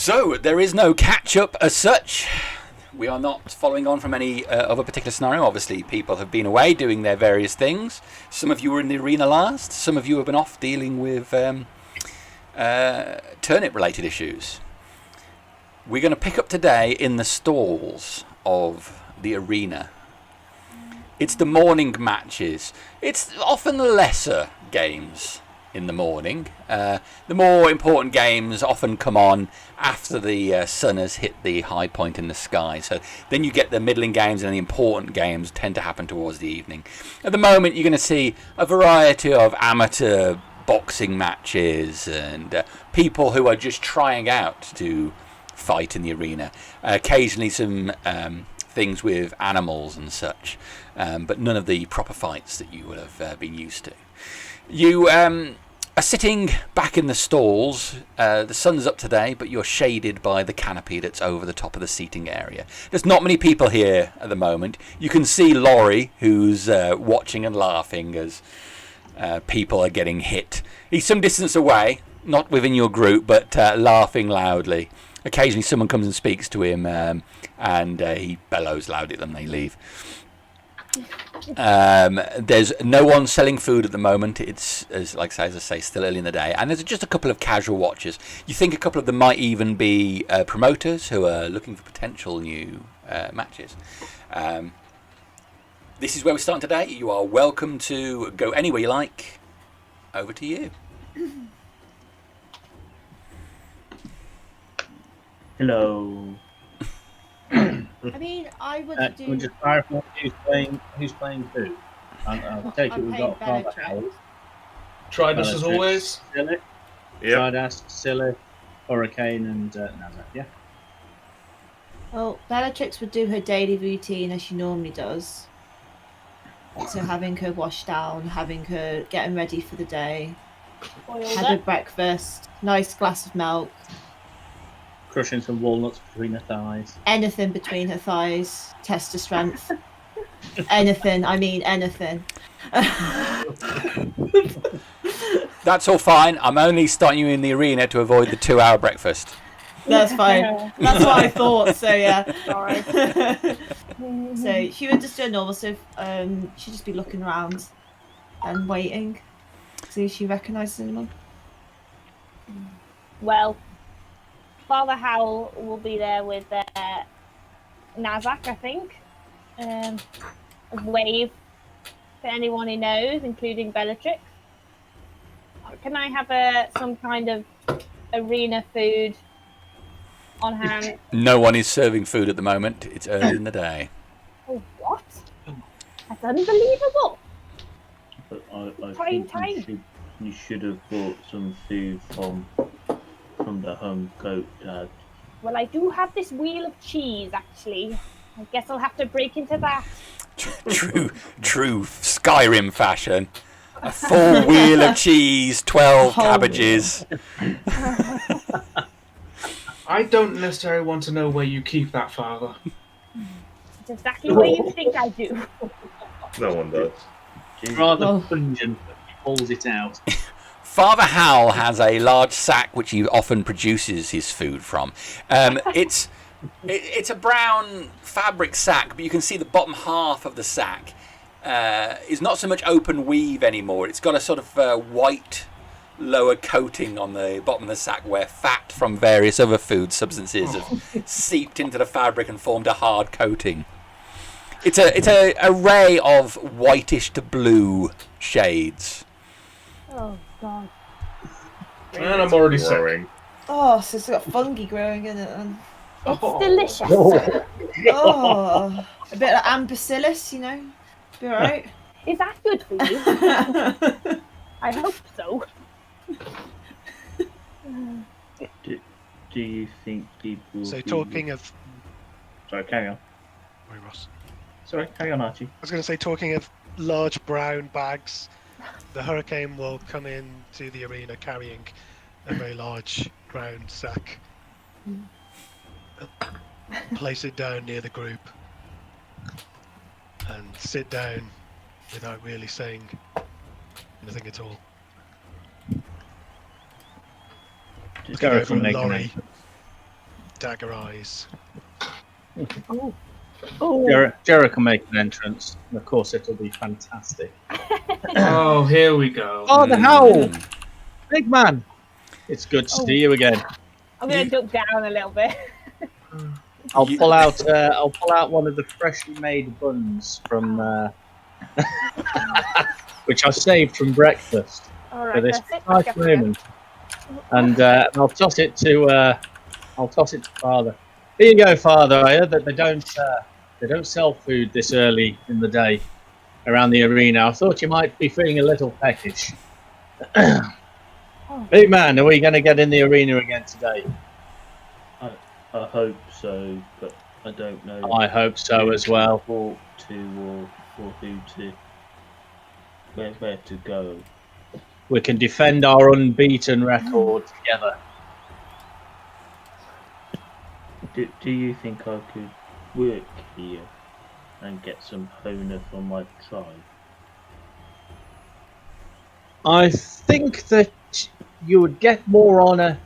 So, there is no catch-up as such. We are not following on from any of a particular scenario. Obviously, people have been away doing their various things. Some of you were in the arena last. Some of you have been off dealing with turnip-related issues. We're going to pick up today in the stalls of the arena. It's the morning matches. It's often the lesser games in the morning. The more important games often come on after the sun has hit the high point in the sky. So then you get the middling games, and the important games tend to happen towards the evening. At the moment, you're going to see a variety of amateur boxing matches and people who are just trying out to fight in the arena. Occasionally some things with animals and such, but none of the proper fights that you would have been used to. You are sitting back in the stalls. The sun's up today, but you're shaded by the canopy that's over the top of the seating area. There's not many people here at the moment. You can see Laurie, who's watching and laughing as people are getting hit. He's some distance away, not within your group, but laughing loudly. Occasionally someone comes and speaks to him, and he bellows loud at them. They leave. There's no one selling food at the moment. It's as I say, still early in the day, and there's just a couple of casual watchers. You think a couple of them might even be promoters who are looking for potential new matches. This is where we're starting today. You are welcome to go anywhere you like. Over to you. Hello. I mean, I would do. Can we just clarify who's playing who? I'll take it. We've got Father Howl. Tridast as always. Sylleth, Yep. Tridast, Sylleth, Hurricane, and Nazzak. Yeah. Well, Bellatrix would do her daily routine as she normally does. So having her wash down, having her getting ready for the day, had her breakfast, nice glass of milk. Crushing some walnuts between her thighs. Anything between her thighs, test her strength. Anything, I mean anything. That's all fine. I'm only starting you in the arena to avoid the 2-hour breakfast. That's fine. That's what I thought, so yeah. Sorry. So she would just do a normal stuff. She'd just be looking around and waiting. See if she recognises anyone. Well, Father Howl will be there with Nazzak, I think. A wave for anyone he knows, including Bellatrix. Can I have some kind of arena food on hand? No one is serving food at the moment. It's early in the day. Oh, what? That's unbelievable. But I Prime think you should have bought some food from the home coat, Dad. Well, I do have this wheel of cheese, actually. I guess I'll have to break into that. True Skyrim fashion. A full wheel of cheese, 12 cabbages. I don't necessarily want to know where you keep that, Father. It's exactly what you think I do. No one does. It's rather pungent, but he pulls it out. Father Howl has a large sack which he often produces his food from. It's a brown fabric sack, but you can see the bottom half of the sack is not so much open weave anymore. It's got a sort of white lower coating on the bottom of the sack where fat from various other food substances have seeped into the fabric and formed a hard coating. It's a array of whitish to blue shades. Oh, God. And I'm already sick. Boring. Oh, so it's got fungi growing in it. And... It's Oh. delicious. Oh, a bit of ampicillus, you know. Be alright. Is that good for you? I hope so. Do you think people... So talking of... Sorry, carry on. Sorry, Ross. Sorry, carry on, Archie. I was going to say, talking of large brown bags, the Hurricane will come into the arena carrying a very large brown sack. Place it down near the group and sit down without really saying anything at all. Just Looking go over from at making Laurie. dagger eyes. Oh, Jerrek will make an entrance, and of course it'll be fantastic. Oh, here we go. Oh, the Howl! Big man! It's good to Oh. see you again. I'm gonna duck down a little bit. I'll pull out one of the freshly made buns from which I saved from breakfast All for right, this that's it. precise moment, and I'll toss it to Father. Here you go, Father. I heard that they don't sell food this early in the day around the arena. I thought you might be feeling a little peckish. Big man, are we going to get in the arena again today? I hope so, but I don't know. I hope so as well. Talk to or who to where to go. We can defend our unbeaten record together. Do you think I could work here and get some honor for my tribe? I think that you would get more honor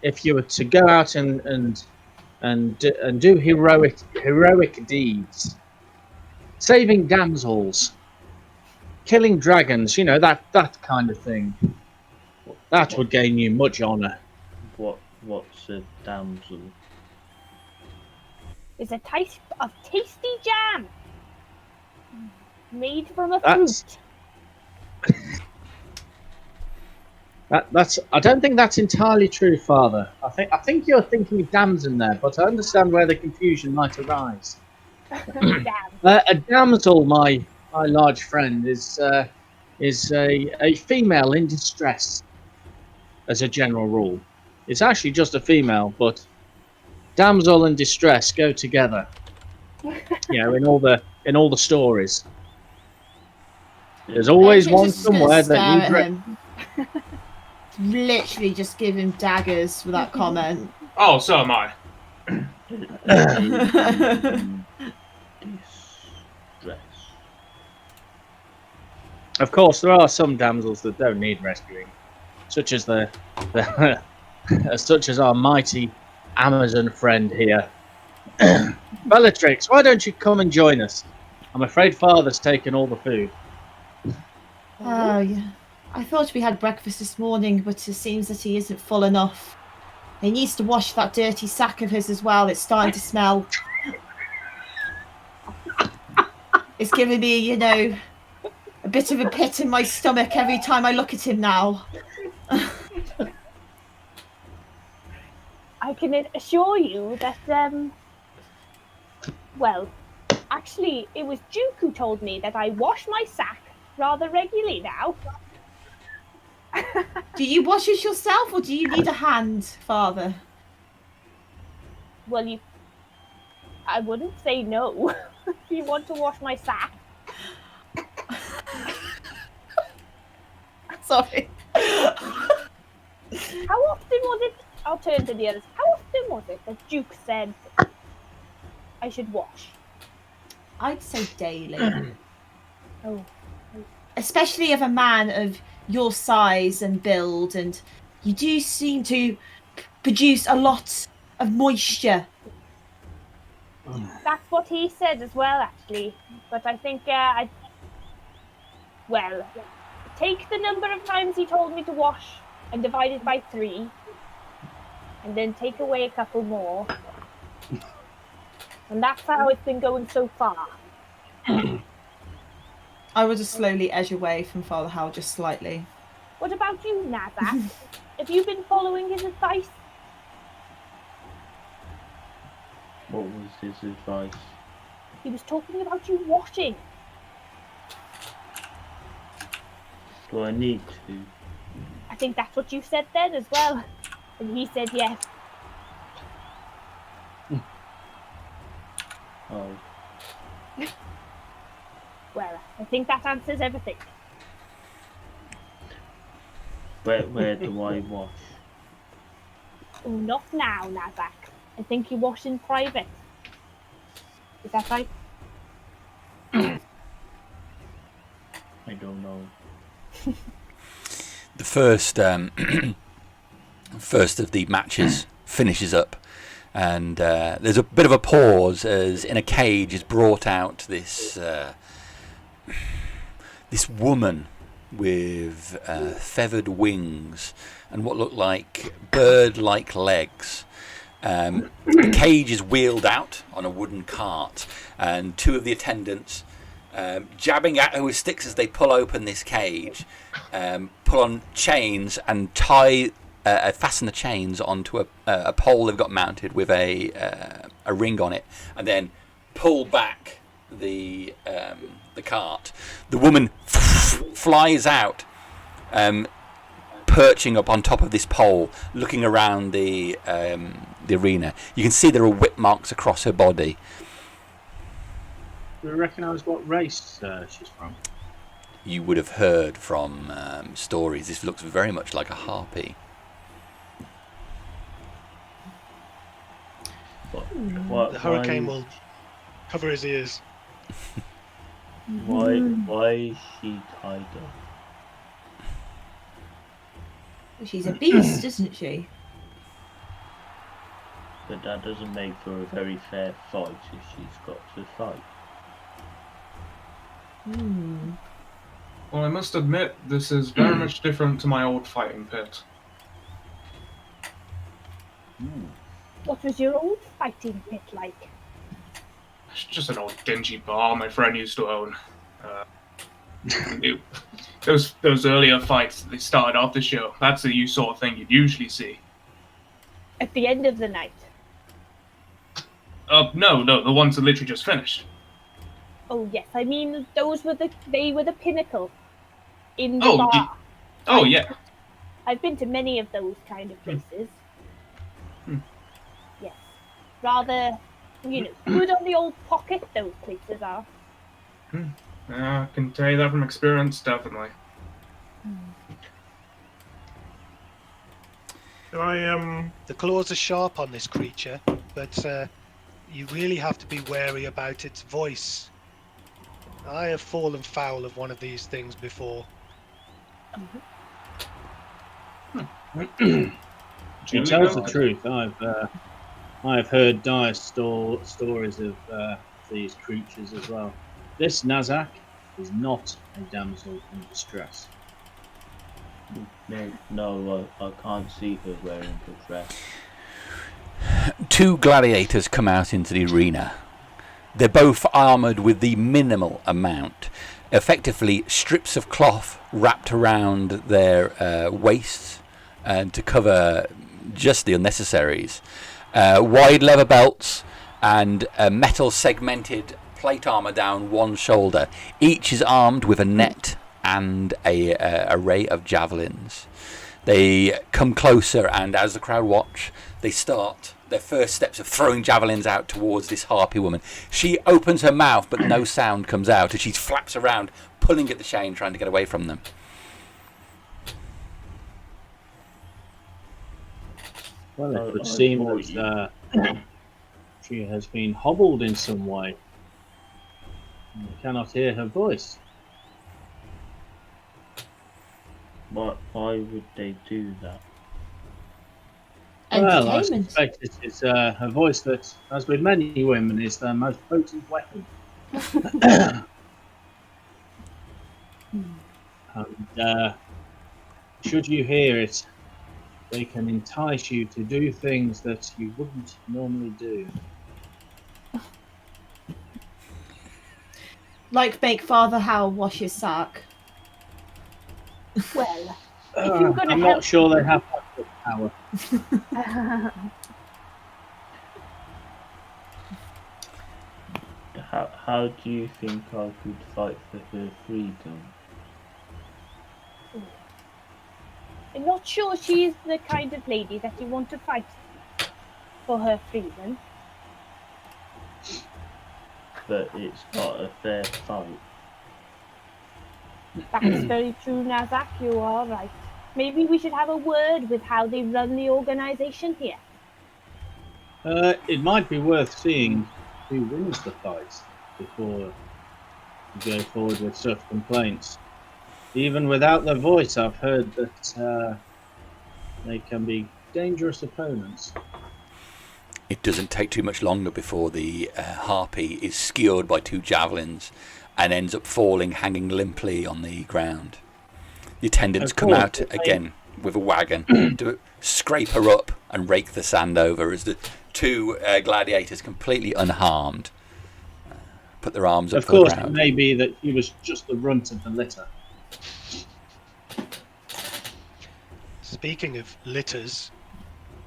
if you were to go out and do heroic deeds, saving damsels, killing dragons. That kind of thing. That would gain you much honor. What's a damsel? It's a type of tasty jam made from a That's- fruit. That's. I don't think that's entirely true, Father. I think you're thinking of damson there, but I understand where the confusion might arise. Jam. A damsel, my large friend, is a female in distress. As a general rule, it's actually just a female, but damsel and distress go together. In all the stories, there's always one Just gonna somewhere stare that at needs. him. Literally just give him daggers for that comment. Oh, so am I. Distress. Of course, there are some damsels that don't need rescuing, such as such as our mighty Amazon friend here. Bellatrix, why don't you come and join us? I'm afraid Father's taken all the food. Oh, yeah. I thought we had breakfast this morning, but it seems that he isn't full enough. He needs to wash that dirty sack of his as well. It's starting to smell. It's giving me, a bit of a pit in my stomach every time I look at him now. I can assure you that, well, actually, it was Duke who told me that I wash my sack rather regularly now. Do you wash it yourself, or do you need a hand, Father? Well, I wouldn't say no if you want to wash my sack. Sorry. How often was it? I'll turn to the others. How often was it that Duke said I should wash? I'd say daily. Oh. Especially of a man of your size and build, and you do seem to produce a lot of moisture. That's what he said as well, actually. But I think take the number of times he told me to wash and divide it by 3, and then take away a couple more. And that's how it's been going so far. I will just slowly edge away from Father Howl, just slightly. What about you, Nazzak? Have you been following his advice? What was his advice? He was talking about you washing. Do I need to? I think that's what you said then as well. And he said yes. Oh, Well, I think that answers everything. where do I wash? Oh, not now, Nazzak. I think you wash in private. Is that right? I don't know. The first of the matches finishes up, And there's a bit of a pause as in a cage is brought out this this woman with feathered wings and what look like bird-like legs. The cage is wheeled out on a wooden cart, and two of the attendants, jabbing at her with sticks as they pull open this cage, pull on chains and fasten the chains onto a pole they've got mounted with a ring on it, and then pull back the cart. The woman flies out, perching up on top of this pole, looking around the arena. You can see there are whip marks across her body. Do you recognise what race she's from? You would have heard from stories. This looks very much like a harpy. The hurricane will cover his ears. Why is she tied up? She's a beast, isn't she? But that doesn't make for a very fair fight if she's got to fight. Well, I must admit, this is very much different to my old fighting pit. What was your old fighting pit like? It's just an old dingy bar my friend used to own. Those earlier fights, they started off the show. That's the sort of thing you'd usually see. At the end of the night. No, the ones that literally just finished. Oh yes, I mean they were the pinnacle in the bar. Yeah. I've been to many of those kind of places. Yes, rather, good on the old pocket. Those places are. I can tell you that from experience, definitely. The claws are sharp on this creature, but you really have to be wary about its voice. I have fallen foul of one of these things before. To tell the truth, I've heard dire stories of these creatures as well. This Nazzak is not a damsel in distress. No, I can't see her wearing the dress. Two gladiators come out into the arena. They're both armoured with the minimal amount, effectively strips of cloth wrapped around their waists and to cover just the unnecessaries. Wide leather belts and a metal segmented plate armour down one shoulder. Each is armed with a net and a array of javelins. They come closer, and as the crowd watch, they start their first steps of throwing javelins out towards this harpy woman. She opens her mouth, but no sound comes out as she flaps around, pulling at the chain, trying to get away from them. Well, it would seem that she has been hobbled in some way. You cannot hear her voice. Why would they do that? Well, I Entertainment. suspect it is her voice that, as with many women, is their most potent weapon. And should you hear it, they can entice you to do things that you wouldn't normally do. Like make Father Howl wash his sack. Well, if you're going to I'm help, not sure they have that good power. How do you think I could fight for her freedom? I'm not sure she's the kind of lady that you want to fight for her freedom. But it's not a fair fight. That's very true, Nazzak. You are right. Maybe we should have a word with how they run the organisation here. It might be worth seeing who wins the fight before you go forward with such complaints. Even without their voice, I've heard that they can be dangerous opponents. It doesn't take too much longer before the harpy is skewered by 2 javelins and ends up falling, hanging limply on the ground. The attendants come out again with a wagon to scrape her up and rake the sand over as the 2 gladiators, completely unharmed, put their arms up Of for the course, it ground. may be that he was just the runt of the litter. Speaking of litters,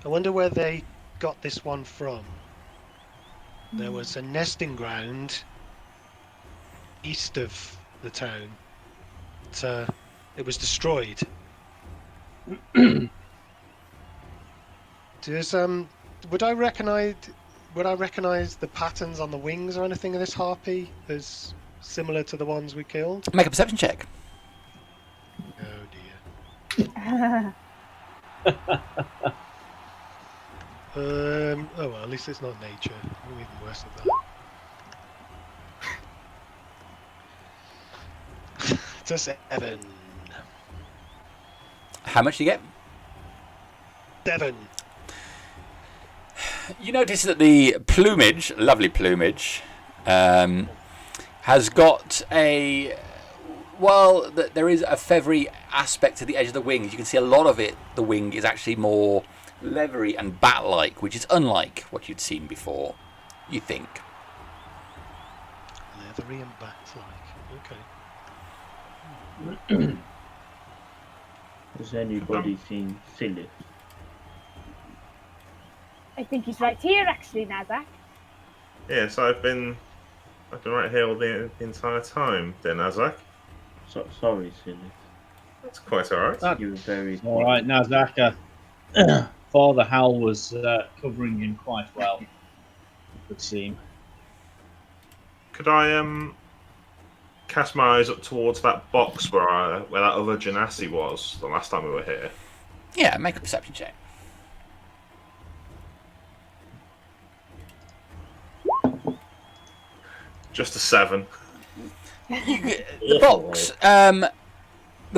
I wonder where they got this one from. There was a nesting ground east of the town. It was destroyed. Would I recognize the patterns on the wings or anything of this harpy as similar to the ones we killed? Make a perception check. Oh dear. Oh well, at least it's not nature. I'm even worse at that. It's a 7. How much do you get? 7. You notice that the plumage, lovely plumage, has got a... Well, there is a feathery aspect to the edge of the wings. You can see a lot of it, the wing, is actually more leathery and bat-like, which is unlike what you'd seen before, you think. Leathery and bat-like. Okay. Has anybody seen Sylleth? I think he's right here, actually, Nazzak. Yes, I've been right here all the entire time, dear Nazzak. Sorry, Sylleth. That's quite alright. You were very... All right, Nazzak. Father Howl was covering him quite well, it would seem. Could I cast my eyes up towards that box where that other Genasi was the last time we were here? Yeah, make a perception check. Just a 7. The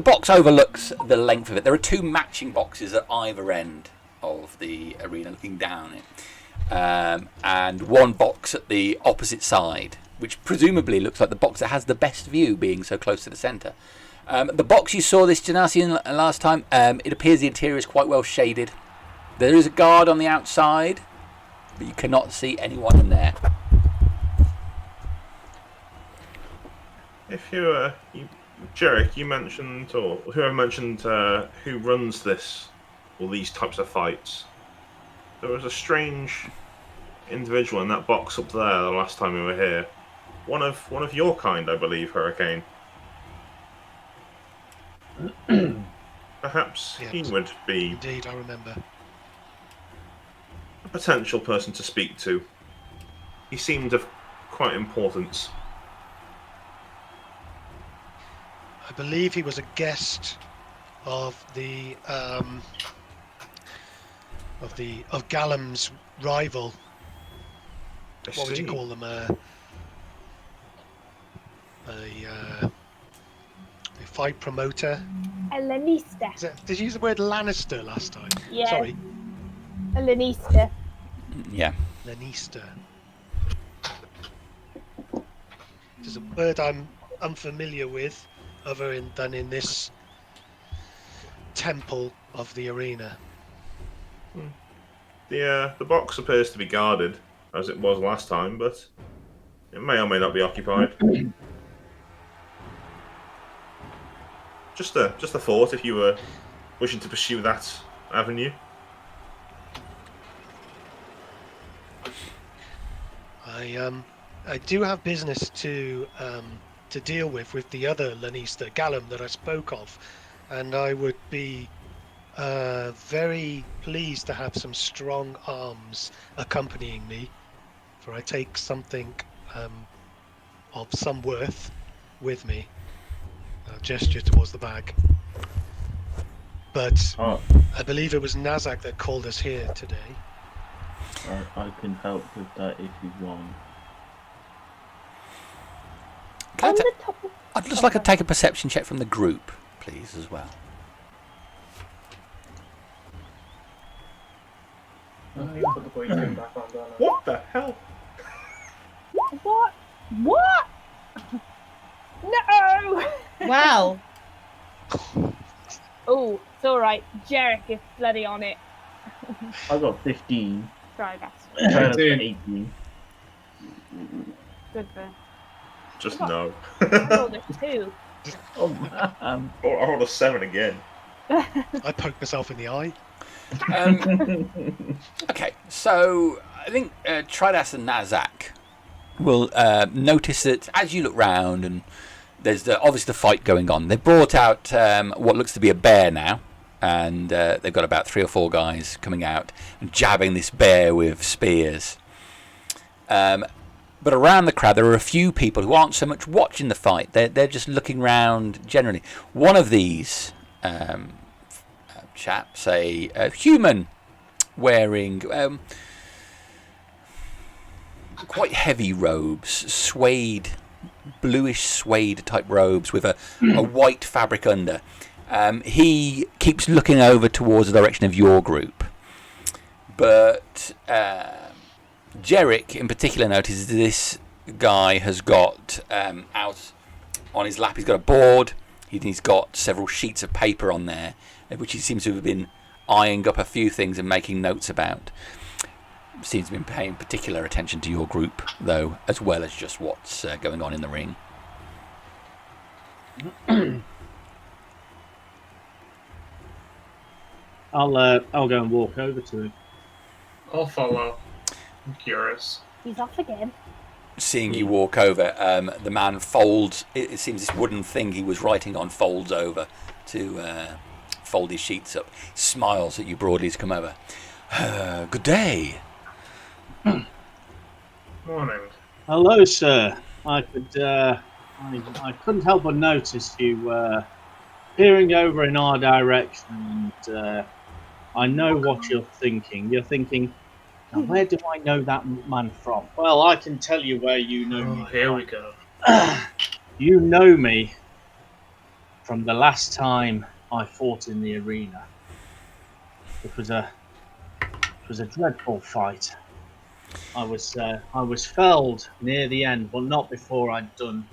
box overlooks the length of it. There are 2 matching boxes at either end of the arena looking down it. And 1 box at the opposite side, which presumably looks like the box that has the best view, being so close to the centre. The box you saw this Genasi in last time, it appears the interior is quite well shaded. There is a guard on the outside, but you cannot see anyone in there. If Jerrek, you mentioned, or whoever mentioned who runs these types of fights. There was a strange individual in that box up there the last time we were here. One of your kind, I believe, Hurricane. Perhaps Yes. he would be Indeed, I remember. a potential person to speak to. He seemed of quite importance. I believe he was a guest of Gallum's rival. What would you call them? A fight promoter. A Lanista. Did you use the word Lannister last time? Yeah. Sorry, A Lanista. Yeah. Lannister. It's a word I'm unfamiliar with, than in this temple of the arena. The box appears to be guarded, as it was last time, but it may or may not be occupied. Just a thought, if you were wishing to pursue that avenue. I do have business to deal with the other Lannister, Gallum, that I spoke of, and I would be very pleased to have some strong arms accompanying me, for I take something of some worth with me. A gesture towards the bag. But I believe it was Nazzak that called us here today. I can help with that if you want. On the top of... I'd just like to take a perception check from the group, please, as well. I need to put the blade thing back on, don't I? What the hell? What? What? No! Wow. Oh, it's alright. Jerrek is bloody on it. I got 15. Tridast. Tridast 18. 18. Good for. Just What? no. I rolled a 2. Oh man. I rolled a 7 again. I poked myself in the eye. Okay, so I think Tridast and Nazzak will notice that as you look round and there's obviously the fight going on. They brought out what looks to be a bear now, and they've got about 3 or 4 guys coming out and jabbing this bear with spears. But around the crowd, there are a few people who aren't so much watching the fight. They're just looking round generally. One of these chaps, a human wearing quite heavy robes, bluish suede type robes with a white fabric under. He keeps looking over towards the direction of your group. But Jerrek in particular notices this guy has got out on his lap, he's got a board, he's got several sheets of paper on there, which he seems to have been eyeing up a few things and making notes about. Seems to be paying particular attention to your group, though, as well as just what's going on in the ring. I'll go and walk over to him. I'll follow. I'm curious. He's off again. Seeing you walk over, the man folds. It seems this wooden thing he was writing on folds over to fold his sheets up. Smiles at you broadly as you come over. Good day. Morning. Hello, sir. I couldn't help but notice you peering over in our direction, and I know what you're thinking. You're thinking, now, where do I know that man from? Well, I can tell you where you know me. Oh, here we go. You know me from the last time I fought in the arena. It was a dreadful fight. I was felled near the end, but not before I'd done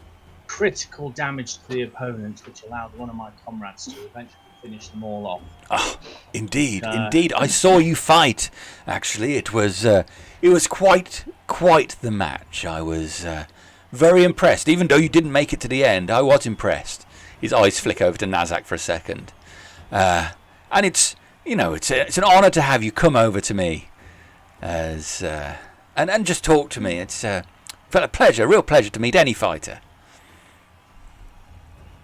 critical damage to the opponent, which allowed one of my comrades to eventually finish them all off. Ah, indeed. I saw you fight. Actually, it was quite the match. I was very impressed. Even though you didn't make it to the end, I was impressed. His eyes flick over to Nazzak for a second, and it's an honour to have you come over to me, as and just talk to me. It's a real pleasure to meet any fighter.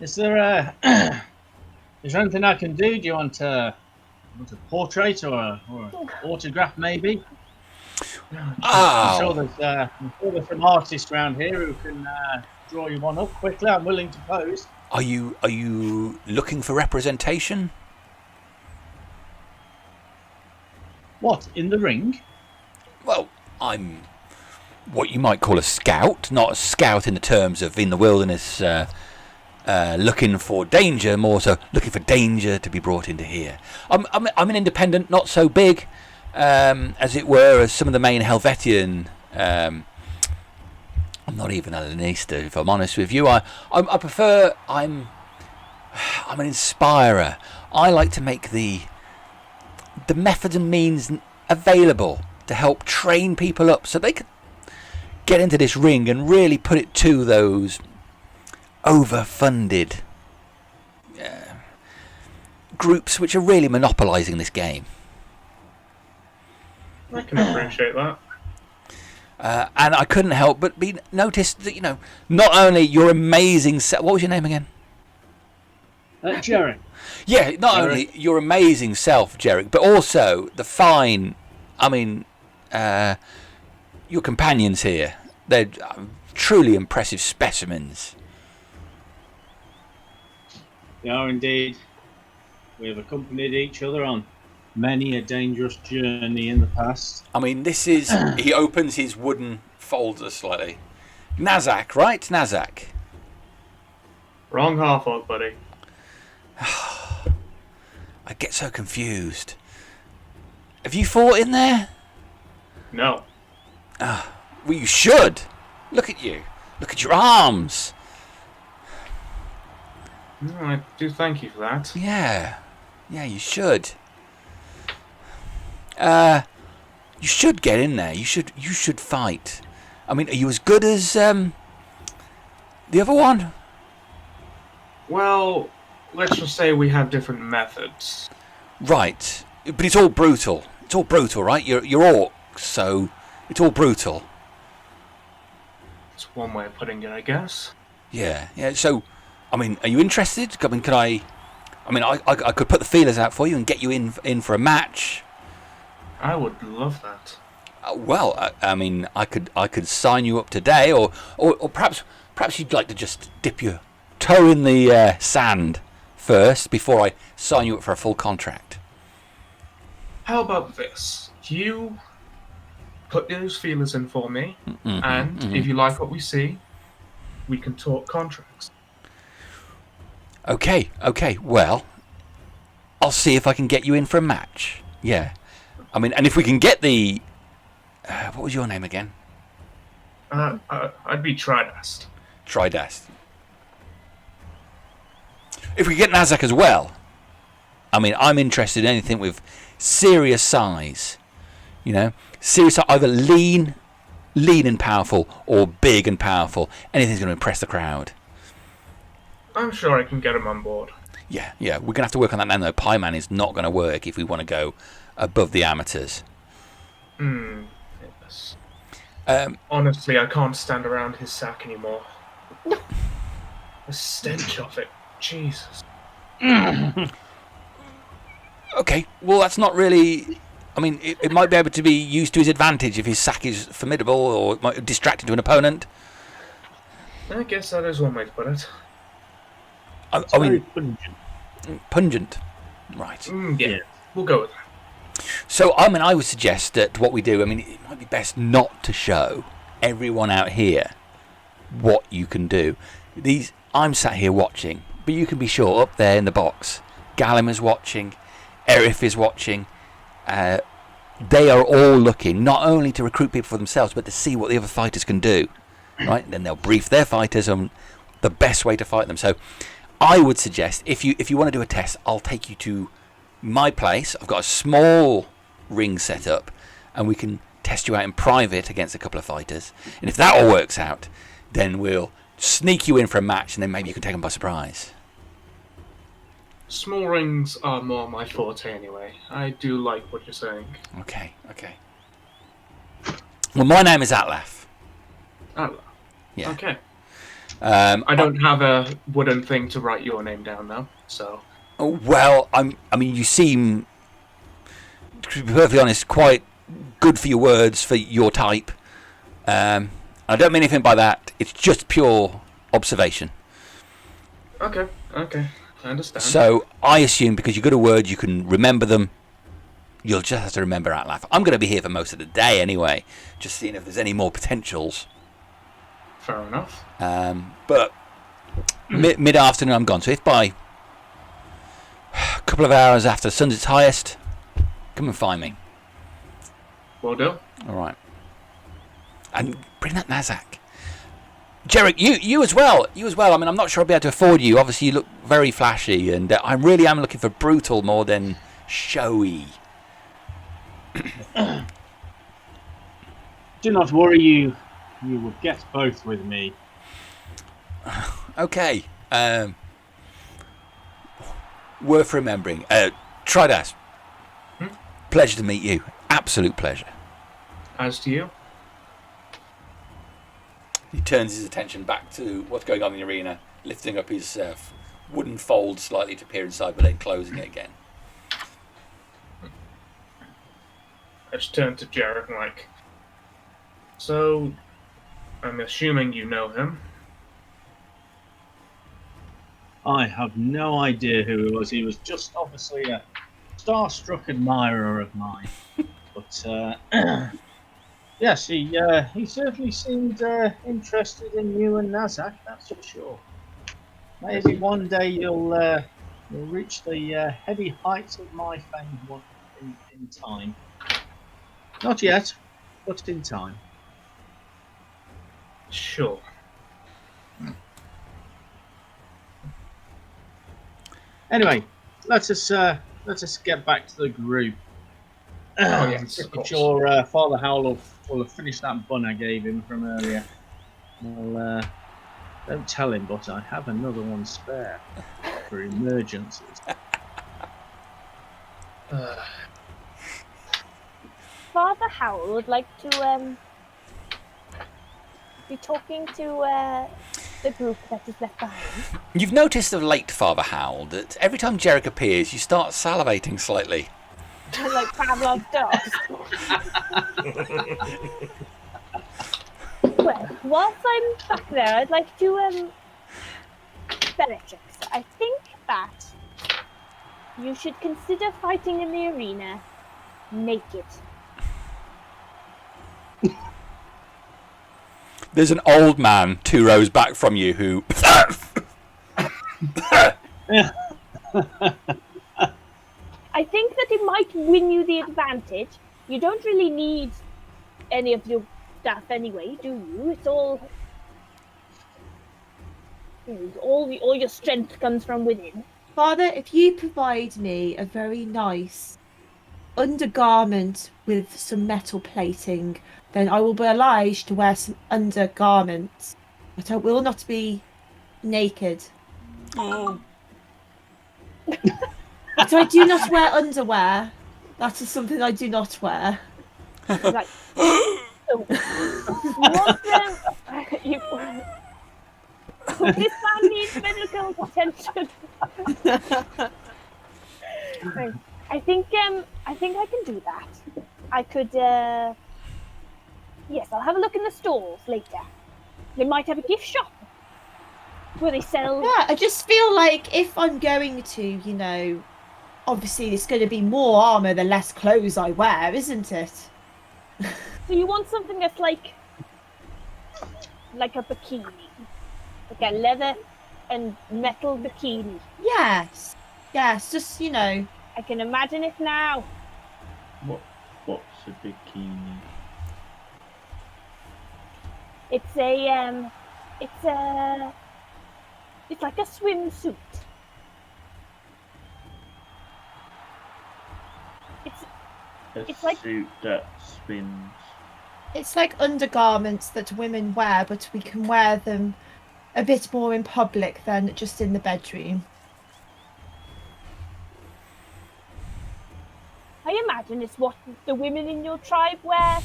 Is there anything I can do? Do you want a portrait or an autograph, maybe? I'm sure there's some artists around here who can draw you one up quickly. I'm willing to pose. Are you looking for representation? What, in the ring? Well, I'm what you might call a scout, not a scout in the terms of in the wilderness looking for danger, more so looking for danger to be brought into here. I'm an independent, not so big, as it were, as some of the main Helvetian. I'm not even a Lannister, if I'm honest with you. I prefer. I'm an inspirer. I like to make the methods and means available to help train people up so they can get into this ring and really put it to those overfunded groups which are really monopolising this game. I can appreciate that. And I couldn't help but be noticed that, not only your amazing what was your name again? Jerrek. Yeah, not only your amazing self, Jerrek, but also the fine, your companions here. They're truly impressive specimens. They are indeed. We have accompanied each other on many a dangerous journey in the past. This is... He opens his wooden folder slightly. Nazzak, right? Nazzak. Wrong half orc, buddy. I get so confused. Have you fought in there? No. Well, you should. Look at you. Look at your arms. No, I do thank you for that. Yeah. Yeah, you should. You should get in there. You should fight. I mean, are you as good as the other one? Well, let's just say we have different methods. Right. But it's all brutal. It's all brutal, right? You're orcs, so it's all brutal. It's one way of putting it, I guess. Yeah. So, I mean, are you interested? I mean, I could put the feelers out for you and get you in for a match. I would love that. I mean, I could sign you up today, or perhaps you'd like to just dip your toe in the sand first before I sign you up for a full contract. How about this? You put those feelers in for me, and if you like what we see, we can talk contracts. Okay. Well, I'll see if I can get you in for a match. Yeah. I mean, and if we can get the... what was your name again? I'd be Tridast. Tridast. If we get Nazzak as well, I mean, I'm interested in anything with serious size. You know, serious, either lean and powerful, or big and powerful. Anything's going to impress the crowd. I'm sure I can get him on board. Yeah. We're going to have to work on that now, though. Pie Man is not going to work if we want to go above the amateurs. Yes. Um, Honestly, I can't stand around his sack anymore. The stench of it. Jesus. Okay, well, that's not really... I mean, it might be able to be used to his advantage if his sack is formidable or it might distract to an opponent. I guess that is one way to put it. I mean, pungent. pungent. Right. Yeah, we'll go with that. So, I mean, I would suggest that what we do, I mean, it might be best not to show everyone out here what you can do. I'm sat here watching, but you can be sure up there in the box, Gallum is watching, Erif is watching. They are all looking not only to recruit people for themselves, but to see what the other fighters can do. Right? Then they'll brief their fighters on the best way to fight them. So, I would suggest if you want to do a test, I'll take you to my place. I've got a small ring set up, and we can test you out in private against a couple of fighters. And if that all works out, then we'll sneak you in for a match, and then maybe you can take them by surprise. Small rings are more my forte anyway. I do like what you're saying. Okay. Well, my name is Atlaf. Oh, Yeah. okay. I don't have a wooden thing to write your name down though, so... Well, I mean, you seem, to be perfectly honest, quite good for your words, for your type. I don't mean anything by that. It's just pure observation. Okay, I understand. So I assume because you're good at words, you can remember them. You'll just have to remember Atlaf. I'm going to be here for most of the day anyway, just seeing if there's any more potentials. Fair enough. But mid-afternoon I'm gone. So if by a couple of hours after the sun's its highest, come and find me. Will do. All right. And bring that Nazzak. Jerrek, you as well. You as well. I mean, I'm not sure I'll be able to afford you. Obviously, you look very flashy, and I really am looking for brutal more than showy. Do not worry, you will get both with me. Okay. Worth remembering. Tridast. Pleasure to meet you. Absolute pleasure. As to you? He turns his attention back to what's going on in the arena, lifting up his wooden fold slightly to peer inside, but then closing it again. I just turned to Jerrek and like, so, I'm assuming you know him. I have no idea who he was. He was just obviously a starstruck admirer of mine. But yes, he certainly seemed interested in you and Nazzak. That's for sure. Maybe one day you'll reach the heady heights of my fame in time. Not yet. but in time. Sure. Anyway, let us get back to the group. Oh, yes, of Pretty course. sure Father Howl will have finished that bun I gave him from earlier. Well, don't tell him, but I have another one spare for emergencies. Father Howl would like to be talking to the group that is left behind. You've noticed of late, Father Howl, that every time Jerrek appears, you start salivating slightly. Like Pavlov's dogs. Well, whilst I'm back there, I'd like to Bellatrix, I think that you should consider fighting in the arena naked. There's an old man 2 rows back from you who... I think that it might win you the advantage. You don't really need any of your stuff anyway, do you? It's all your strength comes from within. Father, if you provide me a very nice undergarment with some metal plating, then I will be obliged to wear some undergarments. But I will not be naked. Oh. So I do not wear underwear. That is something I do not wear. Right. So, this man needs medical attention. I think I can do that. I could yes, I'll have a look in the stalls later. They might have a gift shop where they sell. Yeah, I just feel like if I'm going to, obviously it's going to be more armor the less clothes I wear, isn't it? So you want something that's like a bikini, like a leather and metal bikini. Yes, just I can imagine it now. What's a bikini? It's like a swimsuit. It's like suit that spins. It's like undergarments that women wear, but we can wear them a bit more in public than just in the bedroom. I imagine it's what the women in your tribe wear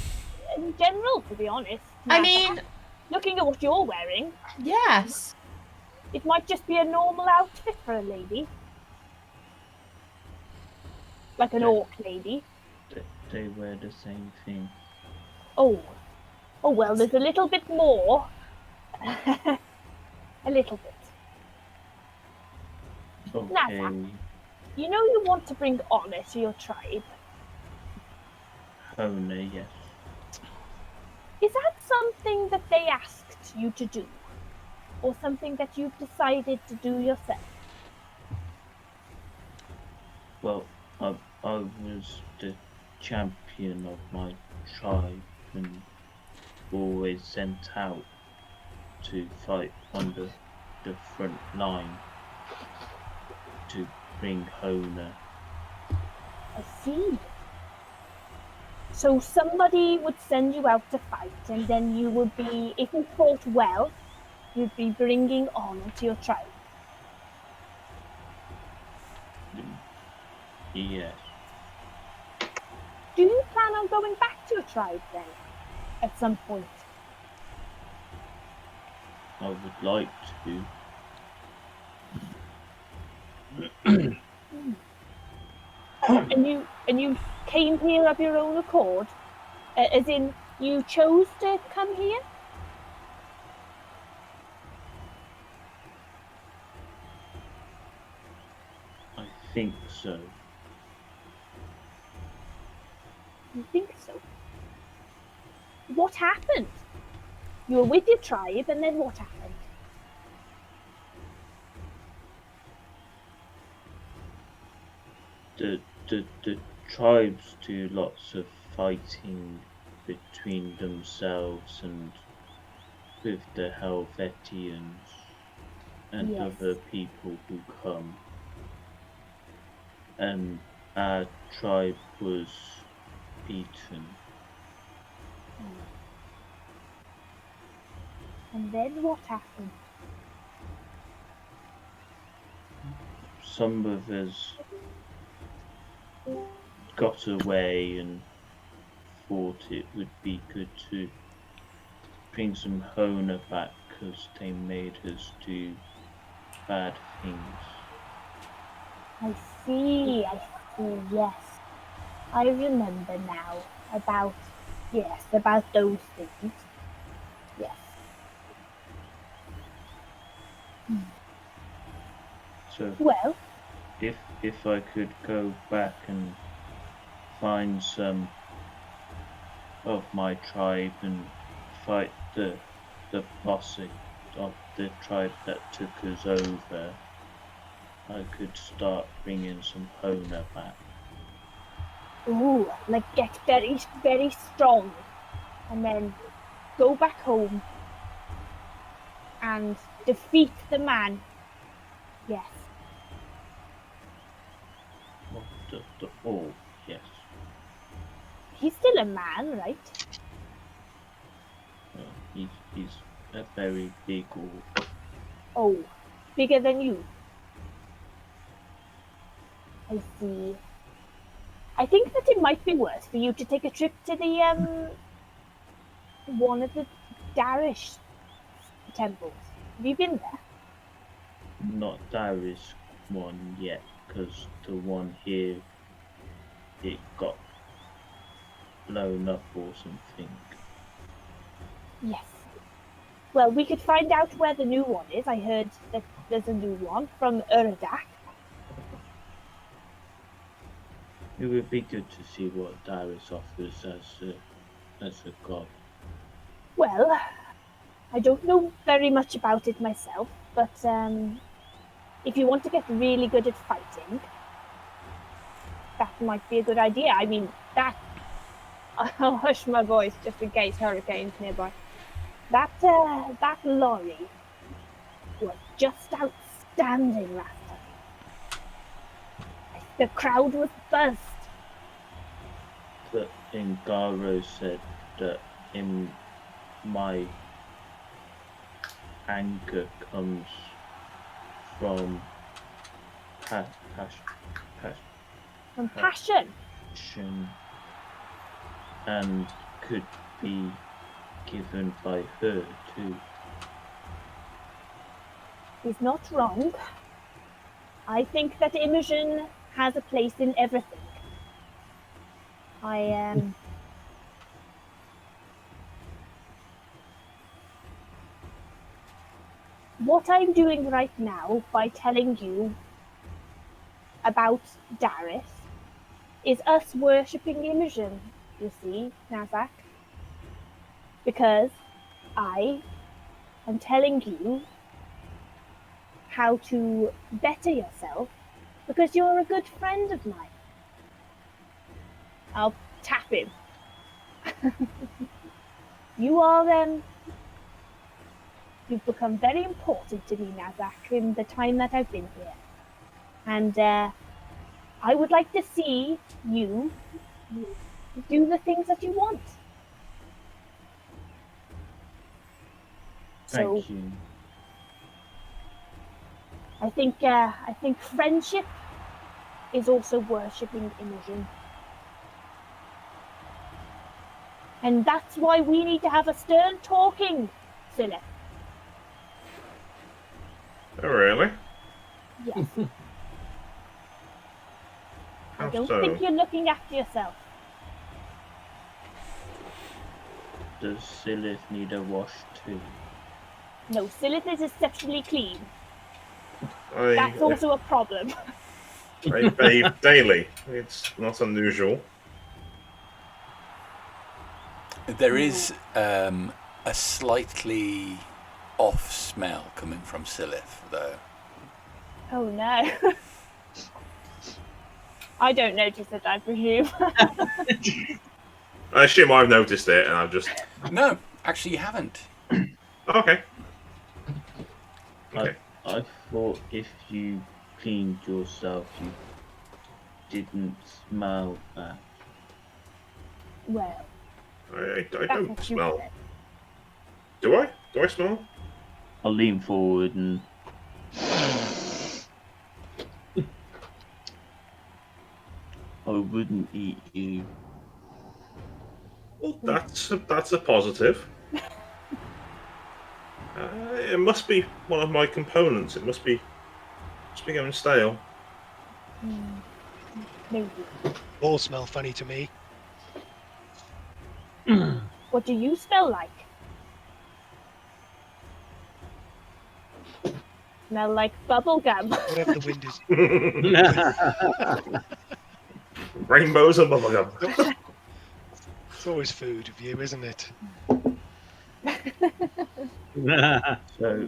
in general, to be honest. I mean, looking at what you're wearing, yes, it might just be a normal outfit for a lady. Like an orc lady. They wear the same thing. Oh well, there's a little bit more. A little bit. Okay. Nazzak, you know you want to bring honor to your tribe. Honor, yes. Is that something that they asked you to do? Or something that you've decided to do yourself? Well, I was the champion of my tribe and always sent out to fight on the front line to bring honor. I see. So somebody would send you out to fight, and then you would be, if you fought well, you'd be bringing honor to your tribe. Yes. Do you plan on going back to your tribe then, at some point? I would like to. And you came here of your own accord? As in, you chose to come here? I think so. You think so? What happened? You were with your tribe, and then what happened? The tribes do lots of fighting between themselves and with the Helvetians and Yes. other people who come. And our tribe was beaten. And then what happened? Some of us got away and thought it would be good to bring some Hona back because they made us do bad things. I see, yes. I remember now about those things. Yes. So Well, if I could go back and find some of my tribe and fight the boss of the tribe that took us over, I could start bringing some Hona back. ooh, like get very, very strong, and then go back home and defeat the man. Yes. Oh, yes. He's still a man, right? He's a very big orc. Oh, bigger than you. I see. I think that it might be worth for you to take a trip to the one of the Darish temples. Have you been there? Not Darius one yet, because the one here, it got blown up or something. Yes. Well, we could find out where the new one is. I heard that there's a new one from Uridak. It would be good to see what Darius offers as a god. Well, I don't know very much about it myself, but if you want to get really good at fighting, that might be a good idea. I mean, that... I'll hush my voice just in case hurricane's nearby. That lorry was just outstanding last time. The crowd was buzzed. But Ingaro said that in my anger comes from From passion. passion and could be given by her too. He's not wrong. I think that Imogen has a place in everything. What I'm doing right now by telling you about Darius is us worshipping Imogen, you see, Nazzak. Because I am telling you how to better yourself because you're a good friend of mine. I'll tap him. You've become very important to me, Nazzak, in the time that I've been here. And I would like to see you do the things that you want. Thank you. I think friendship is also worshipping Imogen. And that's why we need to have a stern talking, Sylleth. Oh, really? Yes. I How don't so? think you're looking after yourself. Does Sylleth need a wash too? No, Sylleth is exceptionally clean. I That's also a problem. bathe daily. It's not unusual. There is a slightly off smell coming from Sylleth, though. Oh no. I don't notice it, I presume. I assume I've noticed it, and I've just. No, actually, you haven't. Okay. Okay. I thought if you cleaned yourself, you didn't smell bad. Well, I that's don't what you smell. said. Do I? Do I smell? I'll lean forward and. I wouldn't eat you. Well, that's a positive. It must be one of my components. It must be going stale. Maybe. All smell funny to me. What do you smell like? Smell like bubblegum. Whatever the wind is. Rainbows and bubblegum. It's always food of you, isn't it? So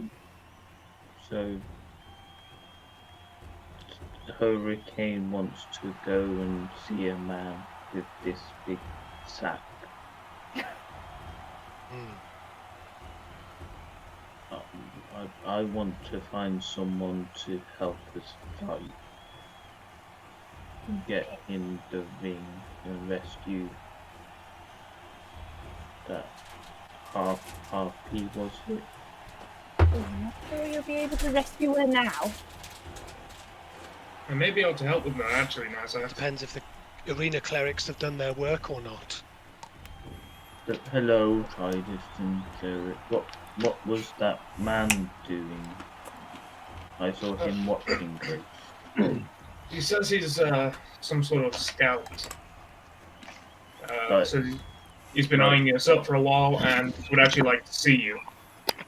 the hurricane wants to go and see a man with this big sack. Hmm. I want to find someone to help us fight. Get in the ring and rescue that harpy, was it? I'm not sure you'll be able to rescue her now. I may be able to help with that, actually, Nazzak. Depends if the arena clerics have done their work or not. Hello, Tridast and Jerrek. What was that man doing? I saw him watching it. He says he's some sort of scout. Right. So he's been eyeing us up for a while and would actually like to see you.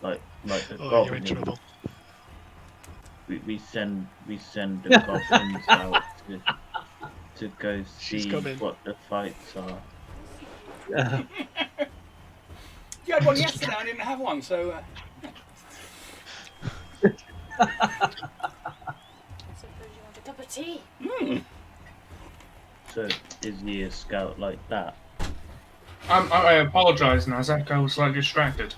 Like the Oh, you're in goblins. trouble. We send the goblins out to go She's see coming. what the fights are. You had one yesterday. I didn't have one, so. Suppose you want a cup of tea? So is he a scout like that? I apologise, Nazzak. I was slightly distracted.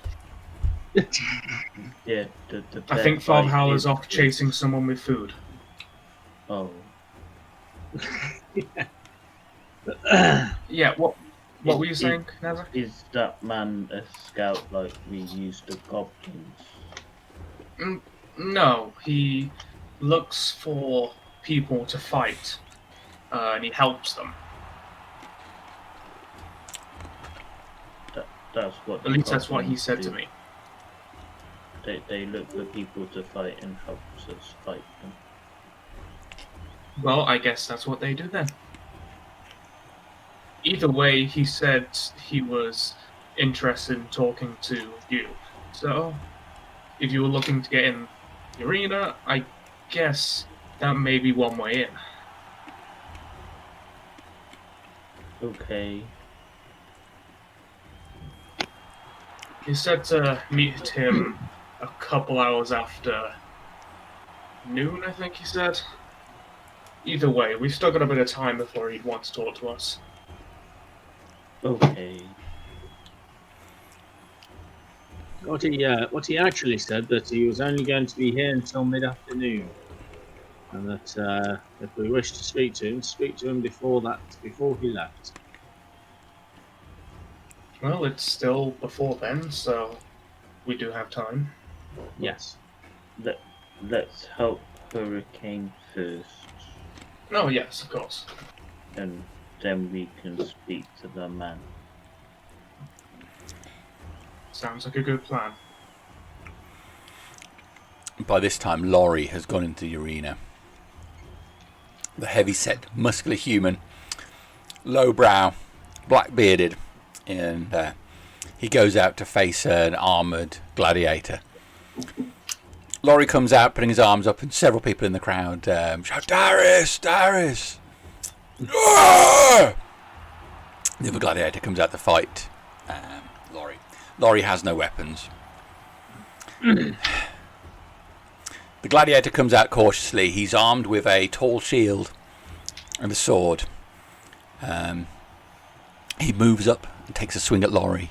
Yeah, the I think best Father fight Howl is off chasing someone with food. Oh, Yeah, what were you saying, Nazzak? is that man a scout like we used the goblins? No, he looks for people to fight, and he helps them. That's what. At least that's what he said to me. They look for people to fight and helps us fight them. Well, I guess that's what they do then. Either way, he said he was interested in talking to you. So, if you were looking to get in the arena, I guess that may be one way in. Okay. He said to meet him a couple hours after noon, I think he said. Either way, we've still got a bit of time before he'd want to talk to us. Okay. What he actually said, that he was only going to be here until mid-afternoon, and that if we wish to speak to him before he left. Well, it's still before then, so we do have time. Yes. Let's help Hurricane first, Oh, yes, of course. and then we can speak to the man. Sounds like a good plan. By this time, Laurie has gone into the arena. The heavy-set, muscular human, low-brow, black-bearded, and he goes out to face an armoured gladiator. Laurie comes out, putting his arms up, and several people in the crowd shout, "Darius! Darius!" Ah! The other gladiator comes out to fight Laurie. Laurie has no weapons. The gladiator comes out cautiously. He's armed with a tall shield and a sword. He moves up and takes a swing at Laurie.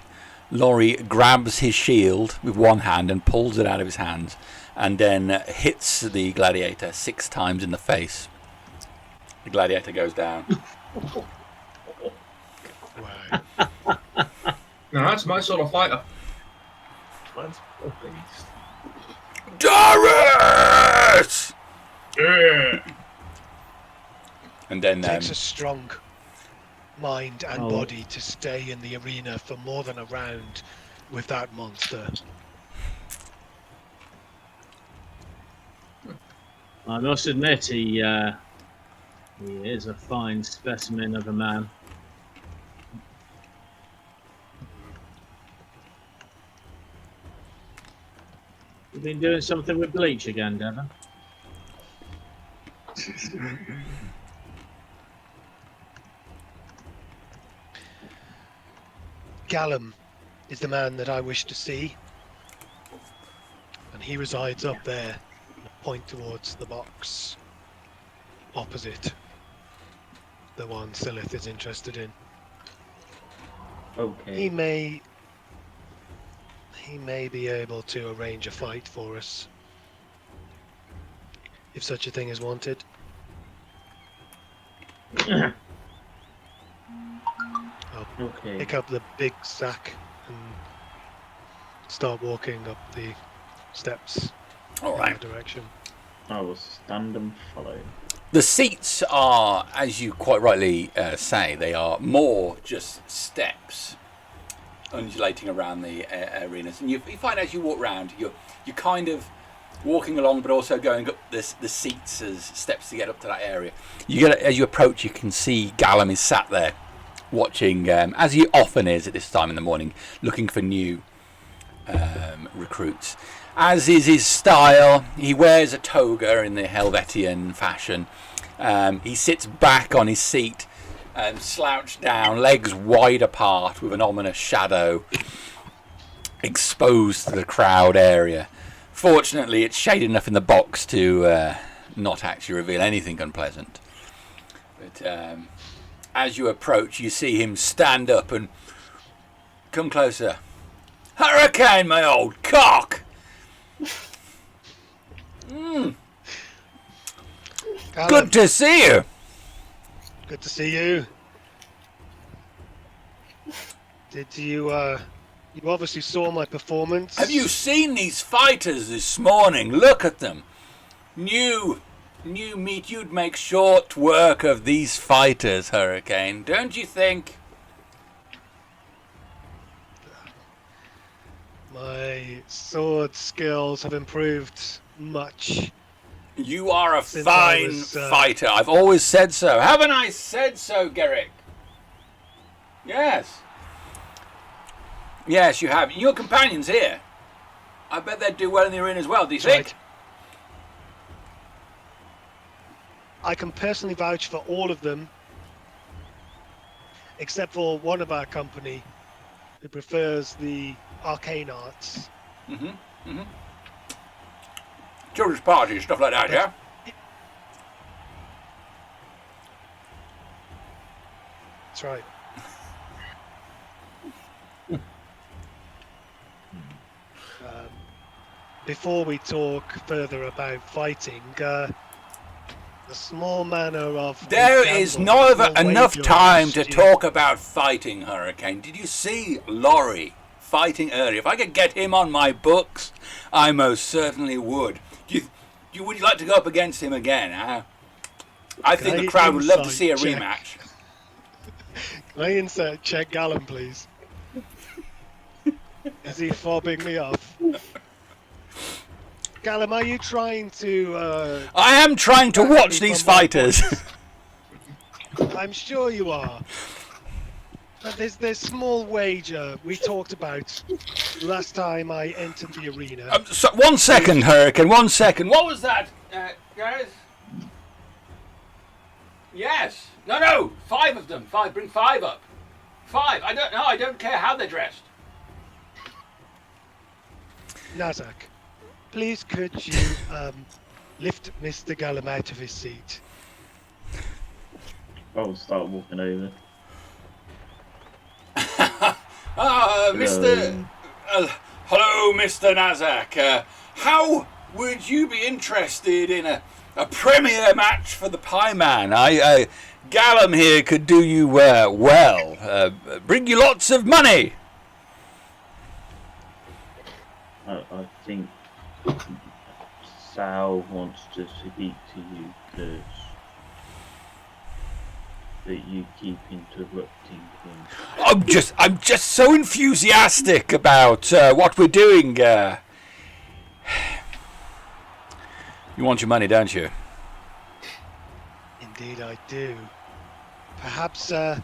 Laurie grabs his shield with one hand and pulls it out of his hands, and then hits the gladiator 6 times in the face. The gladiator goes down. Wow. Now that's my sort of fighter. Mine's beast. Darius! Yeah. And then Takes a strong mind and Oh. body to stay in the arena for more than a round with that monster. I must admit, he is a fine specimen of a man. You've been doing something with bleach again, Devon? Gallum is the man that I wish to see, and he resides up there. Point towards the box opposite the one Sylleth is interested in. Okay. He may be able to arrange a fight for us if such a thing is wanted. I'll Okay. pick up the big sack and start walking up the steps all in right. that direction. I will stand and follow. The seats are, as you quite rightly say, they are more just steps undulating around the arenas. And you find as you walk around, you're kind of walking along, but also going up the seats as steps to get up to that area. As you approach, you can see Gallum is sat there watching, as he often is at this time in the morning, looking for new recruits. As is his style, he wears a toga in the Helvetian fashion. He sits back on his seat, slouched down, legs wide apart, with an ominous shadow exposed to the crowd area. Fortunately, it's shaded enough in the box to not actually reveal anything unpleasant. But as you approach, you see him stand up and come closer. "Hurricane, my old cock!" Gallum, Good to see you. good to see you. Did you, you obviously saw my performance. Have you seen these fighters this morning? Look at them. New meat. You'd make short work of these fighters, Hurricane, don't you think? My sword skills have improved much. You are a Since I fine was, fighter. I've always said so. Haven't I said so, Jerrek? Yes. Yes, you have. Your companions here. I bet they'd do well in the arena as well, do you think? Right. I can personally vouch for all of them, except for one of our company who prefers the arcane arts. Children's parties, stuff like that, yeah? That's right. Before we talk further about fighting, a small manner of... There is gamble, not no enough wager time to against you. talk about fighting, Hurricane. Did you see Laurie fighting earlier? If I could get him on my books, I most certainly would. Would you like to go up against him again? Huh? I think the crowd would love to see a Insight rematch. Can I insert check Gallum, please? Is he fobbing me off? Gallum, are you trying to... I am trying to watch these fighters. I'm sure you are. But there's small wager we talked about last time I entered the arena. So, 1 second, Hurricane. 1 second. What was that, guys? Yes. No. 5 of them. 5. Bring 5 up. 5. I don't know. I don't care how they're dressed. Nazzak, please could you lift Mr. Gallum out of his seat? I'll start walking over. Mr. Hello, Mr. Nazzak. How would you be interested in a premier match for the Pie Man? Gallum here could do you well. Bring you lots of money. I think Sal wants to speak to you first. But you keep interrupting him. I'm just so enthusiastic about what we're doing. You want your money, don't you? Indeed, I do. Perhaps my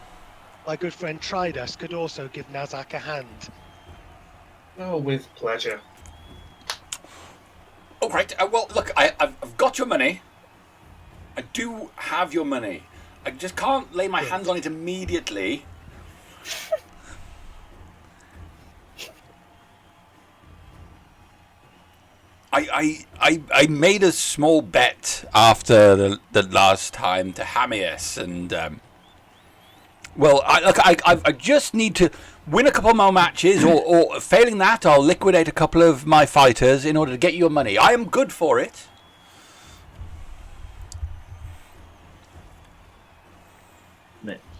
good friend Tridast could also give Nazzak a hand. Oh, with pleasure. All right. Well, look, I've got your money. I do have your money. I just can't lay my hands on it immediately. I made a small bet after the last time to Hamius, and I just need to win a couple more matches, or failing that, I'll liquidate a couple of my fighters in order to get your money. I am good for it.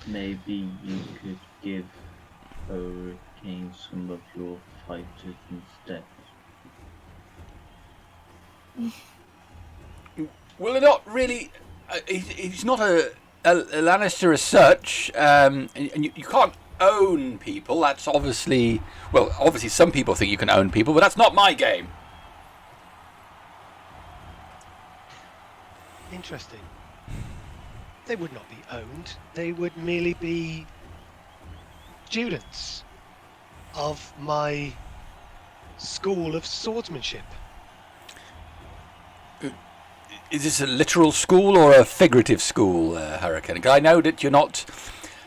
Maybe you could give Hurricane some of your fighters instead. Well, they're not really. He's not a Lannister as such, and you can't own people. That's obviously some people think you can own people, but that's not my game. Interesting. They would not be owned. They would merely be students of my school of swordsmanship. Is this a literal school or a figurative school, Hurricane? I know that you're not.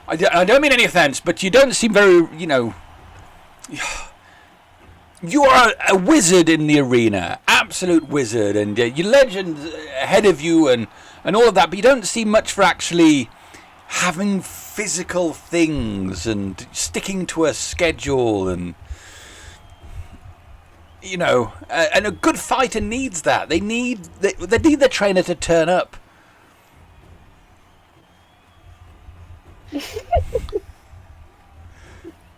I don't mean any offence, but you don't seem very, You are a wizard in the arena, absolute wizard, and your legend ahead of you, and all of that. But you don't see much for actually having physical things and sticking to a schedule, and and a good fighter needs that. They need the trainer to turn up.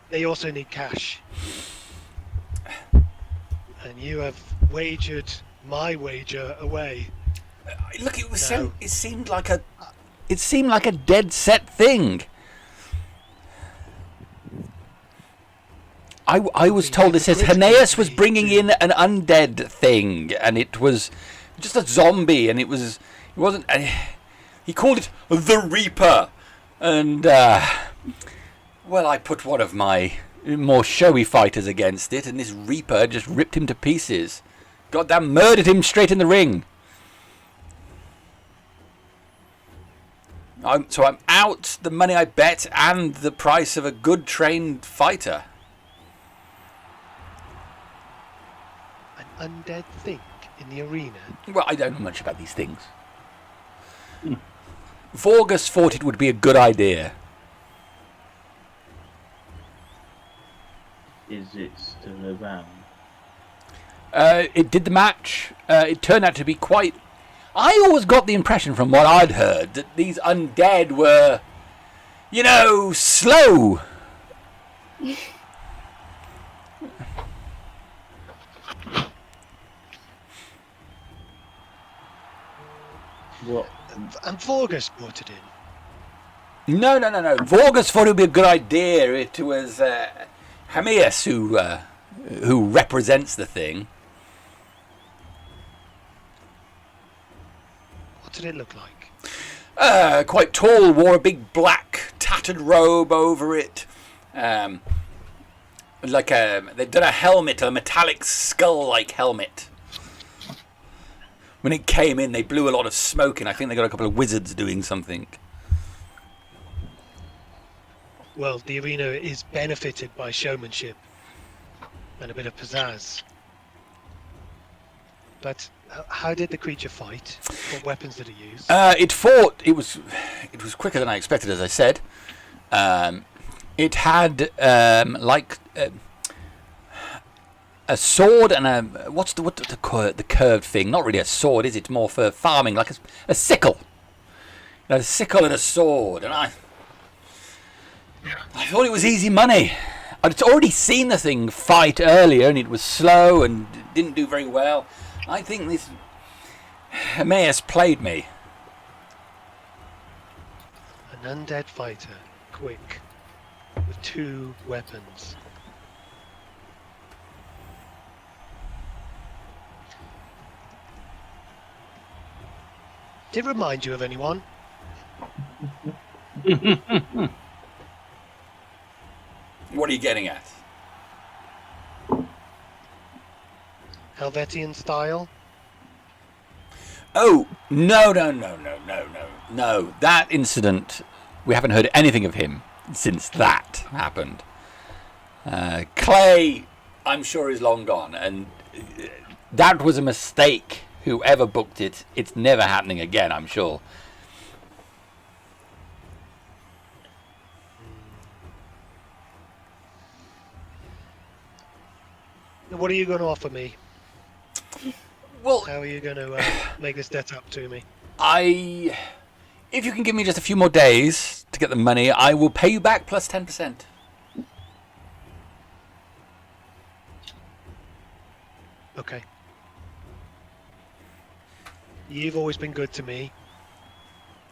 They also need cash. And you have wagered my wager away. Look, it was No. it seemed like a dead set thing. I was told it says Hanaeus was bringing in an undead thing, and it was just a zombie, and it wasn't. He called it the Reaper, and I put one of my more showy fighters against it, and this Reaper just ripped him to pieces. Goddamn murdered him straight in the ring. I'm out the money I bet and the price of a good trained fighter. An undead thing in the arena? Well, I don't know much about these things. Vorgus thought it would be a good idea. Is it still around? It did the match. It turned out to be quite... I always got the impression from what I'd heard that these undead were, slow. What? And Vorgus brought it in. No. Vorgus thought it would be a good idea. It was Hamius who represents the thing. What did it look like? Quite tall, wore a big black tattered robe over it. They'd done a helmet, a metallic skull-like helmet. When it came in, they blew a lot of smoke in. I think they got a couple of wizards doing something. Well, the arena is benefited by showmanship and a bit of pizzazz. But how did the creature fight? What weapons did it use? It fought. It was quicker than I expected, as I said. It had a sword and a what's the curved thing? Not really a sword, is it? It's more for farming, like a sickle. A sickle and a sword, and I thought it was easy money. I'd already seen the thing fight earlier, and it was slow and didn't do very well. I think this Emmaus played me. An undead fighter, quick, with 2 weapons. Did it remind you of anyone? What are you getting at? Helvetian style? Oh, no. That incident, we haven't heard anything of him since that happened. Clay, I'm sure, is long gone, and that was a mistake. Whoever booked it, it's never happening again, I'm sure. What are you going to offer me? Well, How are you going to make this debt up to me? if you can give me just a few more days to get the money, I will pay you back plus 10%. Okay. You've always been good to me.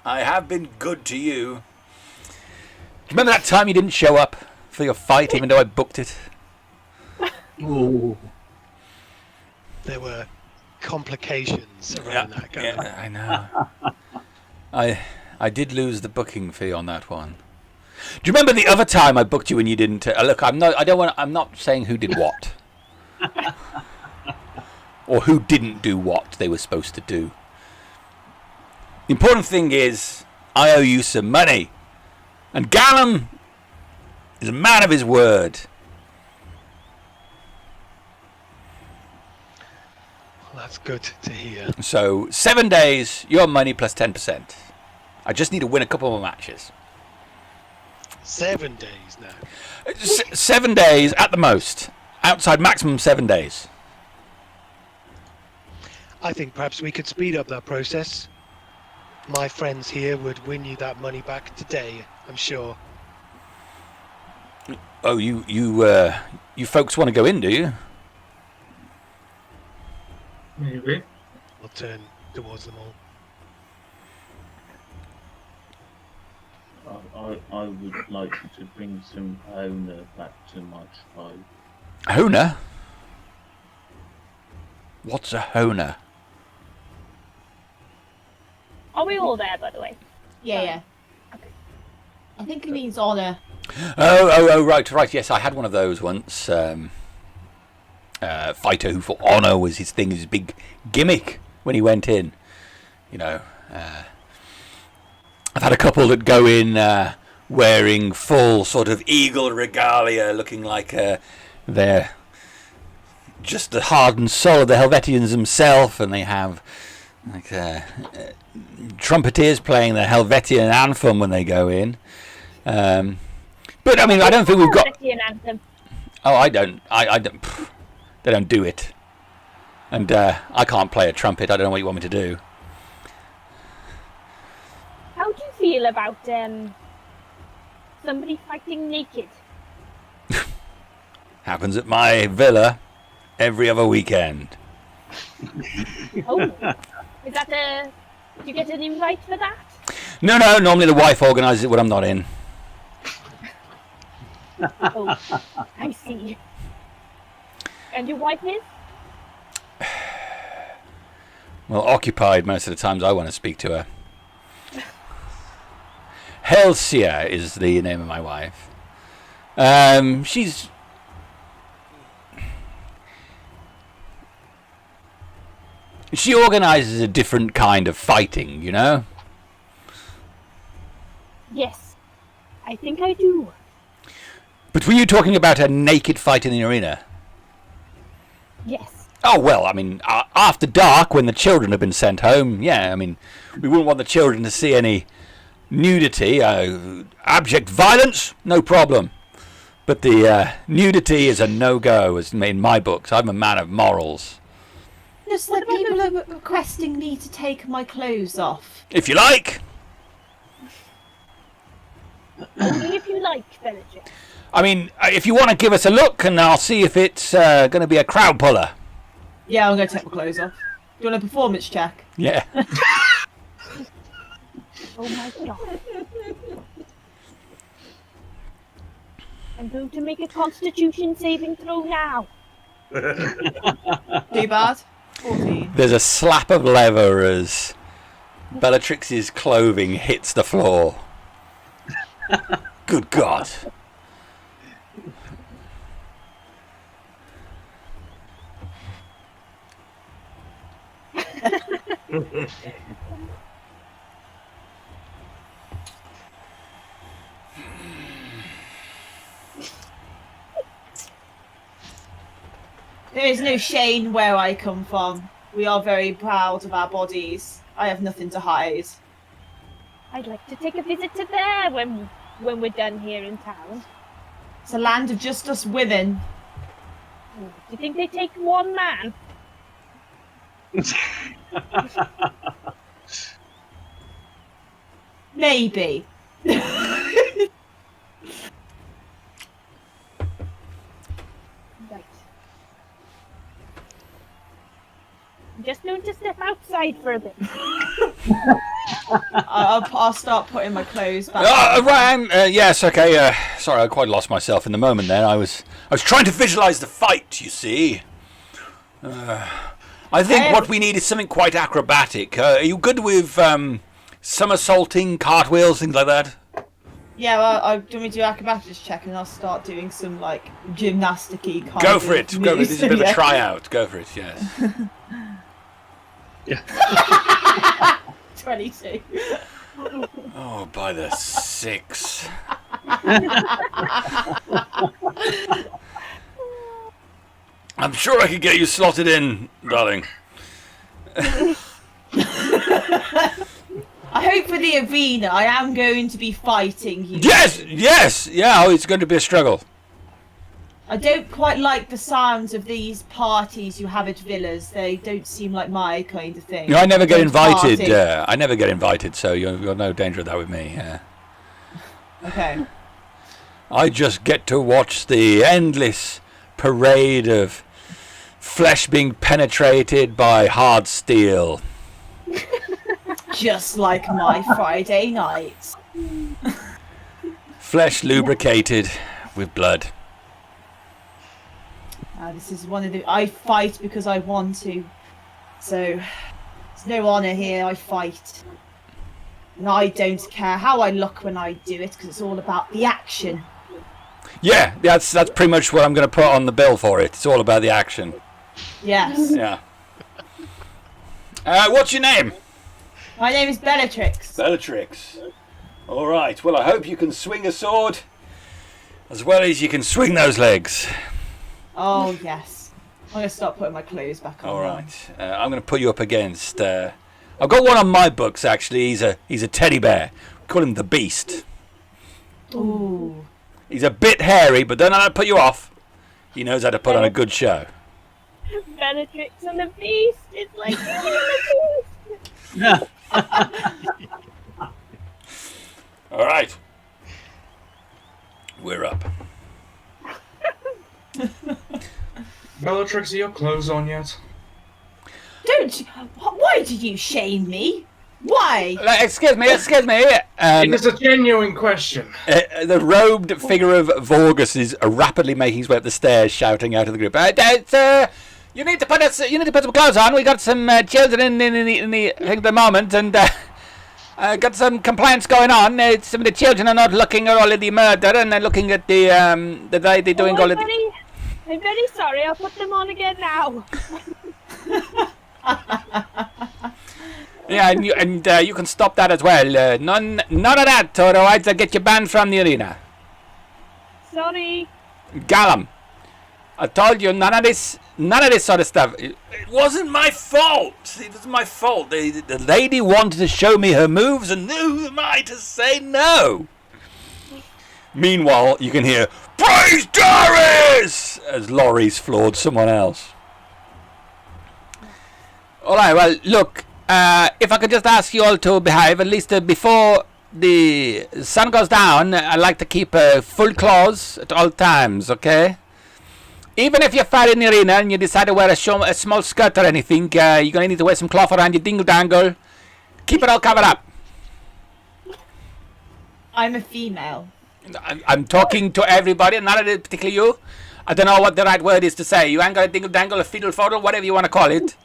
I have been good to you. Remember that time you didn't show up for your fight, even though I booked it? Ooh. There were complications around that guy. Yeah, I know. I did lose the booking fee on that one. Do you remember the other time I booked you and you didn't? Look, I'm not saying who did what, or who didn't do what they were supposed to do. The important thing is, I owe you some money, and Gallum is a man of his word. Well, that's good to hear. So 7 days, your money plus 10%. I just need to win a couple more matches. 7 days now. 7 days at the most. Outside maximum 7 days. I think perhaps we could speed up that process. My friends here would win you that money back today, I'm sure. Oh, you folks want to go in, do you? Maybe. I'll turn towards them all. I would like to bring some owner back to my tribe. Hona? What's a Hona? Are we all there, by the way? Yeah. Okay. I think he means honour. Oh, right. Yes, I had one of those once. Fighter who thought honour was his thing, his big gimmick when he went in. You know, I've had a couple that go in wearing full sort of eagle regalia, looking like they're just the heart and soul of the Helvetians themselves, and they have like trumpeters playing the Helvetian anthem when they go in. But I mean, I don't think we've got. Helvetian anthem. Oh, I don't. I don't. They don't do it, and I can't play a trumpet. I don't know what you want me to do. How do you feel about somebody fighting naked? Happens at my villa every other weekend. Oh, is that a? Do you get an invite for that? No. Normally the wife organises it when I'm not in. Oh, I see. And your wife is? Well, occupied most of the times I want to speak to her. Helsia is the name of my wife. She organises a different kind of fighting, you know? Yes, I think I do. But were you talking about a naked fight in the arena? Yes. Oh, well, I mean, after dark, when the children have been sent home, yeah, I mean, we wouldn't want the children to see any nudity, abject violence, no problem. But the nudity is a no-go, as in my books. I'm a man of morals. Just like people are requesting me to take my clothes off. If you like. Only if you like, Bellatrix. I mean, if you want to give us a look, and I'll see if it's going to be a crowd puller. Yeah, I'm going to take my clothes off. Do you want a performance check? Yeah. Oh my god. I'm going to make a constitution saving throw now. Too bad. 14. There's a slap of leather as Bellatrix's clothing hits the floor. Good God. There is no shame where I come from. We are very proud of our bodies. I have nothing to hide. I'd like to take a visit to there when we're done here in town. It's a land of just us women. Do you think they take one man? Maybe. Right. I'm just going to step outside for a bit. I'll start putting my clothes back. Right, yes, okay. Sorry, I quite lost myself in the moment there. I was trying to visualize the fight, you see. I think what we need is something quite acrobatic. Are you good with somersaulting, cartwheels, things like that? Yeah, well, do you want me to do acrobatics check and I'll start doing some, like, gymnastic-y kind Go of for it. Go for it. moves. This is a bit of a Yeah. tryout. Go for it, yes. 22. Oh, by the 6. I'm sure I could get you slotted in, darling. I hope for the arena I am going to be fighting you. Yes, yeah, oh, it's going to be a struggle. I don't quite like the sounds of these parties you have at villas. They don't seem like my kind of thing. You know, I never get Don't invited. party. I never get invited, so you're no danger of that with me. Yeah. Okay. I just get to watch the endless parade of flesh being penetrated by hard steel. Just like my Friday nights. Flesh lubricated with blood. This is one of the... I fight because I want to. So, there's no honour here. I fight. And I don't care how I look when I do it, because it's all about the action. Yeah, that's pretty much what I'm going to put on the bill for it. It's all about the action. Yes. Yeah. What's your name? My name is Bellatrix. Bellatrix. All right. Well, I hope you can swing a sword as well as you can swing those legs. Oh, yes. I'm going to start putting my clothes back on. All right. I'm going to put you up against... I've got one on my books, actually. He's a teddy bear. We call him the Beast. Ooh. He's a bit hairy, but don't let that put you off. He knows how to put on a good show. Bellatrix and the Beast. It's like Beauty and the Beast. All right. We're up. Bellatrix, are your clothes on yet? Don't you... Why do you shame me? Why? Excuse me. It is a genuine question. The robed figure of Vorgus is rapidly making his way up the stairs, shouting out of the group. You need to put some clothes on. We got some children in the thing at the moment, and got some complaints going on. Some of the children are not looking at all of the murder, and they're looking at the lady doing all of the... I'm very sorry. I'll put them on again now. Yeah, and you can stop that as well. None of that, otherwise I'll get you banned from the arena. Sorry. Gallum, I told you none of this sort of stuff. It wasn't my fault. It was my fault. The lady wanted to show me her moves, and who am I to say no? Meanwhile, you can hear Praise Darius! As Laurie's floored someone else. Alright, well, look, if I could just ask you all to behave, at least before the sun goes down, I like to keep full clothes at all times, okay? Even if you're fighting in the arena and you decide to wear a small skirt or anything, you're going to need to wear some cloth around your dingle-dangle. Keep it all covered up. I'm a female. I'm talking to everybody, not particularly you. I don't know what the right word is to say. You ain't got a dingle-dangle, a fiddle-faddle, whatever you want to call it.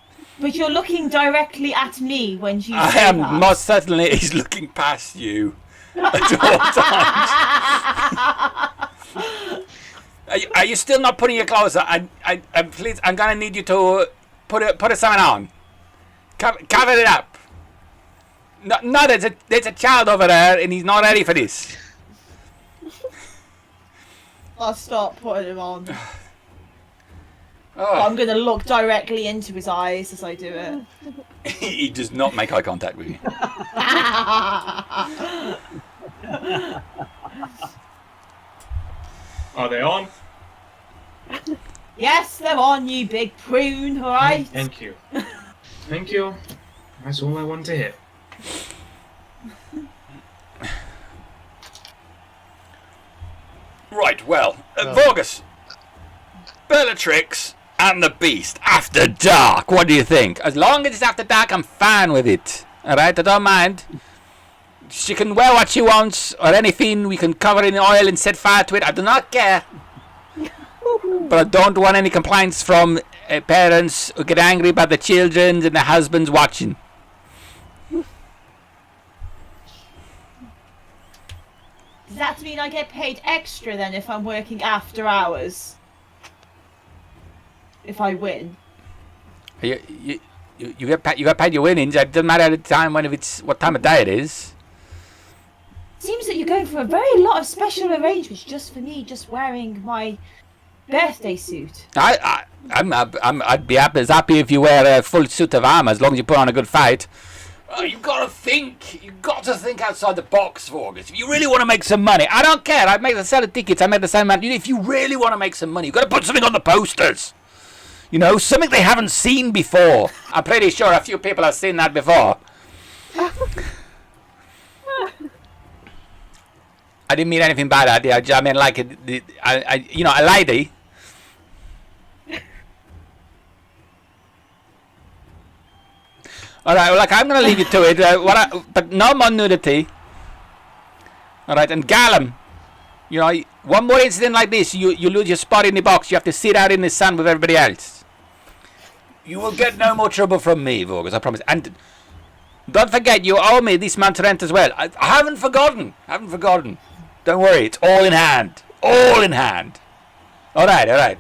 But you're looking directly at me when you say I am that. most certainly is looking past you at all times. Are you still not putting your clothes on? Please, I'm gonna need you to put something on. Cover it up. No, there's a child over there, and he's not ready for this. I'll start putting him on. Oh. I'm gonna look directly into his eyes as I do it. He does not make eye contact with you. Are they on? Yes, they're on, you big prune, alright? Thank you. Thank you. That's all I want to hear. Right, well, Vorgus, Bellatrix, and the Beast after dark. What do you think? As long as it's after dark, I'm fine with it. All right, I don't mind. She can wear what she wants or anything. We can cover it in oil and set fire to it. I do not care. But I don't want any complaints from parents who get angry about the children and the husbands watching. Does that mean I get paid extra then if I'm working after hours? If I win? You get paid your winnings. It doesn't matter at the time what time of day it is. Seems that you're going for a very lot of special arrangements just for me, just wearing my birthday suit. I'd be as happy if you wear a full suit of armor as long as you put on a good fight. You've got to think outside the box, Vorgus. If you really want to make some money, I don't care. I make the sell of tickets. I make the same amount. If you really want to make some money, you've got to put something on the posters. You know, something they haven't seen before. I'm pretty sure a few people have seen that before. I didn't mean anything by that. I mean, like, a lady. All right, well, like, I'm going to leave you to it. But no more nudity. All right, and Gallum, you know, one more incident like this, you lose your spot in the box. You have to sit out in the sun with everybody else. You will get no more trouble from me, Vorgus, I promise. And don't forget, you owe me this month's rent as well. I haven't forgotten. Don't worry, it's all in hand. All in hand. All right.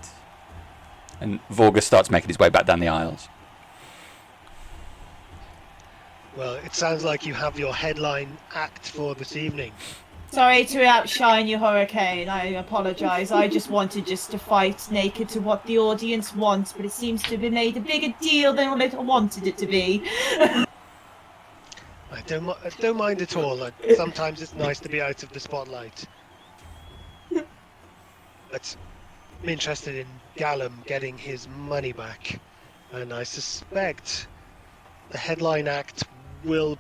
And Vorgus starts making his way back down the aisles. Well, it sounds like you have your headline act for this evening. Sorry to outshine you, Hurricane. I apologise. I just wanted to fight naked to what the audience wants, but it seems to be made a bigger deal than what I wanted it to be. I don't mind at all. Sometimes it's nice to be out of the spotlight. But I'm interested in Gallum getting his money back, and I suspect the headline act will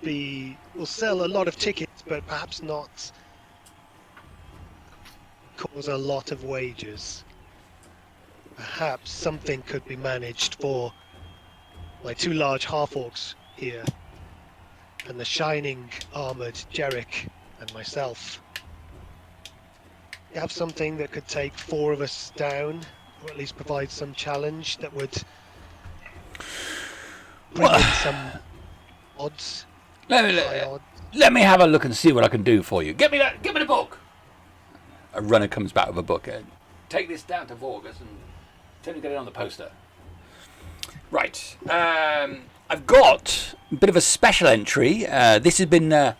sell a lot of tickets, but perhaps not cause a lot of wages. Perhaps something could be managed for my two large half-orcs here, and the shining armoured Jerrek and myself. You have something that could take 4 of us down, or at least provide some challenge that would bring in some odds. Let me have a look and see what I can do for you. Give me the book. A runner comes back with a book. Take this down to Vorgus and tell him to get it on the poster. Right. I've got a bit of a special entry. This has been... it's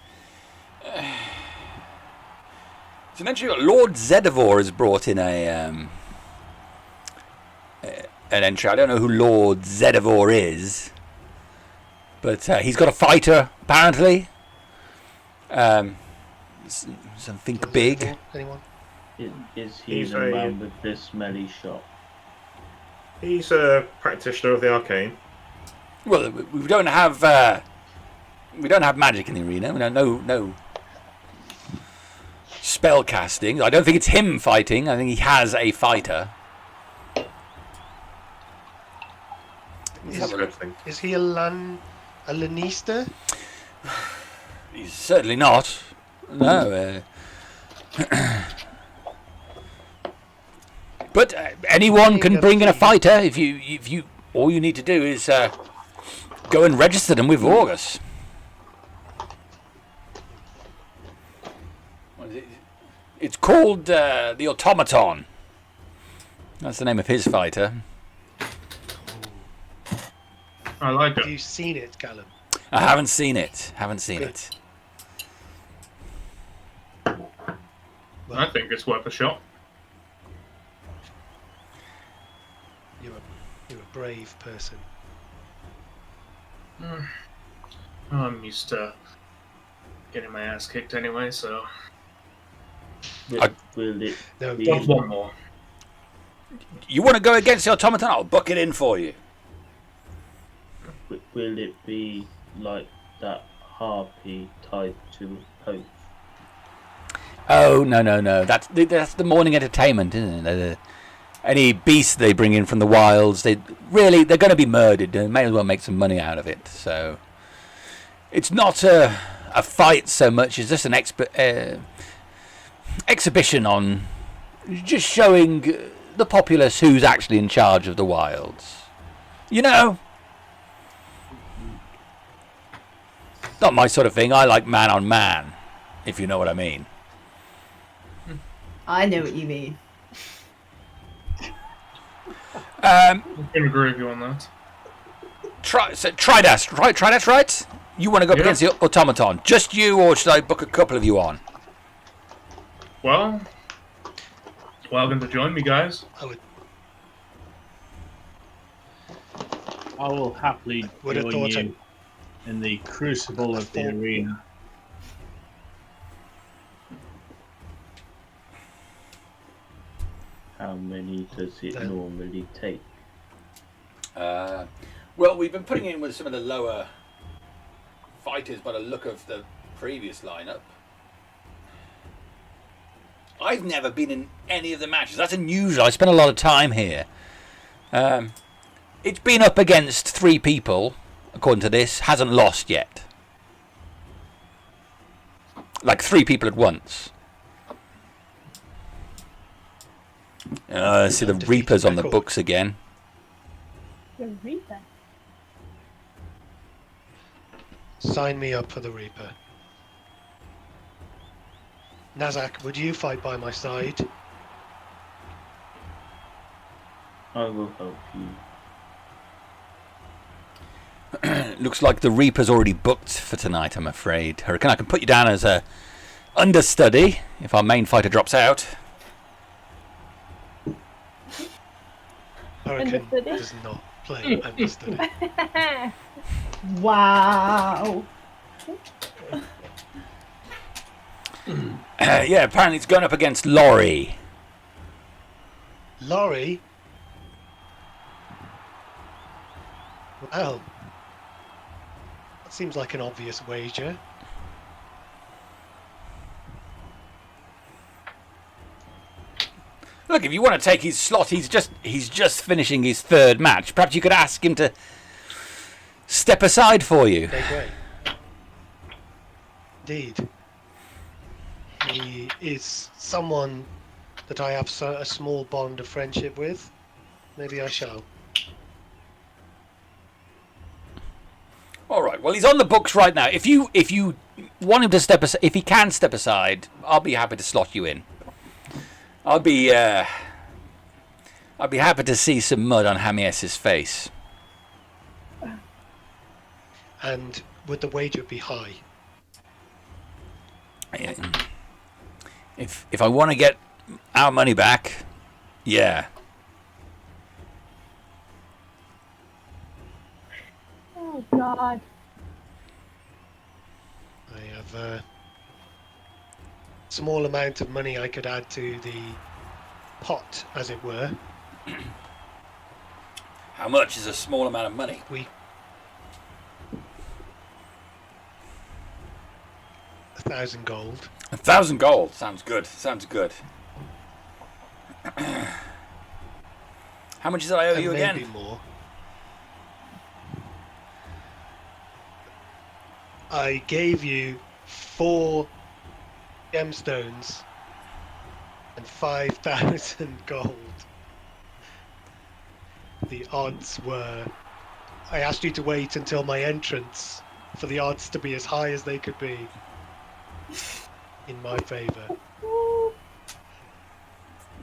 an entry that Lord Zedivor has brought in an entry. I don't know who Lord Zedivor is, but he's got a fighter, apparently. Something big. Anyone? Is he He's the a- man with the smelly shop? He's a practitioner of the arcane. Well, we don't have magic in the arena. We don't no spell casting. I don't think it's him fighting. I think he has a fighter. Let's have a look. Interesting. Is he a Lannister? He's certainly not. No. But anyone can bring in a fighter. If you, all you need to do is go and register them with August. What is it? It's called the Automaton. That's the name of his fighter. I like Have it. you seen it, Callum? I haven't seen it. It. I think it's worth a shot. You're a brave person. I'm used to getting my ass kicked anyway, so Will it No, be, just one more. You want to go against the Automaton? I'll book it in for you. will it be like that harpy tied to a post? Oh no! That's the morning entertainment, isn't it? Any beasts they bring in from the wilds, they're going to be murdered. They may as well make some money out of it. So it's not a fight so much as just an exhibition on just showing the populace who's actually in charge of the wilds. You know, not my sort of thing. I like man on man, if you know what I mean. I know what you mean. I can agree with you on that. Tridast, right? Tridast, right? You want to go up Yeah. against the Automaton? Just you, or should I book a couple of you on? Well, welcome to join me, guys. I will happily Would have join thought you in the crucible of the arena. How many does it Then- normally take? Well, we've been putting in with some of the lower fighters by the look of the previous lineup. I've never been in any of the matches. That's unusual. I spent a lot of time here. It's been up against 3 people, according to this. Hasn't lost yet. Like 3 people at once. See the Undefeated Reapers on the record. books again. The Reaper. Sign me up for the Reaper. Nazzak, would you fight by my side? I will help you. Looks like the Reaper's already booked for tonight, I'm afraid. Hurricane, I can put you down as a understudy if our main fighter drops out. Hurricane Understudy? does not play understudy. Wow. Yeah, apparently it's going up against Laurie. Laurie? Well, that seems like an obvious wager. Look, if you want to take his slot, he's just finishing his 3rd match. Perhaps you could ask him to step aside for you. Make way. Indeed. He is someone that I have a small bond of friendship with. Maybe I shall. All right. Well, he's on the books right now. If you want him to step aside, if he can step aside, I'll be happy to slot you in. I'd be happy to see some mud on Hamies's face. And would the wager be high? If I want to get our money back, yeah. Oh God. I have small amount of money I could add to the pot, as it were. How much is a small amount of money? 1,000 gold. 1,000 gold. Sounds good. Sounds good. How much did I owe And you maybe again? more. I gave you 4 gemstones and 5,000 gold. The odds were... I asked you to wait until my entrance for the odds to be as high as they could be in my favour.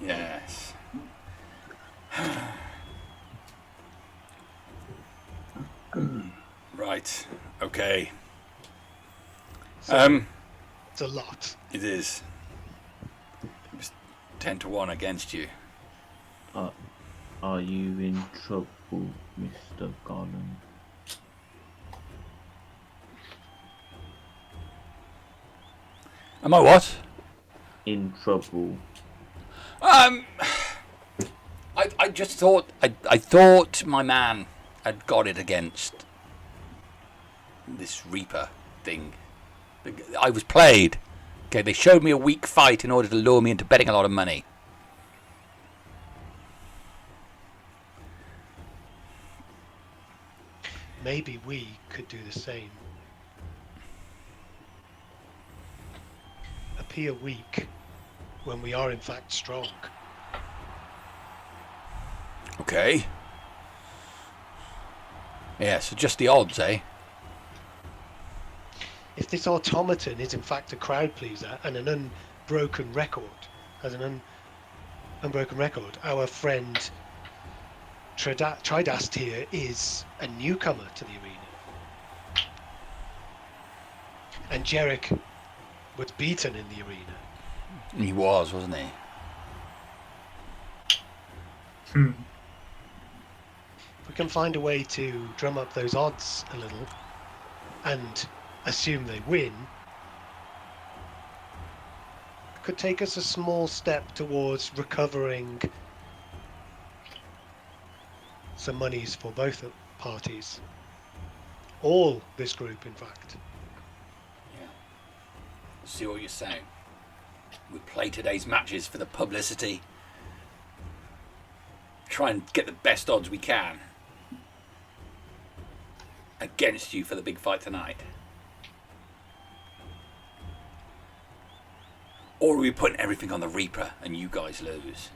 Yes. Right. Okay. So it's a lot. It is. It's 10 to 1 against you. Are you in trouble, Mr. Gollum? Am I what? In trouble. I just thought I thought my man had got it against this Reaper thing. I was played. Okay, they showed me a weak fight in order to lure me into betting a lot of money. Maybe we could do the same. Appear weak when we are in fact strong. Okay. Yeah, so just the odds, eh? If this automaton is in fact a crowd pleaser and an unbroken record, unbroken record, our friend Tridast here is a newcomer to the arena. And Jerrek was beaten in the arena. He was, wasn't he? If we can find a way to drum up those odds a little and assume they win, it could take us a small step towards recovering some monies for both parties. All this group, in fact. Yeah. See what you're saying. We play today's matches for the publicity. Try and get the best odds we can against you for the big fight tonight. Or are we putting everything on the Reaper and you guys lose?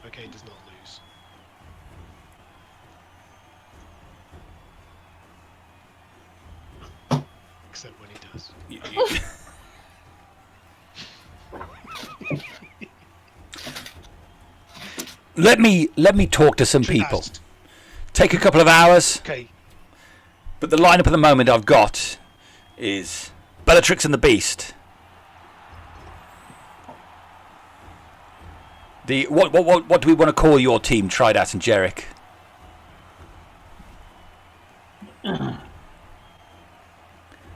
Okay, does not lose. Except when he does. Let me talk to some people. Tridast. Take a couple of hours. Okay, But the lineup at the moment I've got is Bellatrix and the Beast. The what do we want to call your team, Tridast and Jerrek?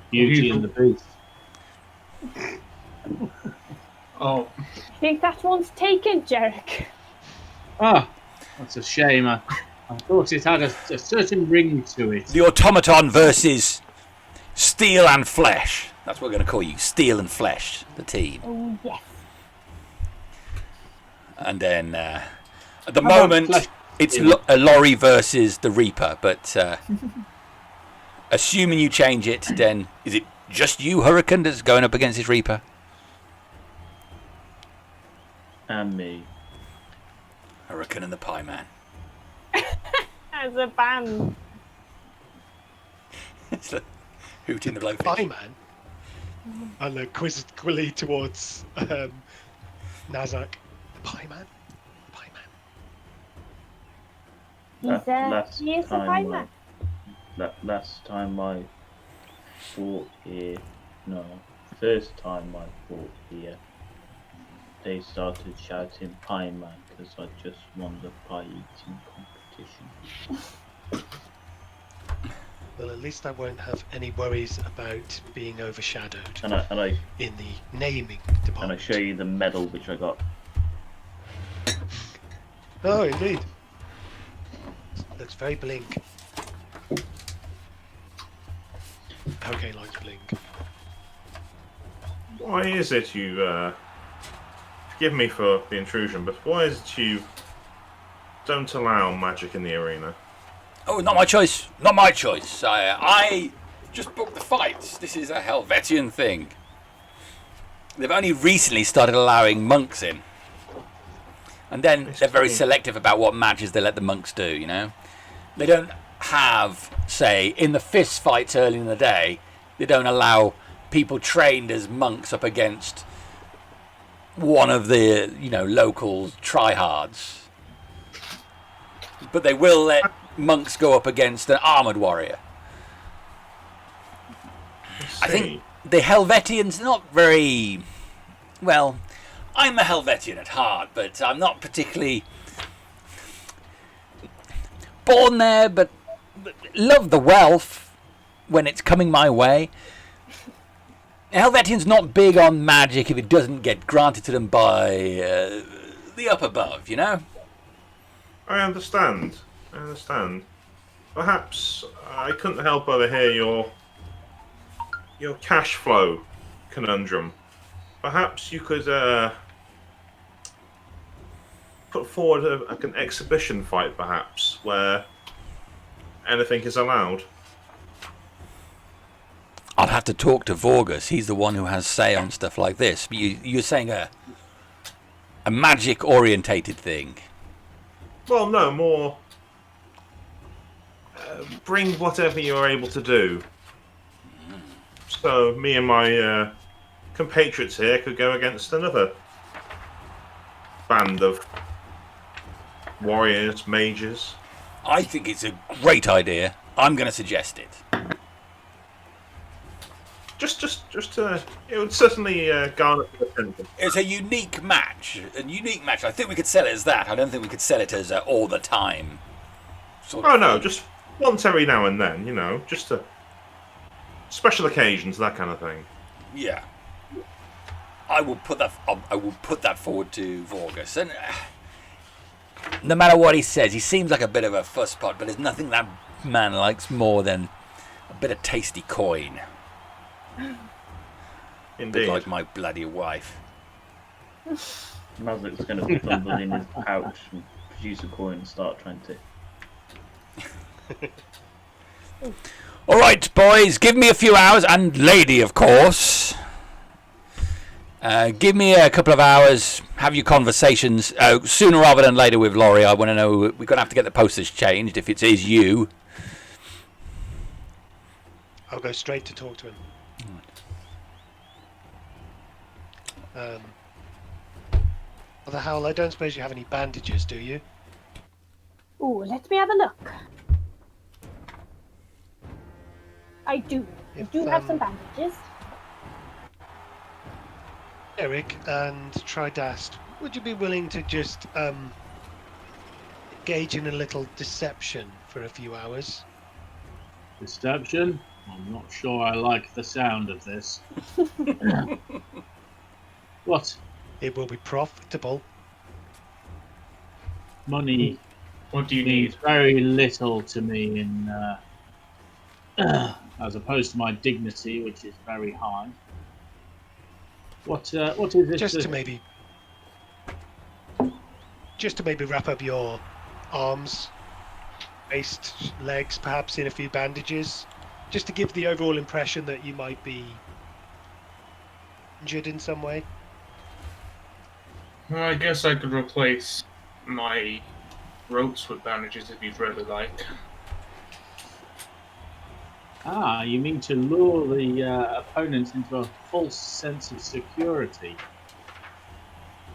Beauty and the Beast. Oh, I think that one's taken, Jerrek. Ah, that's a shame. I thought it had a certain ring to it. The automaton versus Steel and Flesh. That's what we're going to call you, Steel and Flesh, the team. Oh, yes. And then at the How about moment Flesh? it's a Lorry versus the Reaper. But assuming you change it, then is it just you, Hurricane, that's going up against this Reaper? And me. Hurricane and the Pie Man. As a band. It's like hooting the blowfish. Pie Man. I look quizzically towards Nazzak. Pie Man? Pie Man. He is a fine man. Last time I fought here, no, first time I fought here, they started shouting Pie Man because I just won the pie eating competition. Well, at least I won't have any worries about being overshadowed And I in the naming and I department. show you the medal which I got. Oh, indeed. Looks very blink. Okay, likes blink. Why is it you, forgive me for the intrusion, but why is it you don't allow magic in the arena? Oh, not my choice. Not my choice. I just booked the fights. This is a Helvetian thing. They've only recently started allowing monks in. And then they're very selective about what matches they let the monks do, you know? They don't have, say, in the fist fights early in the day, they don't allow people trained as monks up against one of the, local tryhards. But they will let monks go up against an armoured warrior. I think the Helvetians are not very... Well, I'm a Helvetian at heart, but I'm not particularly born there, but love the wealth when it's coming my way. Helvetian's not big on magic if it doesn't get granted to them by the up above, you know? I understand. Perhaps I couldn't help overhear your cash flow conundrum. Perhaps you could put forward an exhibition fight, perhaps, where anything is allowed. I'll have to talk to Vorgus. He's the one who has say on stuff like this. But you're saying a magic-orientated thing. Well, no, more bring whatever you're able to do. So me and my compatriots here could go against another band of warriors, mages. I think it's a great idea. I'm going to suggest it. Just it would certainly garner attention. It's a unique match. I think we could sell it as that. I don't think we could sell it as all the time. Oh no, just once every now and then, just special occasions, that kind of thing. Yeah. I will put that forward to Vorgus. And no matter what he says, he seems like a bit of a fusspot, but there's nothing that man likes more than a bit of tasty coin. Indeed. Bit like my bloody wife. Nazzak's going to fumble in his pouch and produce a coin and start trying to... All right, boys, give me a few hours, and lady, of course. Give me a couple of hours, have your conversations sooner rather than later with Laurie. I want to know, we're going to have to get the postage changed if it is you. I'll go straight to talk to him. Well, Howl, I don't suppose you have any bandages, do you? Ooh, let me have a look. I do. I do have some bandages. Jerrek and Tridast, would you be willing to just engage in a little deception for a few hours? Deception? I'm not sure I like the sound of this. What? It will be profitable. Money What do you means need? very little to me in as opposed to my dignity, which is very high. What is it? Just to maybe wrap up your arms, waist, legs, perhaps in a few bandages, just to give the overall impression that you might be injured in some way. Well, I guess I could replace my ropes with bandages if you'd really like. Ah, you mean to lure the opponents into a false sense of security?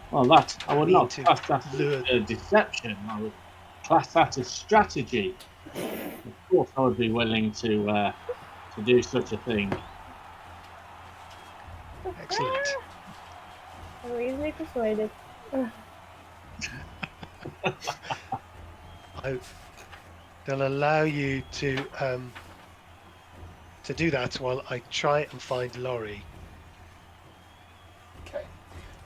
Well, that I would not class that as a deception. I would class that as strategy. Of course, I would be willing to do such a thing. Excellent. I'm easily persuaded. They'll allow you to to do that while I try and find Laurie. Okay.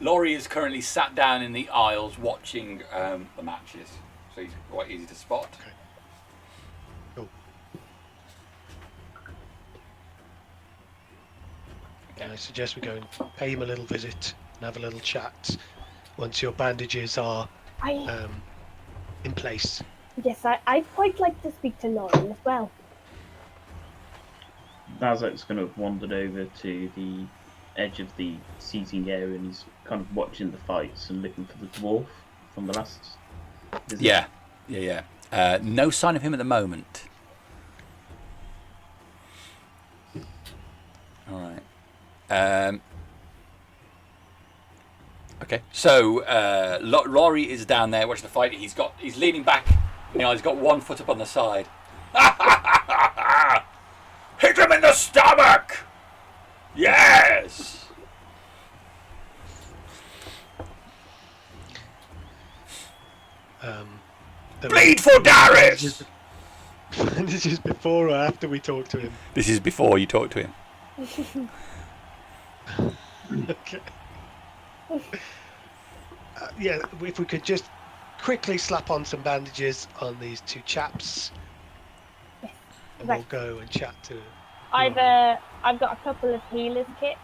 Laurie is currently sat down in the aisles watching the matches, so he's quite easy to spot. Okay. Cool. Okay. I suggest we go and pay him a little visit and have a little chat once your bandages are in place. Yes, I'd quite like to speak to Laurie as well. Nazzak's kind of wandered over to the edge of the seating area and he's kind of watching the fights and looking for the dwarf from the last visit. Yeah. No sign of him at the moment. All right. Okay. So Laurie is down there watching the fight. He's leaning back. He's got one foot up on the side. Hit him in the stomach! Yes! Bleed for Darius! This is before or after we talk to him? This is before you talk to him. Okay. Yeah, if we could just quickly slap on some bandages on these two chaps, and Right. we'll go and chat to. I've got a couple of healers kits,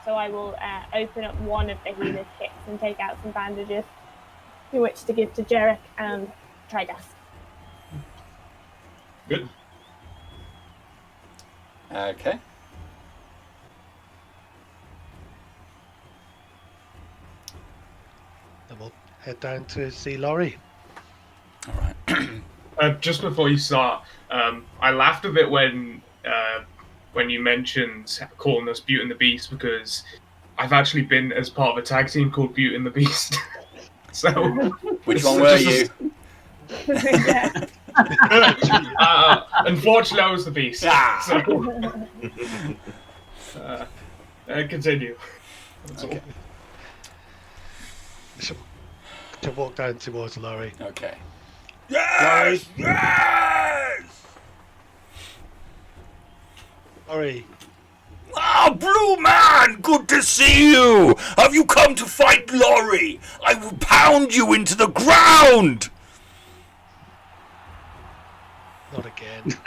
so I will open up one of the healers kits and take out some bandages, which to give to Jerrek and Tridast. Good. Okay. Then we'll head down to see Laurie. All right. Just before you start, I laughed a bit when you mentioned calling us Beauty and the Beast, because I've actually been as part of a tag team called Beauty and the Beast. So Which one were you? Yeah. Unfortunately, I was the Beast. Ah. So, continue. That's Okay. So, to walk down towards Laurie. Okay. Yes! Yes! Laurie, Ah, Blue Man! Good to see you! Have you come to fight Laurie? I will pound you into the ground! not again.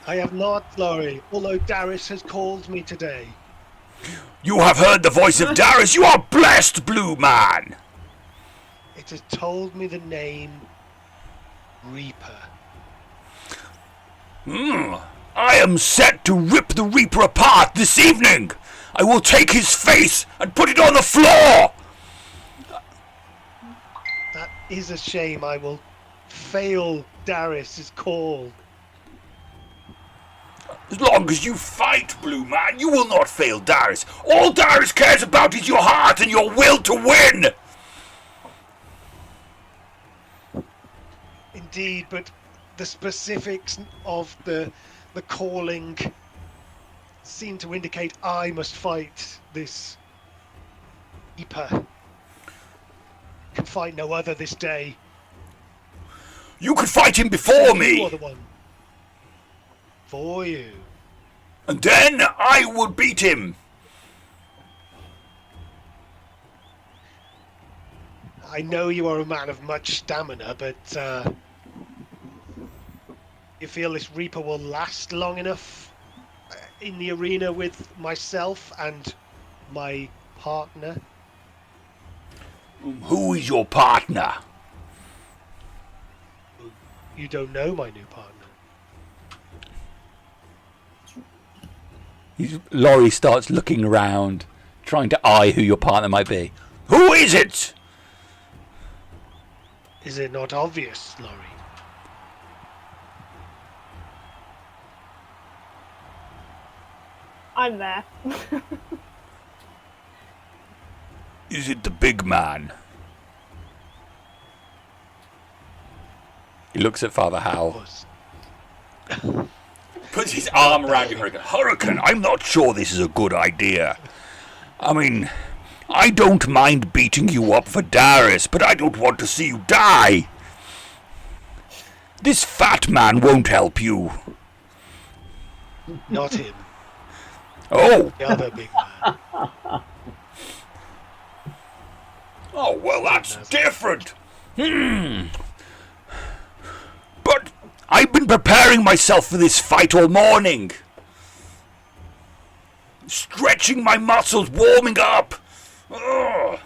I have not, Laurie, although Darius has called me today. You have heard the voice of Darius. You are blessed, Blue Man! It has told me the name Reaper. I am set to rip the Reaper apart this evening. I will take his face and put it on the floor. That is a shame. I will fail Darius's call. As long as you fight, Blue Man, you will not fail Darius. All Darius cares about is your heart and your will to win. Indeed, but the specifics of the calling seem to indicate I must fight this Reaper. Can fight no other this day. You could fight him before You are me, the one. For you. and then I would beat him. I know you are a man of much stamina, but you feel this Reaper will last long enough in the arena with myself and my partner? Who is your partner? You don't know my new partner. Laurie starts looking around, trying to eye who your partner might be. Who is it? Is it not obvious, Laurie? I'm there. Is it the big man? He looks at Father Howl. Was. Puts his arm around you, Hurricane. Hurricane, I'm not sure this is a good idea. I mean, I don't mind beating you up for Darius, but I don't want to see you die. This fat man won't help you. Not him. Oh, The other big man. oh, well, that's different. But I've been preparing myself for this fight all morning. Stretching my muscles, warming up. Ugh.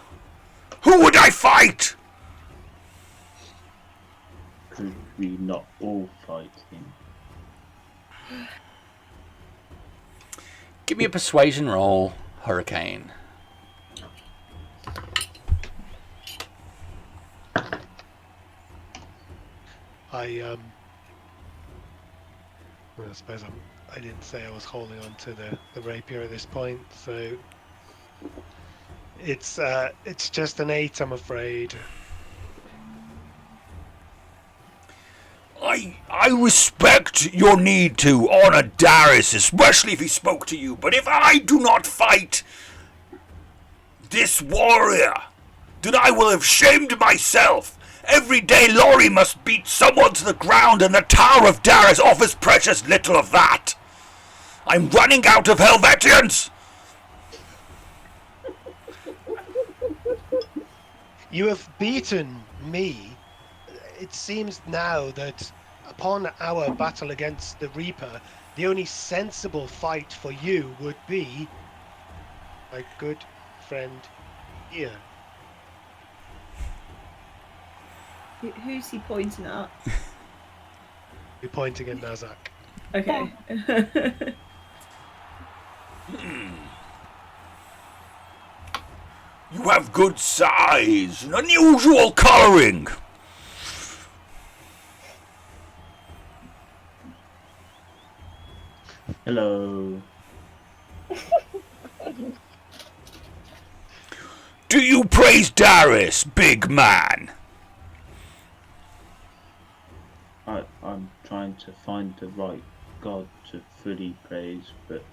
Who would I fight? Could we not all fight him? Give me a persuasion roll, Hurricane. Well, I suppose I didn't say I was holding on to the rapier at this point, so it's just an 8, I'm afraid. I respect your need to honor Darius, especially if he spoke to you, but if I do not fight this warrior, then I will have shamed myself. Every day Laurie must beat someone to the ground, and the Tower of Darius offers precious little of that. I'm running out of Helvetians! You have beaten me. It seems now that upon our battle against the Reaper, the only sensible fight for you would be my good friend here. Who's he pointing at? You're pointing at Nazzak. Okay. You have good size and unusual colouring. Hello. Do you praise Darius, big man? I'm trying to find the right god to fully praise, but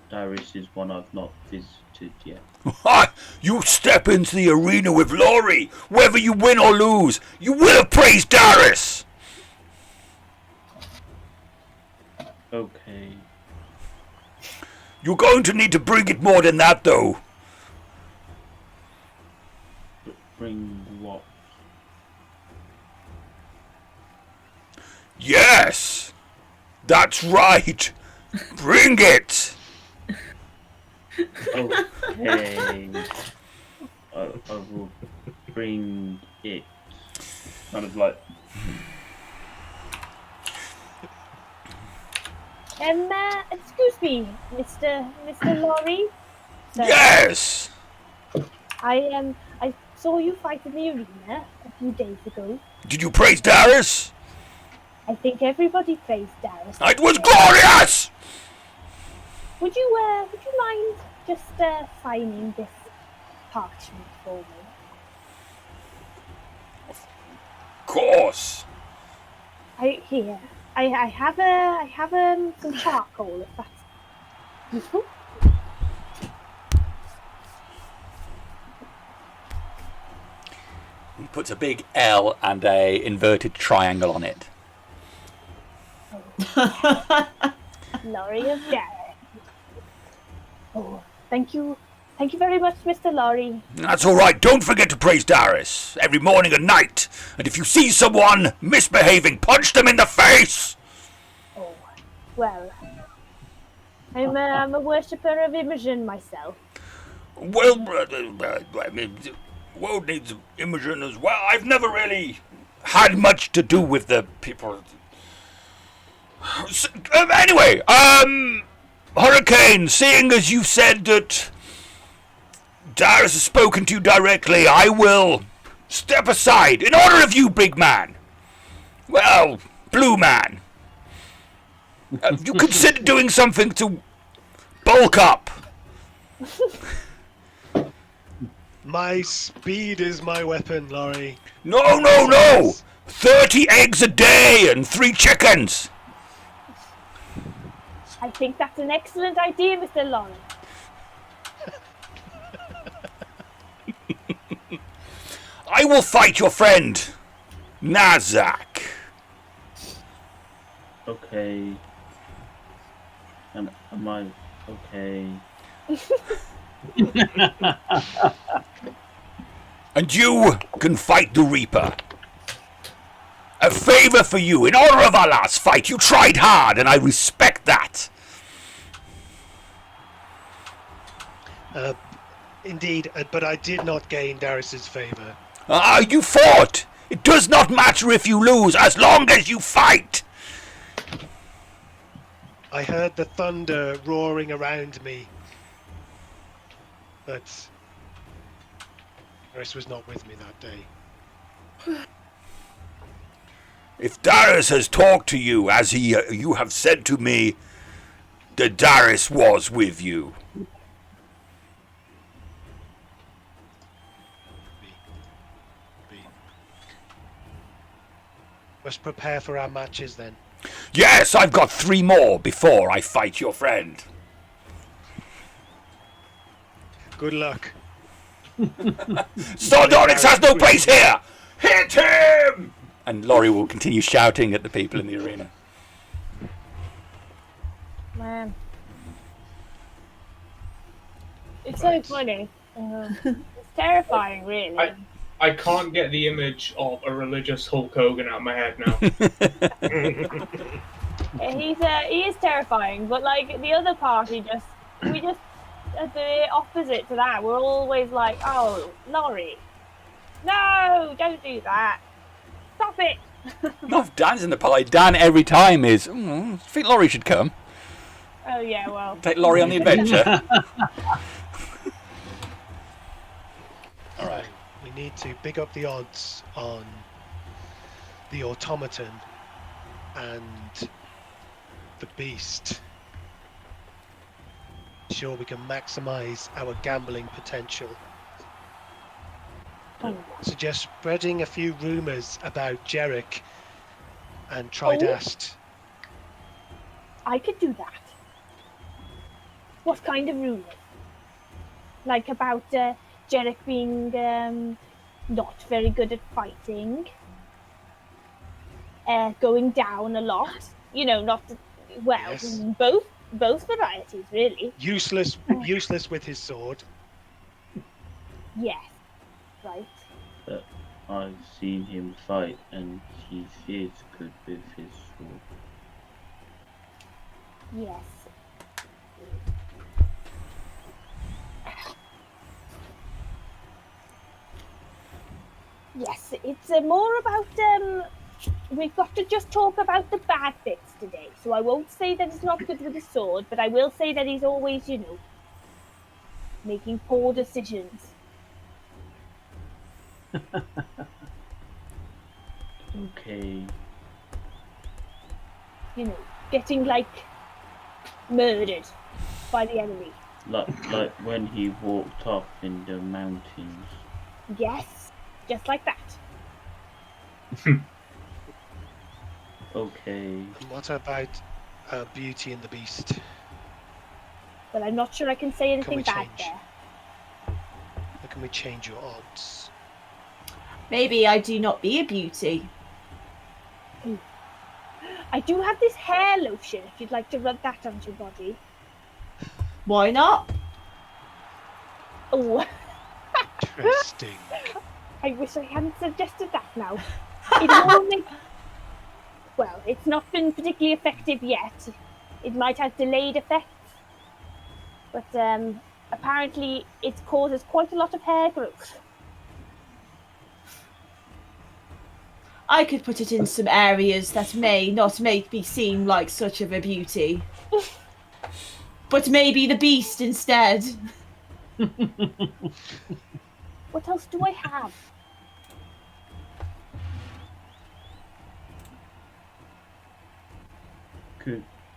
Darius is one I've not visited yet. You step into the arena with Laurie. Whether you win or lose, you will have praised Darius. Okay. You're going to need to bring it more than that, though. But bring what? Yes, that's right. Bring it. Okay. I will bring it. Kind of like. Excuse me, Mr. Laurie. Sir, Yes. I saw you fight in the arena a few days ago. Did you praise Darius? I think everybody praised Darius. It was glorious. Would you mind just signing this parchment for me? Of course. I have some charcoal if that's useful. He puts a big L and a inverted triangle on it. Laurie of Jerrek. Oh, thank you very much, Mr. Laurie. That's all right. Don't forget to praise Darius every morning and night. And if you see someone misbehaving, punch them in the face. Oh, well, I'm a worshipper of Imogen myself. Well, I mean, the world needs Imogen as well. I've never really had much to do with the people. So, anyway, Hurricane, seeing as you said that Darius has spoken to you directly, I will step aside in honor of you, big man. Well, blue man. You consider doing something to bulk up. My speed is my weapon, Laurie. No. 30 eggs a day and 3 chickens. I think that's an excellent idea, Mr. Laurie. I will fight your friend, Nazzak. Okay. my... Okay. And you can fight the Reaper. A favour for you. In honour of our last fight, you tried hard, and I respect that. Indeed, but I did not gain Darius's favour. Ah, you fought. It does not matter if you lose, as long as you fight. I heard the thunder roaring around me, but Darius was not with me that day. If Darius has talked to you as you have said to me, the Darius was with you. Must prepare for our matches then. Yes, I've got 3 more before I fight your friend. Good luck. Sardonyx has no place here! Hit him! And Laurie will continue shouting at the people in the arena. Man. It's so funny. It's terrifying, really. I can't get the image of a religious Hulk Hogan out of my head now. He is terrifying, but like the other party we just are the opposite to that. We're always like, oh, Laurie, no, don't do that. Stop it. No, if Dan's in the party, Dan every time is, I think Laurie should come. Oh yeah, well. Take Laurie on the adventure. All right. We need to big up the odds on the automaton and the beast. Sure, we can maximize our gambling potential. Suggest spreading a few rumors about Jerrek and Tridast. I could do that. What kind of rumors? Like about Jerrek being not very good at fighting, going down a lot. You know, not well. Yes. Both varieties, really. Useless with his sword. Yes, right. But I've seen him fight, and he is good with his sword. Yes. Yes, it's more about, we've got to just talk about the bad bits today. So I won't say that he's not good with the sword, but I will say that he's always, you know, making poor decisions. Okay. You know, getting, like, murdered by the enemy. Like when he walked off in the mountains. Yes, just like that. Okay. And what about Beauty and the Beast? But I'm not sure I can say anything we bad change? there. How can we change your odds? Maybe I do not be a beauty. I do have this hair lotion, if you'd like to rub that onto your body. Why not? Oh, Interesting. I wish I hadn't suggested that now. It will make... Well, it's not been particularly effective yet. It might have delayed effects. But apparently it causes quite a lot of hair growth. I could put it in some areas that may not make me seem like such of a beauty. But maybe the beast instead. What else do I have?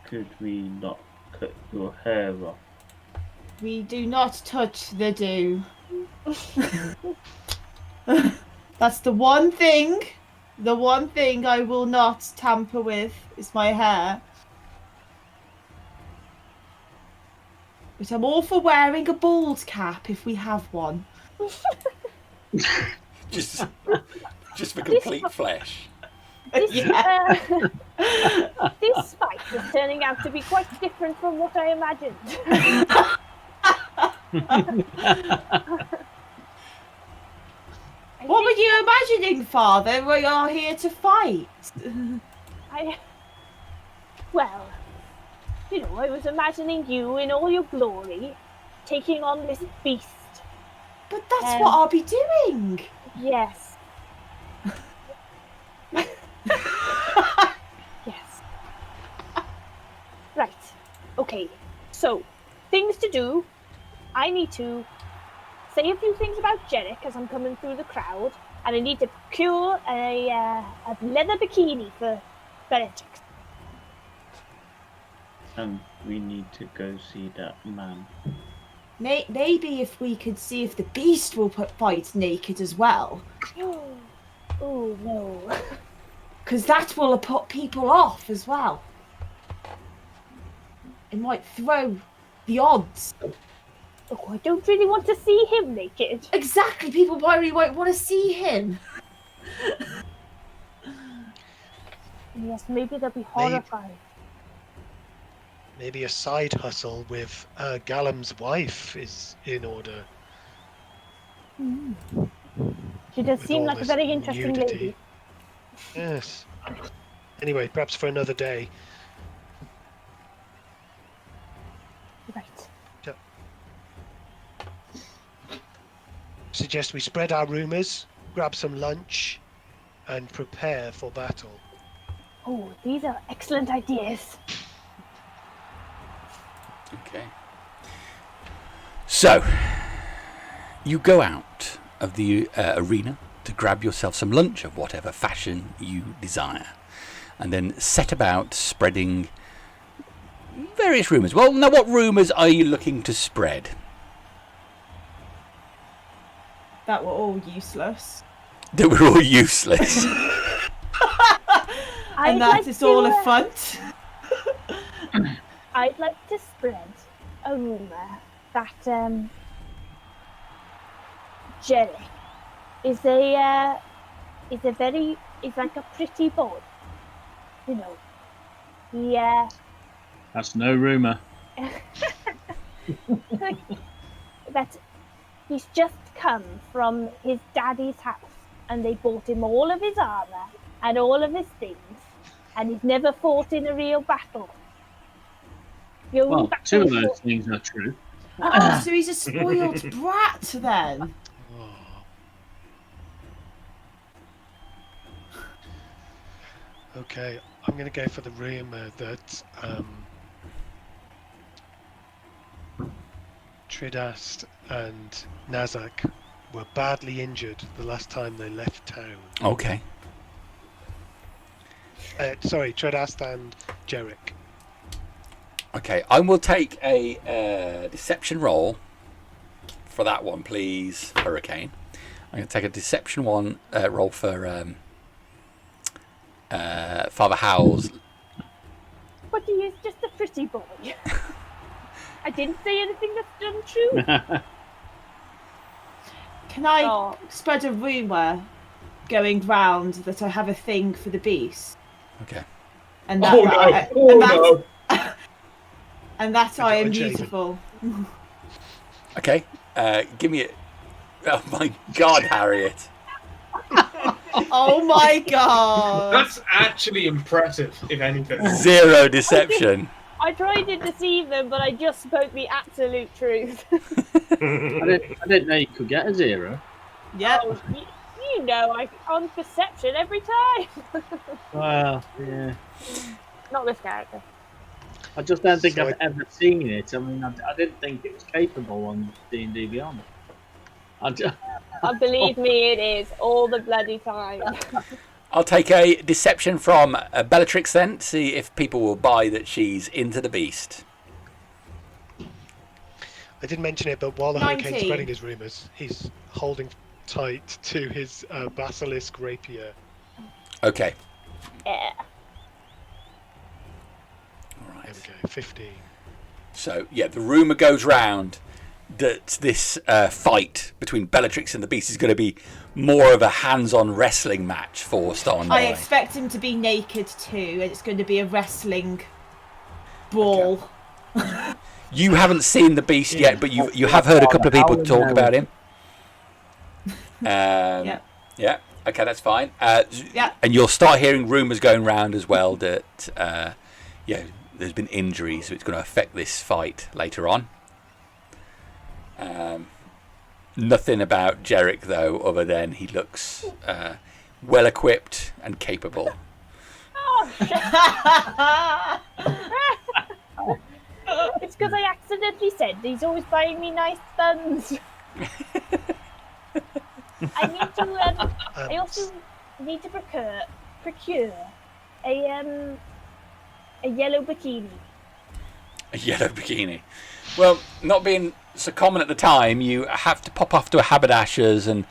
Could we not cut your hair off? We do not touch the dew. That's the one thing I will not tamper with is my hair. But I'm all for wearing a bald cap if we have one. Just for complete flesh. This, Yeah. this fight is turning out to be quite different from what I imagined. What were you imagining, Father? We are here to fight. Well, you know, I was imagining you in all your glory, taking on this beast. But that's what I'll be doing. Yes. Yes. Right. Okay. So, things to do. I need to say a few things about Jerrek as I'm coming through the crowd, and I need to procure a leather bikini for Bellatrix. And we need to go see that man. Maybe if we could see if the beast will fight naked as well. Oh no. Because that will put people off as well. It might throw the odds. Oh, I don't really want to see him naked. Exactly, people probably won't want to see him. Yes, maybe they'll be horrified. Maybe a side hustle with Gallum's wife is in order. She does With seem all like a this very interesting nudity. lady. Yes. Anyway, perhaps for another day. Right. Suggest we spread our rumours, grab some lunch, and prepare for battle. Oh, these are excellent ideas. Okay. So, you go out of the arena to grab yourself some lunch of whatever fashion you desire, and then set about spreading various rumours. Well, now what rumours are you looking to spread? That were all useless. That were all useless. And that is all a front. I'd like to spread a rumour that Jerrek is like a pretty boy. You know, That's no rumour. that he's just come from his daddy's house, and they bought him all of his armour and all of his things, and he's never fought in a real battle. The only Well, battle two of he those fought- things are true. Oh, so he's a spoiled brat then. Okay, I'm going to go for the rumour that Tridast and Nazzak were badly injured the last time they left town. Okay. Sorry, Tridast and Jerrek. Okay, I will take a deception roll for that one, please, Hurricane. I'm going to take a deception roll for Father Howl's. But he is just a pretty boy. I didn't say anything that's untrue. Can I spread a rumour going round that I have a thing for the beast? Okay. And that, and that I am Unshaven. beautiful. Okay. Give me it. Oh my God, Harriet. Oh my god! That's actually impressive, if anything. 0 deception. I tried to deceive them, but I just spoke the absolute truth. I didn't know you could get a 0. Yep. Oh, you know, on perception every time. Well, yeah. Not this character. I just don't think So I've ever seen it. I mean, I didn't think it was capable on D&D Beyond. Believe me, it is all the bloody time. I'll take a deception from Bellatrix then, see if people will buy that she's into the beast. I didn't mention it, but while the Hurricane's 19. spreading his rumours, he's holding tight to his basilisk rapier. Okay. Yeah. All There right. we go, 15. So, yeah, the rumour goes round that this fight between Bellatrix and the Beast is going to be more of a hands-on wrestling match for Starboy. I expect him to be naked too, and it's going to be a wrestling brawl. Okay. You haven't seen the Beast yet, but you have heard a couple of people talk about him. Yeah. Yeah. Okay, that's fine. Yeah. And you'll start hearing rumours going round as well that there's been injuries, so it's going to affect this fight later on. Nothing about Jerrek though, other than he looks well equipped and capable. Oh, shit. It's because I accidentally said he's always buying me nice buns. I need to. I also need to procure a yellow bikini. A yellow bikini. Well, not being so common at the time, you have to pop off to a haberdasher's, and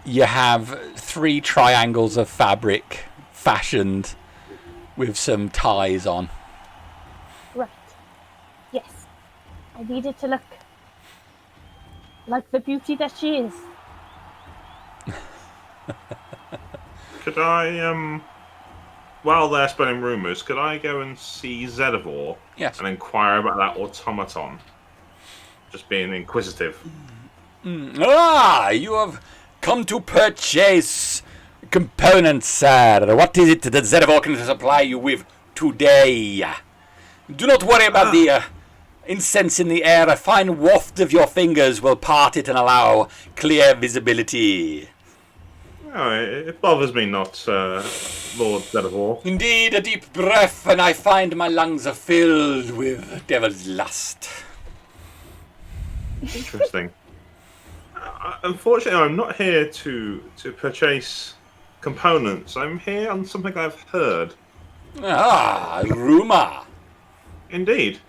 you have 3 triangles of fabric fashioned with some ties on. Right. Yes. I need it to look like the beauty that she is. Could I, while they're spreading rumours, could I go and see Zedivor? Yes. And inquire about that automaton? Just being inquisitive. You have come to purchase components, sir. What is it that Zedivor can supply you with today? Do not worry about the incense in the air. A fine waft of your fingers will part it and allow clear visibility. Oh, it bothers me not, Lord Zedivor. Indeed, a deep breath, and I find my lungs are filled with devil's lust. Interesting. Unfortunately, I'm not here to purchase components. I'm here on something I've heard. Rumour. Indeed.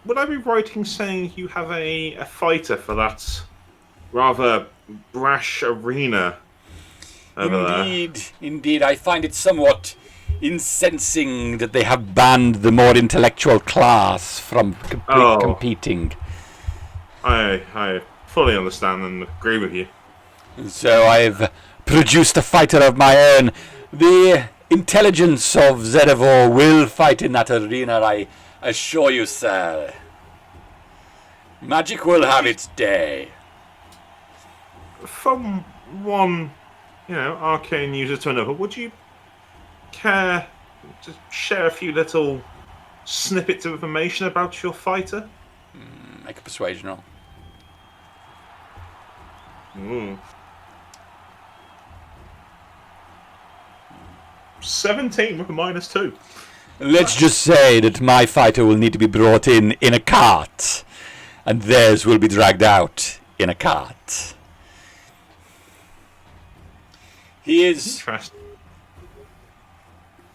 Would I be right in saying you have a fighter for that rather brash arena over there? Indeed. I find it somewhat incensing that they have banned the more intellectual class from competing. I fully understand and agree with you. So I've produced a fighter of my own. The intelligence of Zedivor will fight in that arena, I assure you, sir. Magic will have its day. From one, arcane user to another, would you care to share a few little snippets of information about your fighter? Make a persuasion roll. 17 with a -2. Let's just say that my fighter will need to be brought in a cart, and theirs will be dragged out in a cart. He is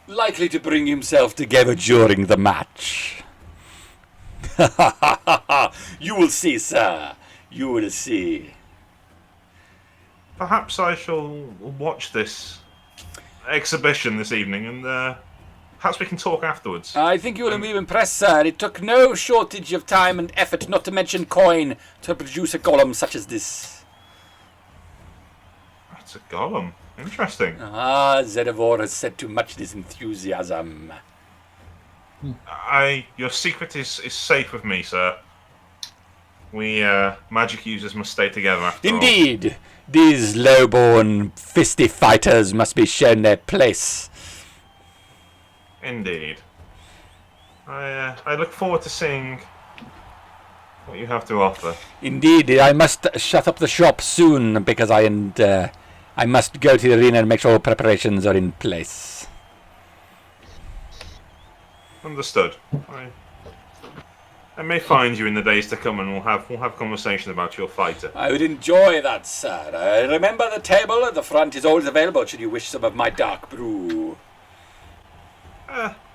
likely to bring himself together during the match. You will see, sir. You will see. Perhaps I shall watch this exhibition this evening, and perhaps we can talk afterwards. I think you will be impressed, sir. It took no shortage of time and effort, not to mention coin, to produce a golem such as this. That's a golem. Interesting. Zedivor has said to much this enthusiasm. Your secret is safe with me, sir. We magic users must stay together after all. Indeed. These low-born, fisty fighters must be shown their place. Indeed. I look forward to seeing what you have to offer. Indeed. I must shut up the shop soon, because I must go to the arena and make sure all preparations are in place. Understood. I may find you in the days to come, and we'll have conversations about your fighter. I would enjoy that, sir. Remember, the table at the front is always available should you wish some of my dark brew.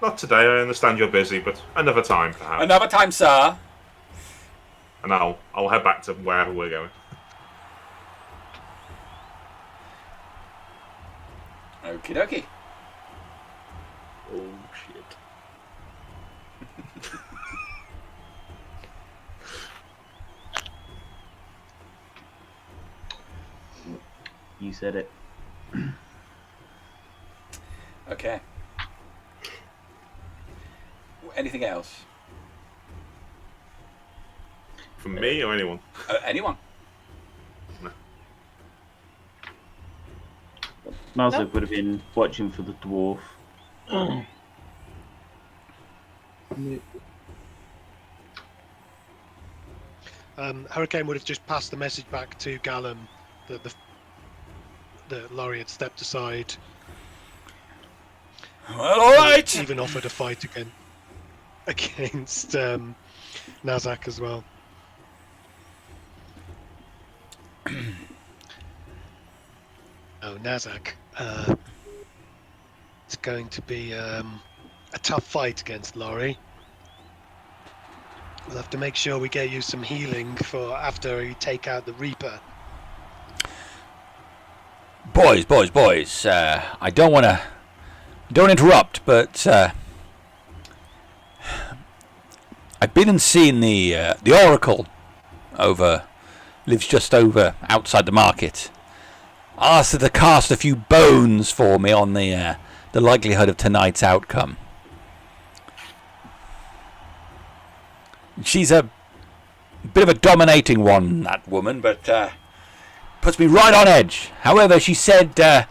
Not today. I understand you're busy, but another time, perhaps. Another time, sir. And I'll head back to wherever we're going. Okie dokie. Oh shit. you said it. Okay. Anything else? From me or anyone? Anyone? Nazzak would have been watching for the dwarf. Hurricane would have just passed the message back to Gallum that the Laurie had stepped aside. Well, all right. Even offered a fight against Nazzak as well. Nazzak. It's going to be a tough fight against Laurie. We'll have to make sure we get you some healing for after you take out the Reaper. Boys. I don't interrupt, but I've been and seen the Oracle lives just over outside the market. Asked her to cast a few bones for me on the likelihood of tonight's outcome. She's a bit of a dominating one, that woman, but puts me right on edge. However, she said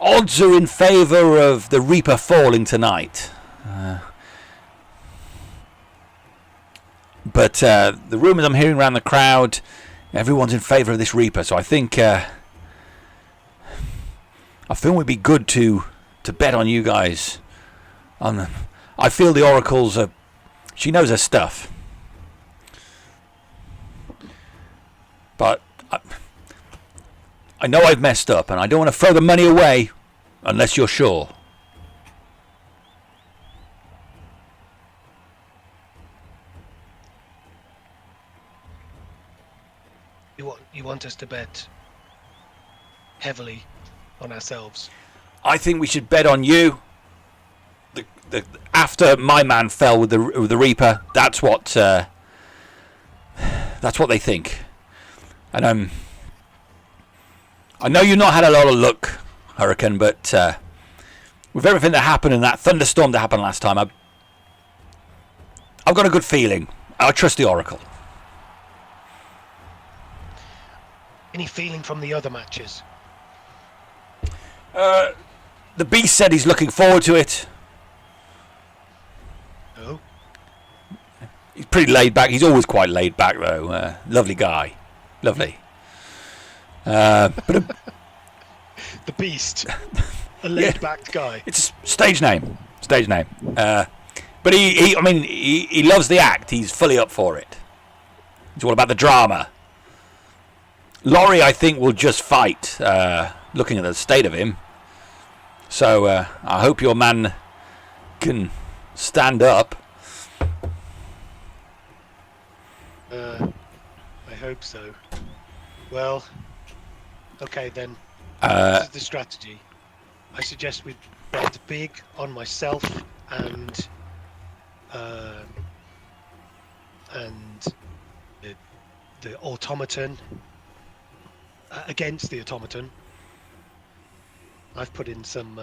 odds are in favour of the Reaper falling tonight. But the rumours I'm hearing around the crowd, everyone's in favour of this Reaper, so I think I feel it would be good to bet on you guys. I feel the Oracle's she knows her stuff. But I know I've messed up, and I don't want to throw the money away unless you're sure. You want us to bet heavily on ourselves? I think we should bet on you. After my man fell with the Reaper, that's what they think. And I know you've not had a lot of luck, Hurricane, but with everything that happened in that thunderstorm that happened last time, I've got a good feeling. I trust the Oracle. Any feeling from the other matches? The Beast said he's looking forward to it. Oh? He's pretty laid back. He's always quite laid back, though. Lovely guy. Lovely. But the Beast. A laid-back guy. It's a stage name. But he loves the act. He's fully up for it. It's all about the drama. Laurie, I think, will just fight, looking at the state of him. So I hope your man can stand up. I hope so. Well, okay then. This is the strategy. I suggest we bet big on myself and the automaton against the automaton. I've put in some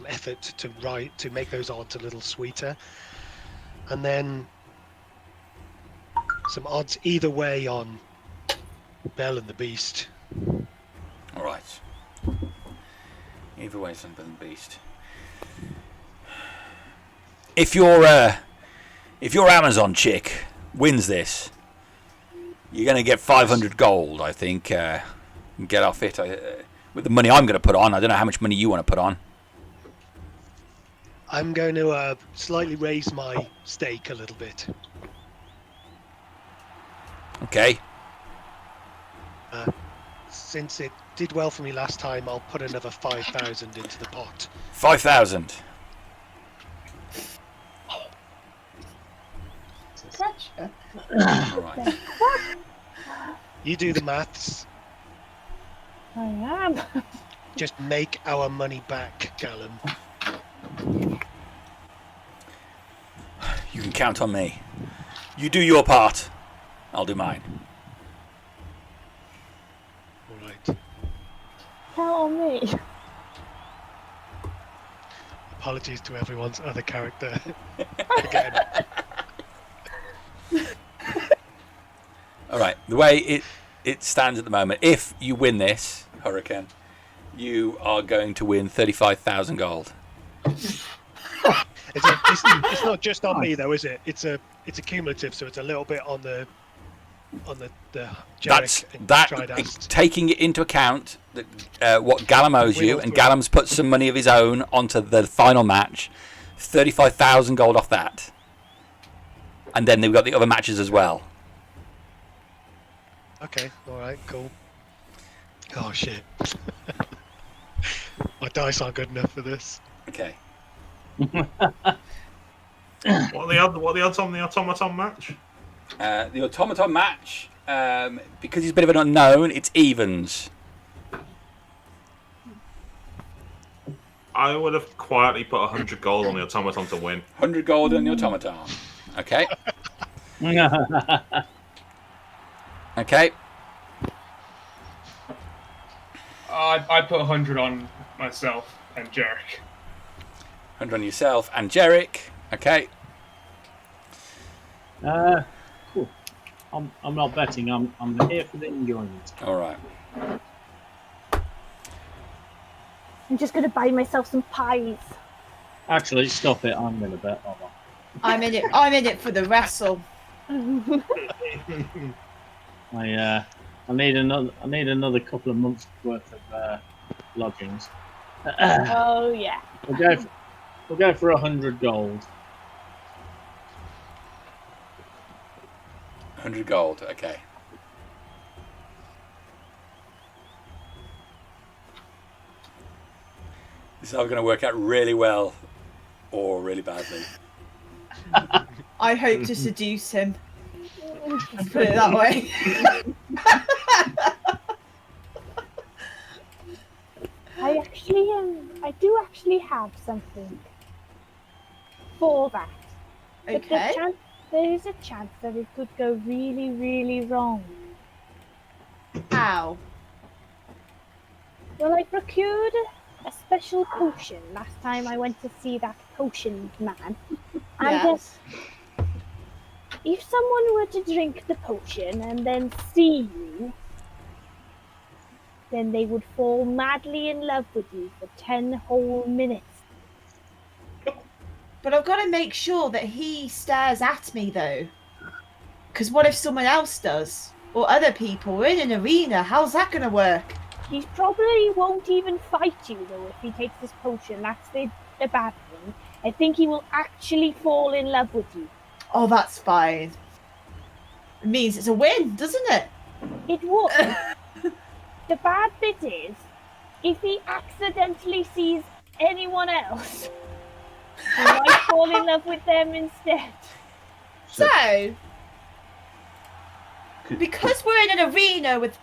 effort to make those odds a little sweeter, and then some odds either way on Bell and the Beast. All right. Either way, son Bell and the Beast. If your Amazon chick wins this, you're going to get 500 gold, I think. And get off it with the money I'm going to put on. I don't know how much money you want to put on. I'm going to slightly raise my stake a little bit. Okay. Since it did well for me last time, I'll put another 5,000 into the pot. 5,000. Gotcha. All right. You do the maths. I am. Just make our money back, Gallum. You can count on me. You do your part. I'll do mine. All right. Tell me. Apologies to everyone's other character. Again. All right. The way it stands at the moment, if you win this Hurricane, you are going to win 35,000 gold. It's not just on me though, is it? It's a cumulative, so it's a little bit on the Jerrek and Tridast. Taking it into account that what Gallum owes you, and Gallum's put some money of his own onto the final match. 35,000 gold off that, and then they've got the other matches as well. Okay, all right, cool. Oh shit. My dice aren't good enough for this. Okay. What are the odds on the automaton match? The automaton match, because he's a bit of an unknown, it's evens. I would have quietly put 100 gold on the automaton to win. 100 gold on the automaton. Okay. Okay. I put 100 on myself and Jerrek. 100 on yourself and Jerrek. Okay. Cool. I'm not betting. I'm here for the enjoyment. All right. I'm just gonna buy myself some pies. Actually, stop it. I'm gonna bet. Hold on. I'm in it for the wrestle. I need another couple of months worth of lodgings. Oh yeah. We'll go for 100 gold. 100 gold. Okay. This is either going to work out really well or really badly. I hope to seduce him. Let's put it that way. I do actually have something for that. But Okay. there is a chance that it could go really, really wrong. How? Well, I procured a special potion last time I went to see that potion man. And Yes. if someone were to drink the potion and then see you, then they would fall madly in love with you for 10 whole minutes. But I've got to make sure that he stares at me, though. Because what if someone else does? Or other people? We're in an arena. How's that going to work? He probably won't even fight you, though, if he takes this potion. That's the bad thing. I think he will actually fall in love with you. Oh, that's fine. It means it's a win, doesn't it? It would. The bad bit is, if he accidentally sees anyone else, he might fall in love with them instead. So, because we're in an arena with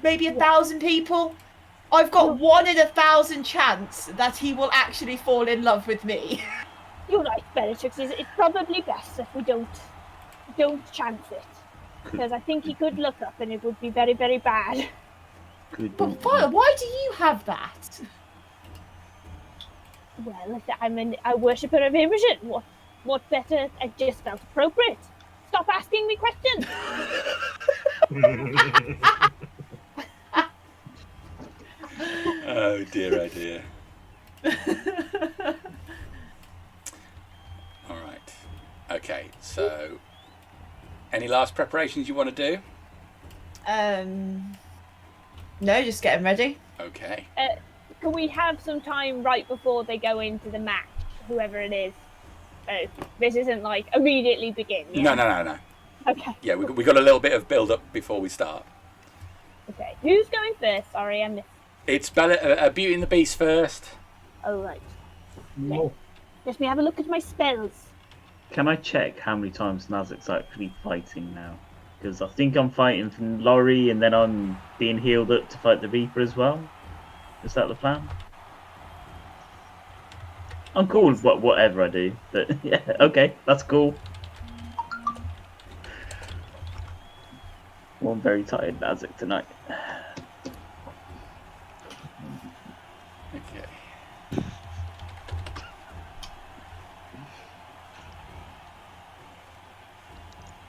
maybe 1,000 people, I've got 1 in 1,000 chance that he will actually fall in love with me. You're right, Bellatrix. It's probably best if we don't chance it, because I think he could look up and it would be very, very bad. But why do you have that? Well, I'm a worshipper of Imogen. What better? I just felt appropriate. Stop asking me questions. Oh dear, oh dear. All right. Okay, so any last preparations you want to do? No, just getting ready. Okay. Can we have some time right before they go into the match, whoever it is? This isn't like immediately begin. Yeah? No. Okay. Yeah, we got a little bit of build up before we start. Okay. Who's going first? Sorry, I missed. It's Beauty and the Beast first. Oh right. No. Let me have a look at my spells. Can I check how many times Nazzak's actually fighting now? Because I think I'm fighting from Laurie and then I'm being healed up to fight the Reaper as well. Is that the plan? I'm cool with whatever I do, but yeah, okay, that's cool. Well, I'm very tired, Nazzak, tonight.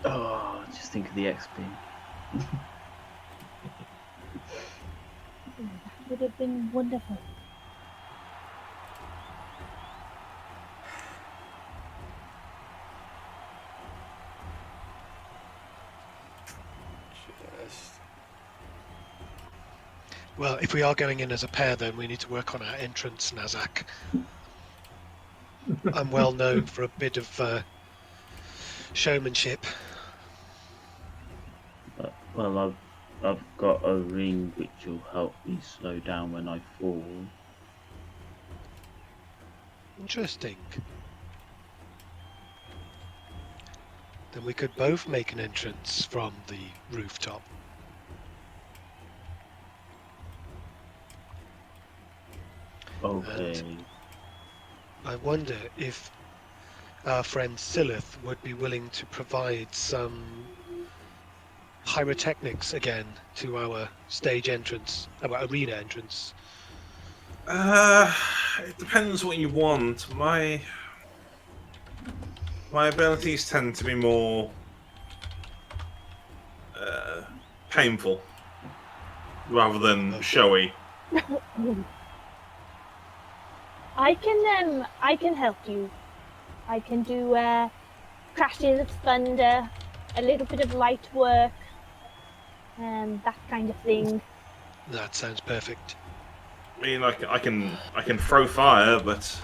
Oh, just think of the XP. That would have been wonderful. Just... Well, if we are going in as a pair, then we need to work on our entrance, Nazzak. I'm well known for a bit of showmanship. Well, I've got a ring which will help me slow down when I fall. Interesting. Then we could both make an entrance from the rooftop. Okay. I wonder if our friend Sylleth would be willing to provide some pyrotechnics again to our stage entrance, our arena entrance. It depends what you want. My abilities tend to be more painful rather than showy. I can help you. I can do crashes of thunder, a little bit of light work, that kind of thing. That sounds perfect. I mean, I can throw fire, but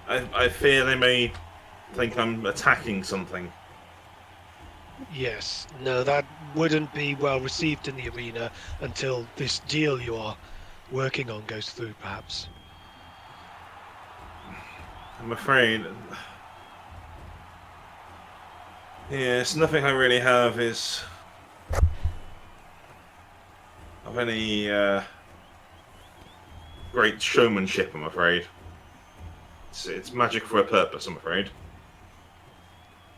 I fear they may think I'm attacking something. Yes, no, that wouldn't be well received in the arena until this deal you're working on goes through, perhaps. I'm afraid. Yes, nothing I really have is of any great showmanship, I'm afraid. It's magic for a purpose, I'm afraid.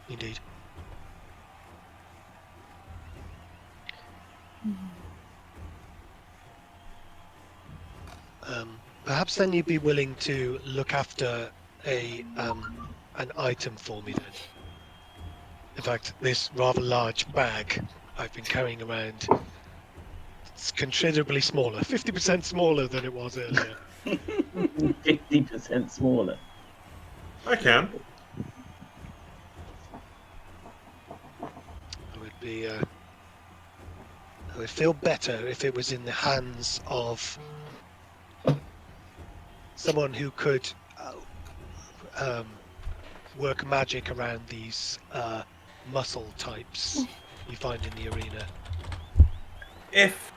Indeed. Perhaps then you'd be willing to look after an item for me then. In fact, this rather large bag I've been carrying around, it's considerably smaller, 50% smaller than it was earlier. 50% smaller. I can. I would feel better if it was in the hands of someone who could work magic around these muscle types you find in the arena. If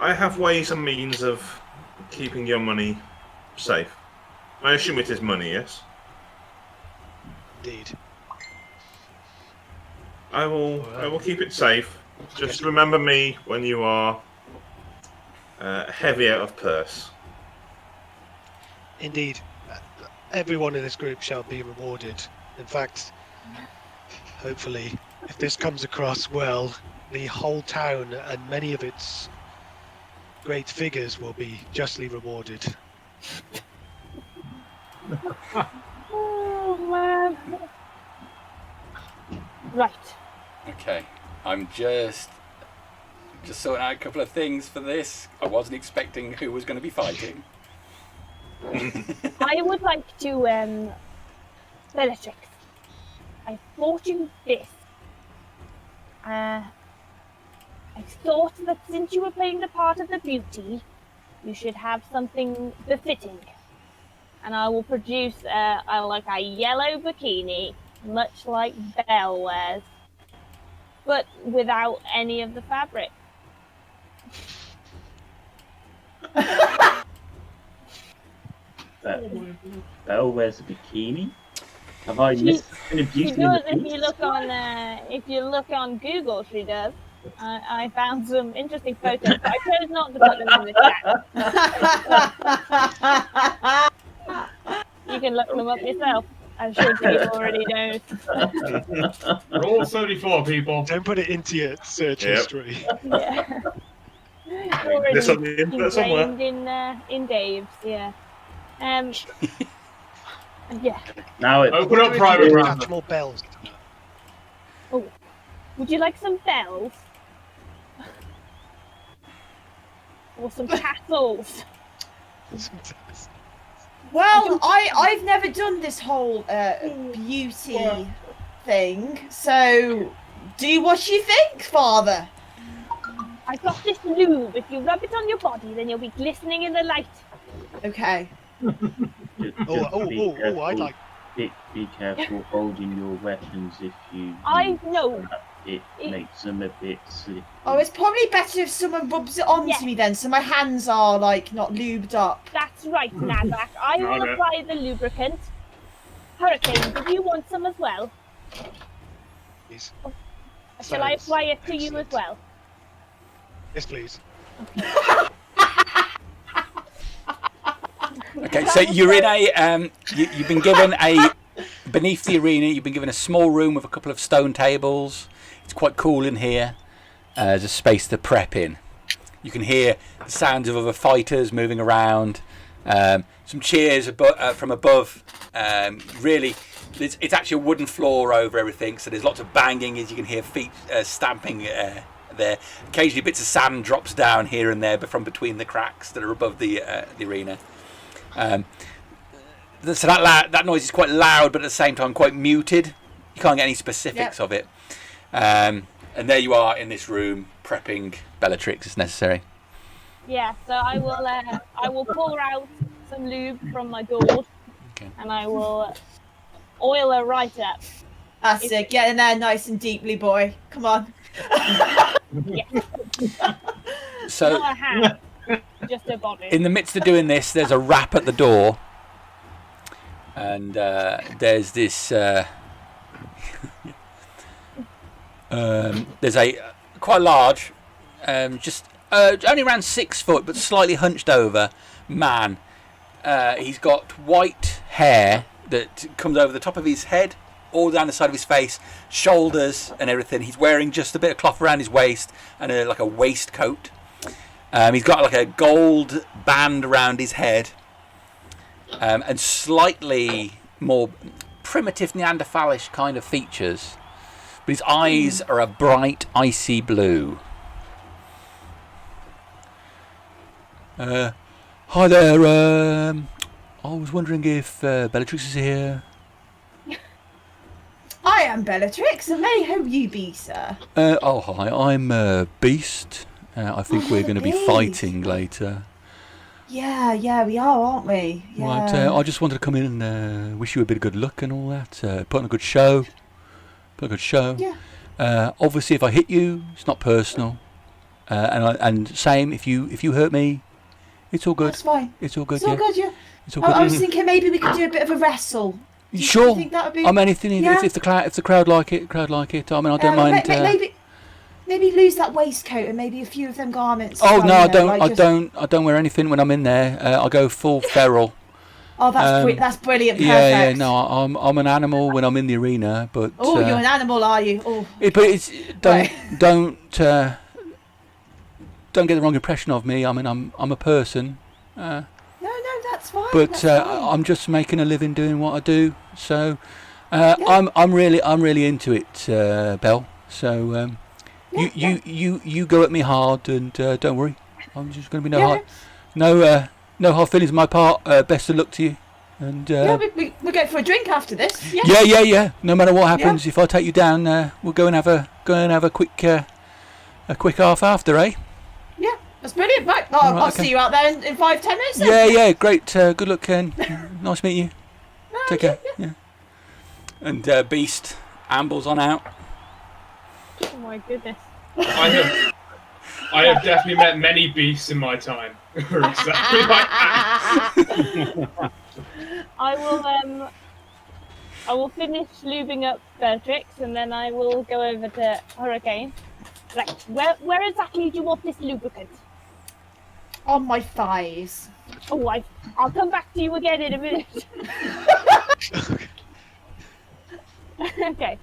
I have ways and means of keeping your money safe, I assume it is money, yes? Indeed. I will keep it safe. Just remember me when you are heavier of purse. Indeed. Everyone in this group shall be rewarded. In fact, hopefully, if this comes across well, the whole town and many of its great figures will be justly rewarded. Oh man. Right. Okay, I'm just sorting out a couple of things for this. I wasn't expecting who was going to be fighting. I would like to, Bellatrix, I thought you this. I thought that since you were playing the part of the beauty, you should have something befitting. And I will produce like a yellow bikini, much like Belle wears, but without any of the fabric. Belle wears a bikini? Have I missed an She beauty in does. the If you look on Google, she does. I found some interesting photos, but I chose not to put them in the chat. You can look them up yourself. I'm sure you already know. Roll 34, people. Don't put it into your search history. Yeah. This on the internet somewhere. Ingrained in Dave's, yeah. Yeah. Now it. Open up private browser. Attach more bells. Oh. Would you like some bells? Or some tassels? Well, I've never done this whole beauty thing, so what you think, Father? I got this lube. If you rub it on your body, then you'll be glistening in the light. Okay. I'd like. Be careful holding your weapons if you. I know. It makes them a bit slippery. Oh, it's probably better if someone rubs it onto me then, so my hands are like not lubed up. That's right, Nazzak. I will apply the lubricant. Hurricane, did you want some as well? Please. Shall I apply it to you as well? Yes, please. Okay, so you're in a you've been given a beneath the arena. You've been given a small room with a couple of stone tables. It's quite cool in here. There's a space to prep in. You can hear the sounds of other fighters moving around. Some cheers from above. Really, it's actually a wooden floor over everything, so there's lots of banging as you can hear feet stamping there. Occasionally bits of sand drops down here and there, but from between the cracks that are above the arena. So that noise is quite loud, but at the same time quite muted. You can't get any specifics of it. And there you are in this room prepping Bellatrix as necessary. Yeah, so I will pour out some lube from my gourd, and I will oil her right up. That's it. Get in there nice and deeply, boy. Come on. Yes. So, not a hand, just a body. In the midst of doing this, there's a rap at the door, and there's this. There's a quite large, just only around 6 foot, but slightly hunched over man. He's got white hair that comes over the top of his head, all down the side of his face, shoulders and everything. He's wearing just a bit of cloth around his waist and like a waistcoat. He's got like a gold band around his head, and slightly more primitive Neanderthalish kind of features. But his eyes are a bright, icy blue. Hi there. I was wondering if Bellatrix is here. I am Bellatrix, and may who you be, sir? Oh, hi. I'm Beast. I think we're going to be Beast. fighting later. Yeah, we are, aren't we? Yeah. Right. I just wanted to come in and wish you a bit of good luck and all that. Put on a good show. Yeah. Obviously, if I hit you, it's not personal. And same, if you hurt me, it's all good. That's fine. It's all good. It's all good, yeah. It's all good. I was thinking maybe we could do a bit of a wrestle. Do you Sure. think that would be... I'm anything. Yeah. If the crowd like it, I mean, I don't mind. Maybe lose that waistcoat and maybe a few of them garments. Oh as well, no, you know, I don't wear anything when I'm in there. I go full feral. Oh, that's brilliant. Perfect. Yeah. No, I'm an animal when I'm in the arena, but. Oh, you're an animal, are you? Oh. But it's Right. don't get the wrong impression of me. I mean, I'm a person. No, that's fine. But that's fine. I'm just making a living doing what I do. So I'm really into it, Belle. So you go at me hard, and don't worry. I'm just going to be no hard feelings on my part. Best of luck to you. And we'll go for a drink after this. Yeah. Yeah. No matter what happens, if I take you down, we'll go and have a quick half after, eh? Yeah, that's brilliant. Right, I'll see you out there in 5-10 minutes. Then. Yeah, great. Good luck, Ken. Nice meeting you. No, Take care. Yeah. And Beast ambles on out. Oh my goodness. I have definitely met many beasts in my time. Who are exactly like that. I will finish lubing up Bellatrix, and then I will go over to Hurricane. Right, where exactly do you want this lubricant? On my thighs. Oh, I'll come back to you again in a minute. Okay.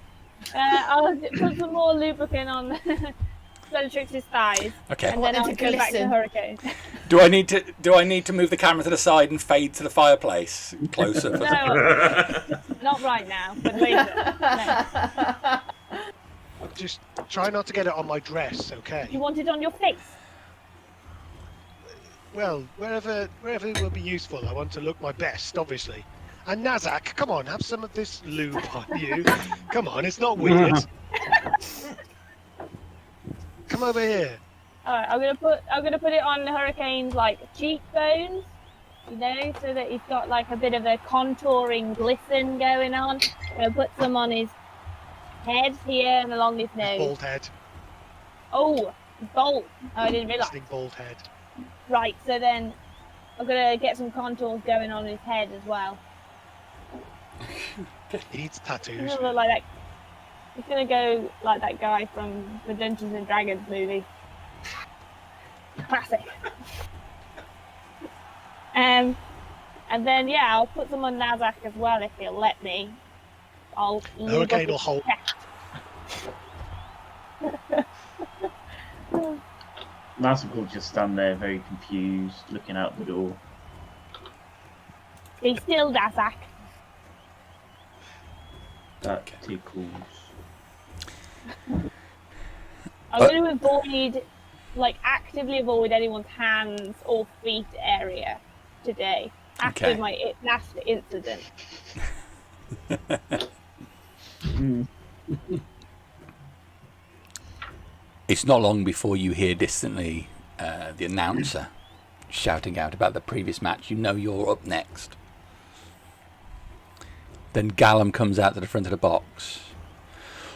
I'll put some more lubricant on Bellatrix's thighs. Okay. And then I'll go back to Hurricane. Do I need to move the camera to the side and fade to the fireplace closer? No, not right now, but later. No. Just try not to get it on my dress, okay? You want it on your face? Well, wherever it will be useful, I want to look my best, obviously. And Nazzak, come on, have some of this lube on you. Come on, it's not weird. Come over here. Alright, I'm gonna put it on Hurricane's like cheekbones, you know, so that he's got like a bit of a contouring glisten going on. I'm gonna put some on his head here and along his nose. Bald head. Oh, bald. Oh, I didn't realise. Listening bald head. Right, so then I'm gonna get some contours going on his head as well. He needs He's tattoos. gonna look like that. He's gonna go like that guy from the Dungeons and Dragons movie. Classic. And then yeah, I'll put some on Nazzak as well if he'll let me. I'll Hurricane will hold. Nazzak will just stand there very confused, looking out the door. Stay still, Nazzak. That tickles. I'm going to avoid, like, actively avoid anyone's hands or feet area today after Okay. my last incident. It's not long before you hear distantly the announcer shouting out about the previous match. You know you're up next. Then Gallum comes out to the front of the box.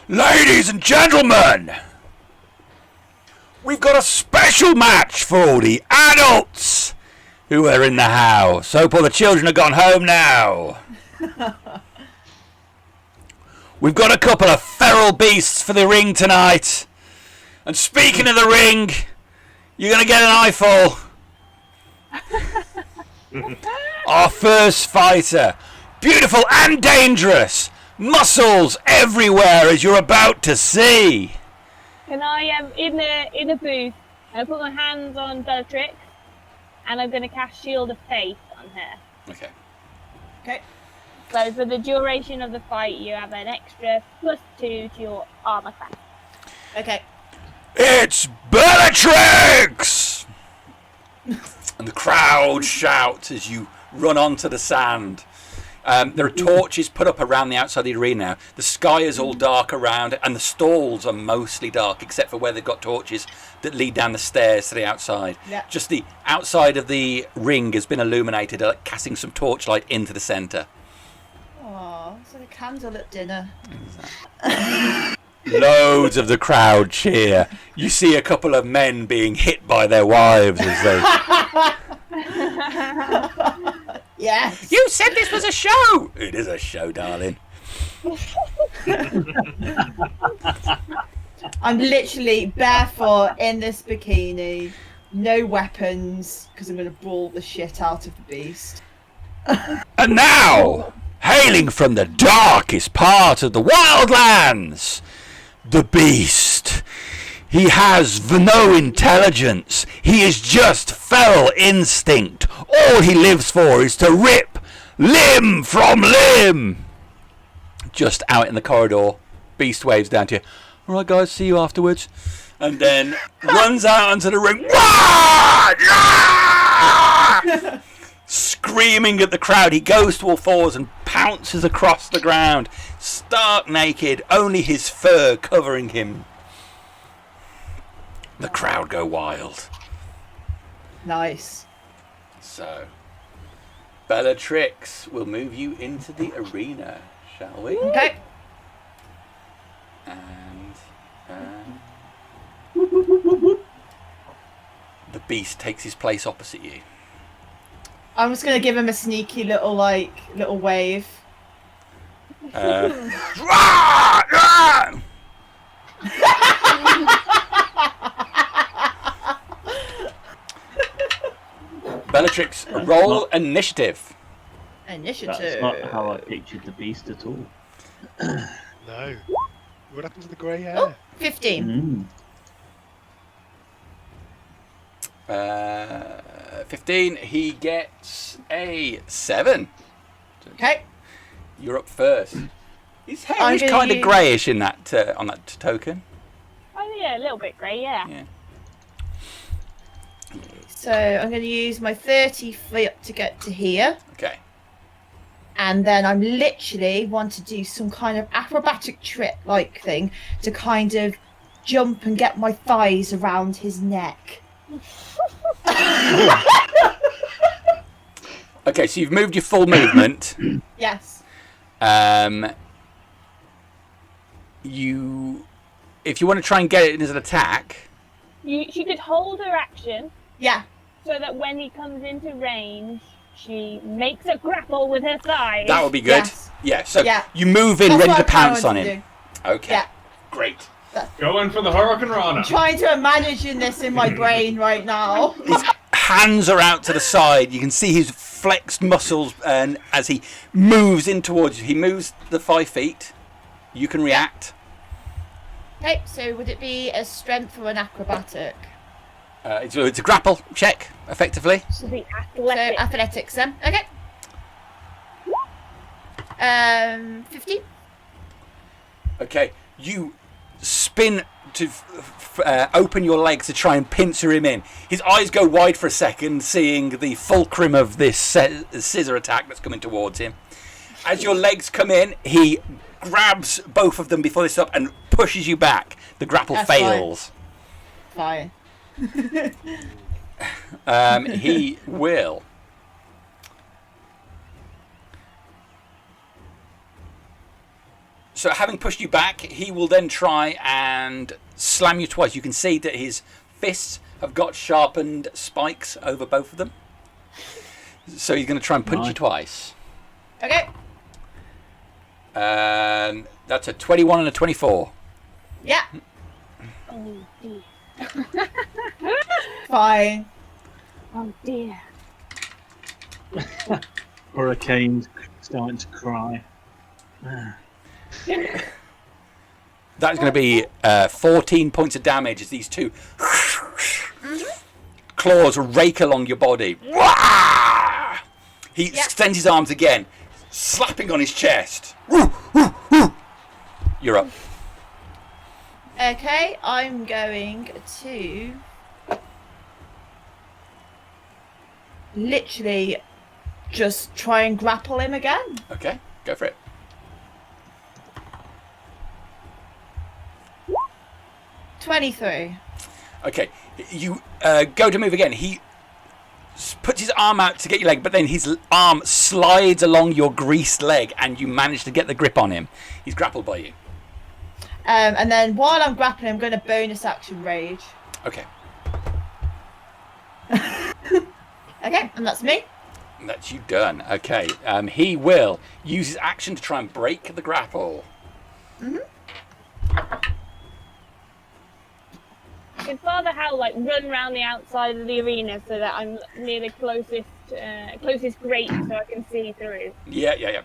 Ladies and gentlemen, we've got a special match for all the adults who are in the house. Hope all the children have gone home now. We've got a couple of feral beasts for the ring tonight. And speaking of the ring, you're going to get an eyeful. Our first fighter. Beautiful and dangerous. Muscles everywhere, as you're about to see. Can I in a booth? I put my hands on Bellatrix, and I'm going to cast Shield of Faith on her. Okay. Okay. So for the duration of the fight, you have an extra +2 to your armor class. Okay. It's Bellatrix! And the crowd shouts as you run onto the sand. There are torches put up around the outside of the arena now. The sky is all dark around it, and the stalls are mostly dark, except for where they've got torches that lead down the stairs to the outside. Yeah. Just the outside of the ring has been illuminated, casting some torchlight into the centre. Oh, it's like a candle at dinner. Loads of the crowd cheer. You see a couple of men being hit by their wives as they... Yes. You said this was a show! It is a show, darling. I'm literally barefoot in this bikini, no weapons, because I'm going to brawl the shit out of the beast. And now, hailing from the darkest part of the wildlands, the beast. He has no intelligence. He is just feral instinct. All he lives for is to rip limb from limb. Just out in the corridor, beast waves down to you. All right, guys, see you afterwards. And then runs out onto the ring. Screaming at the crowd. He goes to all fours and pounces across the ground. Stark naked, only his fur covering him. The crowd go wild. Nice. So, Bellatrix will move you into the arena, shall we? Okay. And the beast takes his place opposite you. I'm just going to give him a sneaky little wave. Bellatrix, roll initiative. Initiative. That's not how I pictured the beast at all. No. What happened to the grey hair? 15. 15. He gets a 7. Okay. You're up first. His hair I'm is gonna kind of use- greyish in that on that token. Oh yeah, a little bit grey, yeah. Yeah. So I'm going to use my 30 foot to get to here. Okay. And then I'm literally want to do some kind of acrobatic trick like thing to kind of jump and get my thighs around his neck. Okay, so you've moved your full movement. Yes. If you want to try and get it in as an attack, She could hold her action Yeah. so that when he comes into range, she makes a grapple with her thighs. that would be good. Yes. Yeah. So Yeah. you move in, That's ready what to I kinda pounce on wanted to him. do. Okay. Yeah. Great. Going for the Hurricane Rana. I'm trying to imagine this in my brain right now. His hands are out to the side. You can see his flexed muscles, and as he moves in towards you, he moves the 5 feet. You can react. Okay, so would it be a strength or an acrobatic? It's a grapple check, effectively. Should be So athletic. athletics then. Okay. 15. Okay, you spin to open your legs to try and pincer him in. His eyes go wide for a second, seeing the fulcrum of this scissor attack that's coming towards him. As your legs come in, he grabs both of them before they stop and pushes you back. The grapple That's fails. Fine. He will. So having pushed you back, he will then try and slam you twice. You can see that his fists have got sharpened spikes over both of them. So he's going to try and punch you twice. Okay. That's a 21 and a 24. Yeah. Oh dear. Fine. Oh dear. Hurricane's starting to cry. That's going to be 14 points of damage as these two claws rake along your body. He extends his arms again, slapping on his chest. You're up. Okay, I'm going to literally just try and grapple him again. Okay, go for it. 23. Okay, you go to move again. He puts his arm out to get your leg, but then his arm slides along your greased leg, and you manage to get the grip on him. He's grappled by you. And then while I'm grappling, I'm going to bonus action rage. Okay, Okay, and that's me. that's you done. Okay, he will use his action to try and break the grapple. Can Father Howl run around the outside of the arena so that I'm near the closest grate so I can see through? Yeah.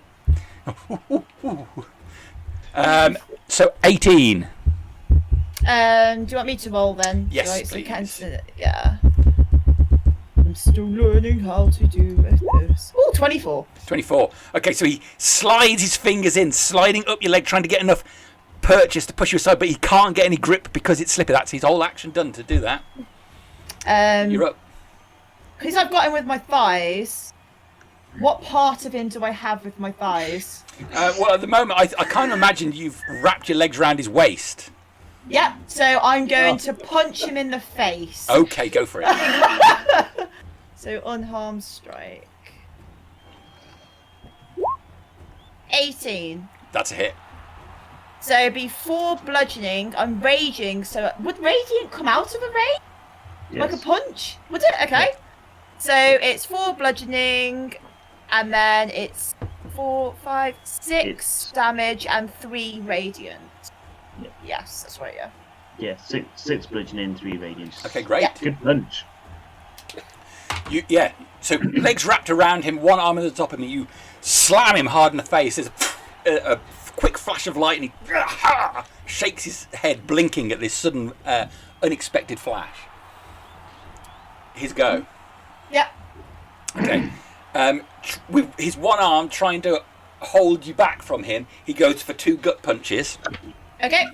So 18. Do you want me to roll then? Yes, Right, so please. cancel- yeah. I'm still learning how to do this. Oh, 24. 24. Okay, so he slides his fingers in, sliding up your leg, trying to get enough purchase to push you aside, but he can't get any grip because it's slippery. That's his whole action done to do that. You're up. Because I've got him with my thighs, what part of him do I have with my thighs? Well, at the moment, I can't imagine you've wrapped your legs around his waist. Yep, so I'm going to punch him in the face. Okay, go for it. So unharmed strike. 18. That's a hit. So before bludgeoning, I'm raging. So would radiant come out of a rage? Like a punch? Would it? Okay. So it's 4 bludgeoning, and then it's 4, 5, 6 damage and 3 radiant. Yep. Yes, that's right. Yeah. Yeah, six bludgeoning, 3 radiance. Okay, great. Yeah. Good punch. So legs wrapped around him, one arm at the top of him. You slam him hard in the face. There's a quick flash of light, and he shakes his head, blinking at this sudden, unexpected flash. His go. Yep. Okay. With his one arm trying to hold you back from him. He goes for 2 gut punches. Okay.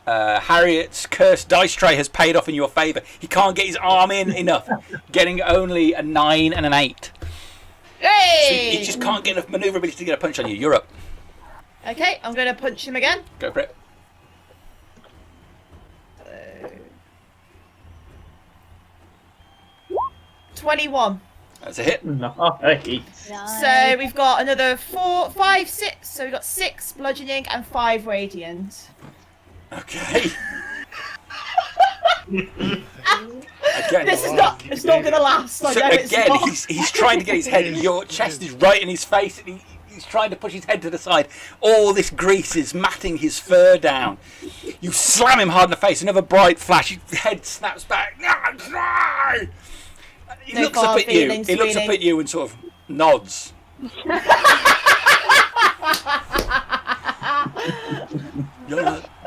Harriet's cursed dice tray has paid off in your favour. He can't get his arm in enough, getting only a 9 and an 8. Hey! So he just can't get enough manoeuvrability to get a punch on you. You're up. Okay, I'm going to punch him again. Go for it. 21. That's a hit. Nice. So we've got another 4, 5, 6. So we've got 6 bludgeoning and 5 radiant. Okay. Again, This is not. It's not going to last. I so know it's again, not. he's trying to get his head. Your chest is right in his face, and he's trying to push his head to the side. All this grease is matting his fur down. You slam him hard in the face. Another bright flash. His head snaps back. He No looks up hard at you. feelings, He looks up really. at you and sort of nods.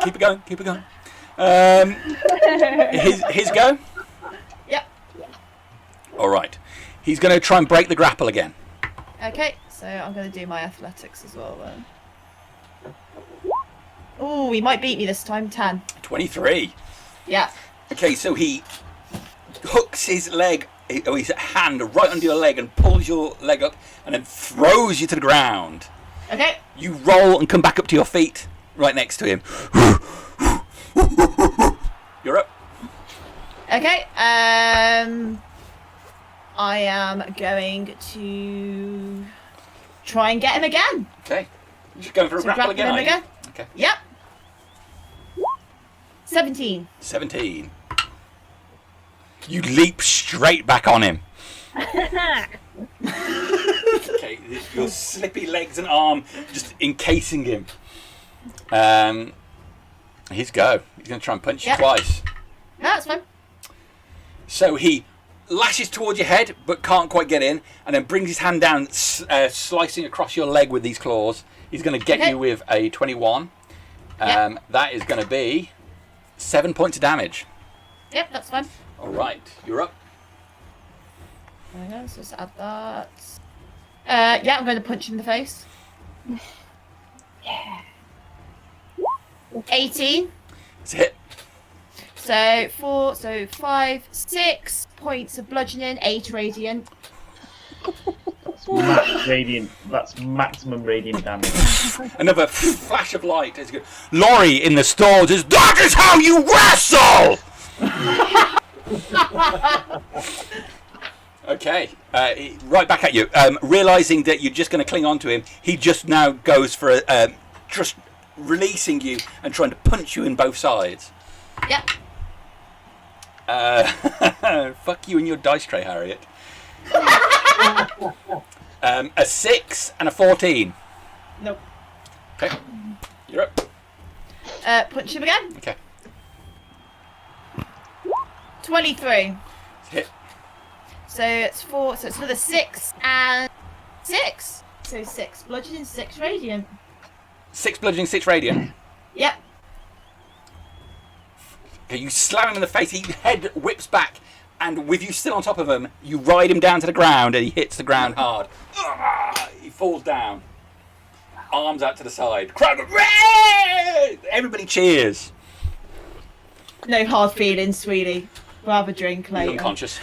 Keep it going. Keep it going. His go. Yep. All right. He's going to try and break the grapple again. Okay, so I'm going to do my athletics as well then. Oh, he might beat me this time. 10. 23. Yeah. Okay, so he hooks his leg, or his hand right under your leg and pulls your leg up and then throws you to the ground. Okay. You roll and come back up to your feet right next to him. You're up. Okay. I am going to try and get him again. Okay. Just going for a So grapple grapple again, him are you? again. Okay. Yep. 17. 17. You leap straight back on him. Okay, your slippy legs and arm just encasing him. His go. He's going to try and punch you twice. No, that's fine. So he lashes towards your head but can't quite get in, and then brings his hand down, slicing across your leg with these claws. He's going to get you with a 21. That is going to be 7 points of damage. Yep, that's fine. All right, you're up. There we go, so let's add that. Yeah, I'm going to punch him in the face. Yeah. 18. It's a hit. So 4, so 5, 6 points of bludgeoning, 8 radiant. That's maximum radiant damage. Another flash of light. It's good. Laurie in the stalls is, that is how you wrestle! Okay, right back at you. Realising that you're just going to cling on to him, he just now goes for just releasing you and trying to punch you in both sides. Yep. Fuck you and your dice tray, Harriet. A 6 and a 14. Nope. Okay, you're up. Punch him again. Okay. 23. Hit. So it's 4, so it's another 6 and 6. So 6 bludgeoning, 6 radiant. 6 bludgeoning, 6 radiant. Yep. Okay, you slam him in the face, his head whips back, and with you still on top of him, you ride him down to the ground, and he hits the ground hard. He falls down. Arms out to the side. Crowd goes, "Ray!" Everybody cheers. No hard feelings, sweetie. We'll have a drink He's later. unconscious.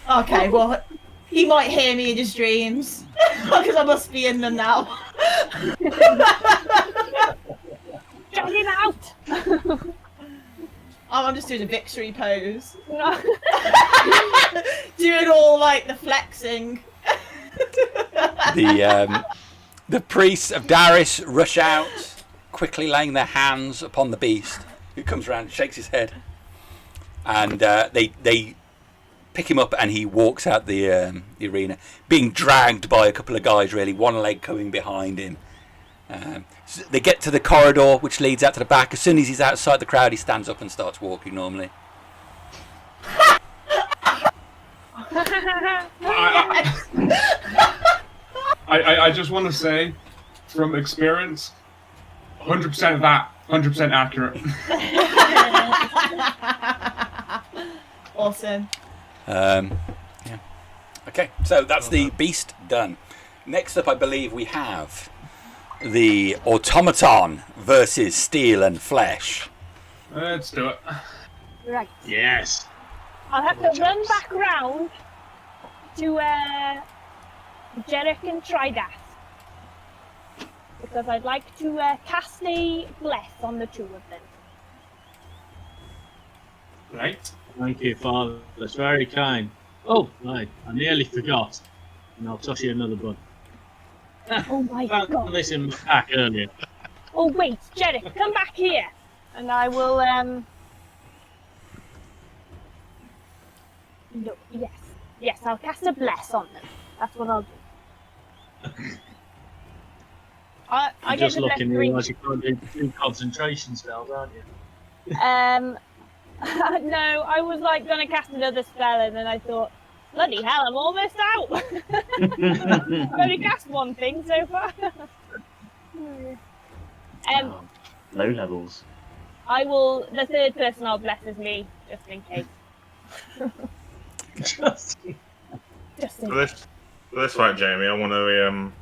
Okay, well, he might hear me in his dreams. Because I must be in them now. Drag him out! I'm just doing a victory pose. Doing all, like, the flexing. The priests of Darius rush out, quickly laying their hands upon the beast, who comes around and shakes his head. And they pick him up, and he walks out the arena, being dragged by a couple of guys, really, one leg coming behind him. So they get to the corridor, which leads out to the back. As soon as he's outside the crowd, he stands up and starts walking normally. I just want to say, from experience, 100% that, 100% accurate. Awesome. Yeah. Okay, so that's the beast done. Next up, I believe we have the automaton versus steel and flesh. Let's do it. Right. Yes. I'll have to run back round to Jerrek and Tridast. Because I'd like to cast a bless on the two of them. Right. Thank you, Father. That's very kind. Oh, right. I nearly forgot. And I'll toss you another bun. Oh my Found god. this in my pack earlier. Oh wait, Jerrek, come back here. And I will no, yes, I'll cast a bless on them. That's what I'll do. I I'm get just the bless looking, you green. realise you can't do 2 concentration spells, aren't you? No, I was like gonna cast another spell and then I thought, bloody hell, I'm almost out. I've only cast one thing so far. Low levels. I will. The third person I'll bless is me, just in case. Just Just in For this fight, Jamie, I want to.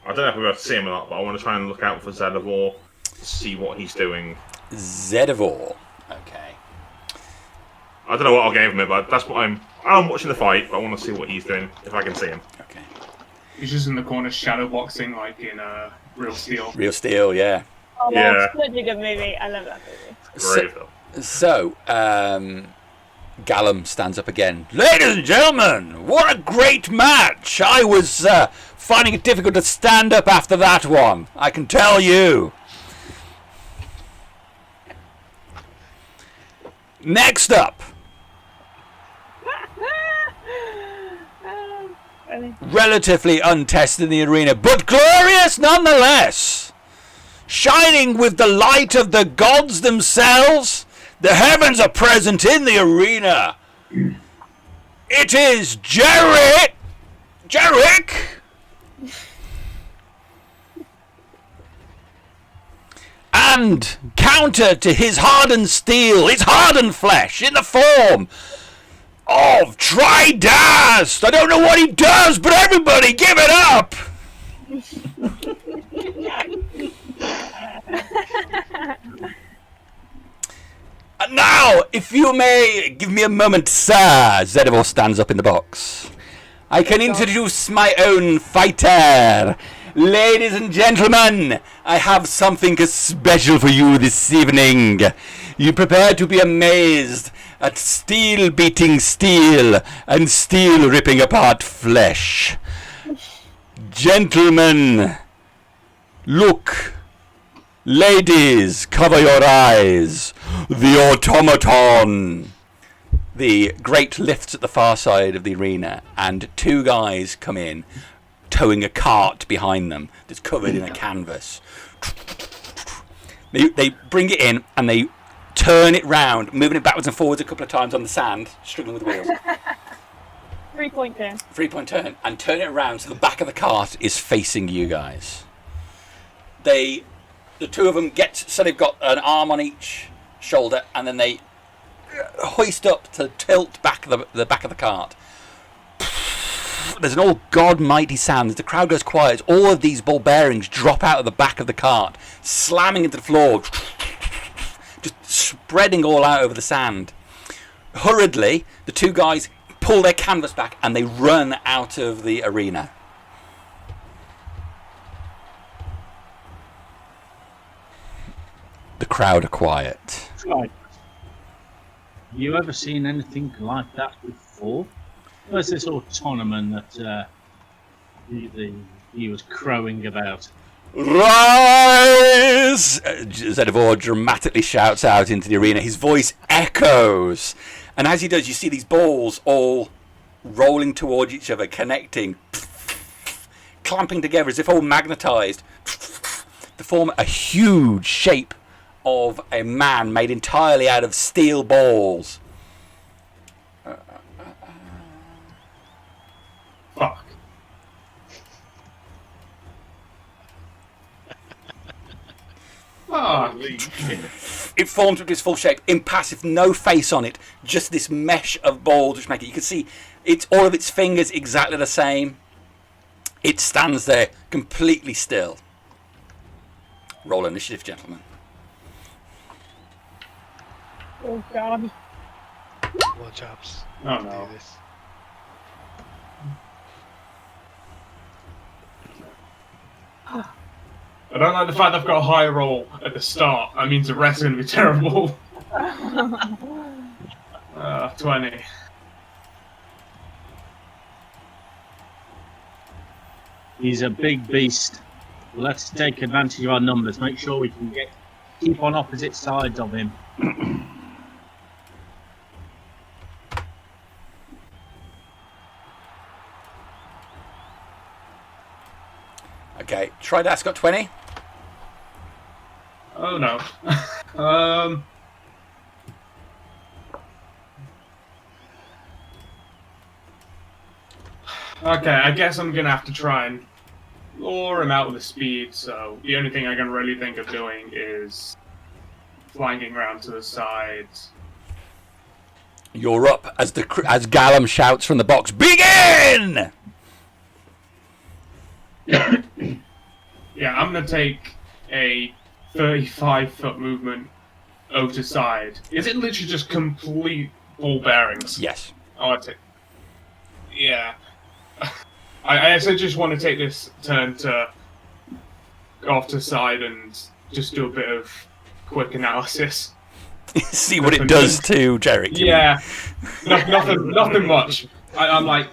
I don't know if we're going to see him or not, but I want to try and look out for Zedivor to see what he's doing. Zedivor. Okay. I don't know what I'll give him, but that's what I'm watching the fight, but I want to see what he's doing if I can see him. Okay. He's just in the corner shadow boxing like in Real Steel. Real Steel, yeah. Oh, Yeah. such a good movie. I love that movie. Great film. So, Gallum stands up again. Ladies and gentlemen, what a great match! I was finding it difficult to stand up after that one, I can tell you. Next up, relatively untested in the arena, but glorious nonetheless. Shining with the light of the gods themselves, the heavens are present in the arena. It is Jerrek! And counter to his hardened steel, his hardened flesh in the form of Tridast! I don't know what he does, but everybody give it up! And now, if you may give me a moment, sir, Zedivor stands up in the box. I can introduce my own fighter. Ladies and gentlemen, I have something special for you this evening. You prepare to be amazed at steel beating steel and steel ripping apart flesh. Gentlemen, look. Ladies, cover your eyes. The automaton. The grate lifts at the far side of the arena, and two guys come in, towing a cart behind them that's covered in a canvas. They bring it in, and they turn it round, moving it backwards and forwards a couple of times on the sand, struggling with wheels. 3-point turn. 3-point turn, and turn it around so the back of the cart is facing you guys. The two of them so they've got an arm on each shoulder, and then they hoist up to tilt back the back of the cart. There's an all God mighty sound. As the crowd goes quiet, all of these ball bearings drop out of the back of the cart, slamming into the floor, just spreading all out over the sand. Hurriedly, the two guys pull their canvas back and they run out of the arena. The crowd are quiet. Right. Have you ever seen anything like that before? Where's this autonoman that he was crowing about? Rise! Zedivor dramatically shouts out into the arena. His voice echoes. And as he does, you see these balls all rolling towards each other, connecting, clamping together as if all magnetized, to form a huge shape of a man made entirely out of steel balls. Fuck. Fuck. It forms into its full shape, impassive, no face on it, just this mesh of balls which make it. You can see all of its fingers exactly the same. It stands there completely still. Roll initiative, gentlemen. Oh god. Well, chaps. Oh, do no. this. I don't like the fact I've got a high roll at the start. That means the rest are going to be terrible. 20. He's a big beast. Let's take advantage of our numbers. Make sure we can keep on opposite sides of him. Okay, Tridast got 20. Oh no. Okay, I guess I'm gonna have to try and lure him out with the speed, so the only thing I can really think of doing is flanking around to the sides. You're up as as Gallum shouts from the box, "Begin!" Yeah, I'm gonna take a 35-foot movement over to side. Is it literally just complete ball bearings? Yes. Oh, I take. Yeah. I actually just want to take this turn to go off to the side and just do a bit of quick analysis. See what it does to Jerrek. Yeah. Nothing much. I'm like,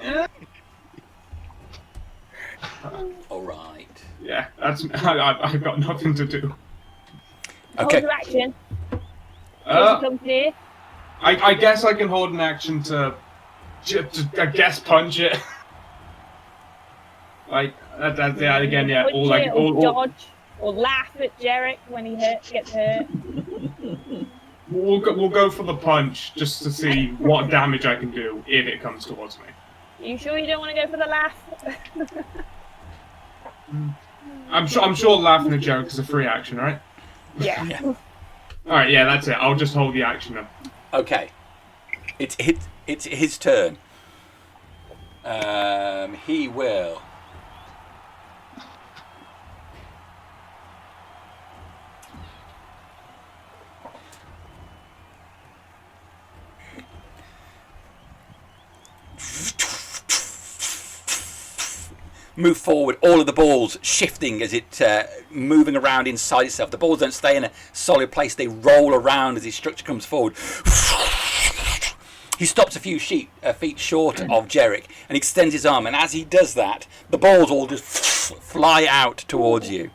All right. yeah, I've got nothing to do. Hold Okay. your action. Uh, Come here. I guess I can hold an action to I guess punch it. Like that's yeah again yeah Punch or like it, or or dodge, or laugh at Jerrek when he gets hurt. we'll go for the punch just to see what damage I can do if it comes towards me. You sure you don't want to go for the laugh? I'm sure laughing at Jerrek is a free action, right? Yeah. Yeah. All right, yeah, that's it. I'll just hold the action then. Okay. It's his turn. He will. Move forward, all of the balls shifting as it moving around inside itself. The balls don't stay in a solid place, they roll around as his structure comes forward. He stops a few feet short of Jerrek and extends his arm, and as he does that, the balls all just fly out towards you.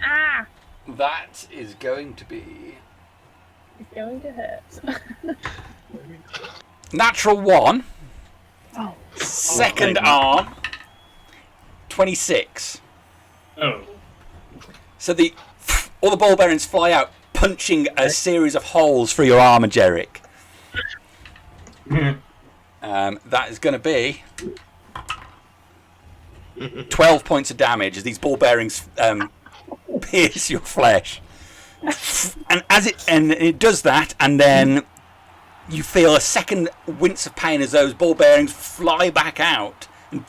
Ah, That is going to be it's going to hurt. natural 1. Oh. Second arm, 26. Oh, So all the ball bearings fly out, punching a series of holes through your armour, Jerrek. That is going to be 12 points of damage as these ball bearings pierce your flesh. And it does that, and then you feel a second wince of pain as those ball bearings fly back out and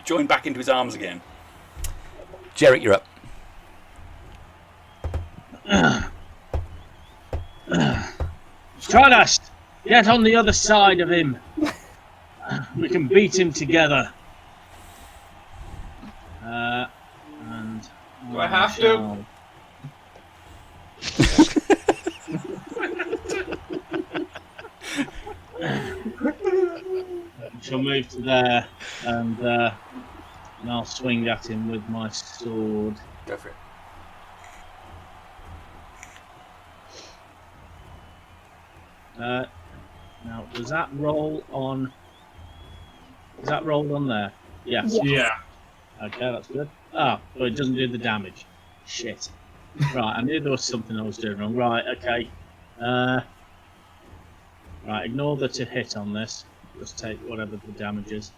join back into his arms again. Jerrek, you're up. Tridast, get on the other side of him. We can beat him together. And do I have to? Shall move to there, and I'll swing at him with my sword. Go for it. Now, does that roll on? Is that rolled on there? Yes. Yeah. Okay, that's good. Ah, but it doesn't do the damage. Shit. Right, I knew there was something I was doing wrong. Right, okay. Right, ignore the to hit on this. Just take whatever the damage is.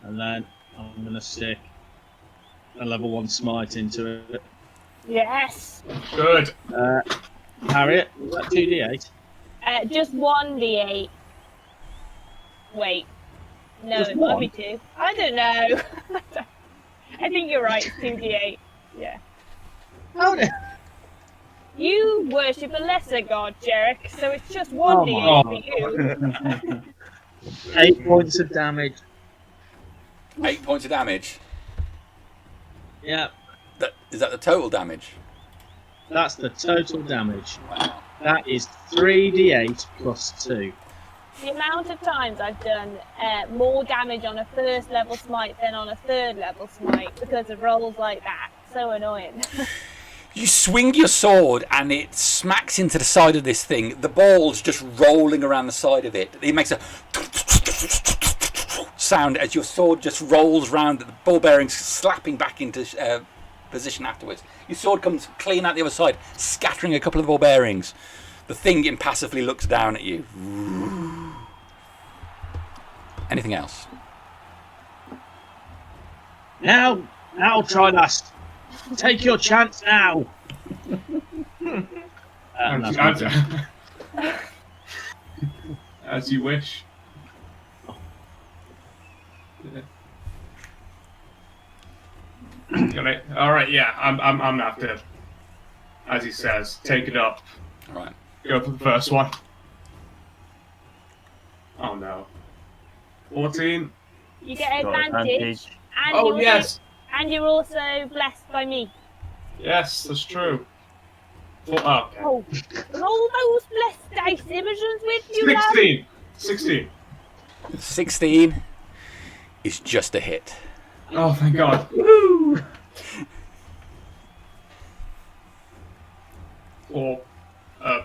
And then I'm going to stick a level 1 smite into it. Yes. Good. Harriet, was that 2d8? Just 1d8. Wait. No, Just it might be one? 2. I don't know. I think you're right. It's 2d8. Yeah. How the- You worship a lesser god, Jerrek, so it's just Oh 1d8 my for you. 8 points of damage. 8 points of damage. Yeah, Is that the total damage? that's the total damage. Wow. That is 3d8 plus 2. The amount of times I've done more damage on a 1st level smite than on a 3rd level smite because of rolls like that. So annoying. You swing your sword and it smacks into the side of this thing. The ball's just rolling around the side of it. It makes a sound as your sword just rolls round, the ball bearings slapping back into position afterwards. Your sword comes clean out the other side, scattering a couple of ball bearings. The thing impassively looks down at you. Anything else? Now, Tridast, take your chance now. As you wish. All right, yeah, I'm after. As he says, take it up. All right. Go for the first one. Oh no. 14. You get Got advantage. And Oh, you're also, yes. And you're also blessed by me. Yes, that's true. Well, okay. Oh, roll those blessed dice Imogen's with you, love. 16. 16. 16 is just a hit. Oh, thank God. Woo! Or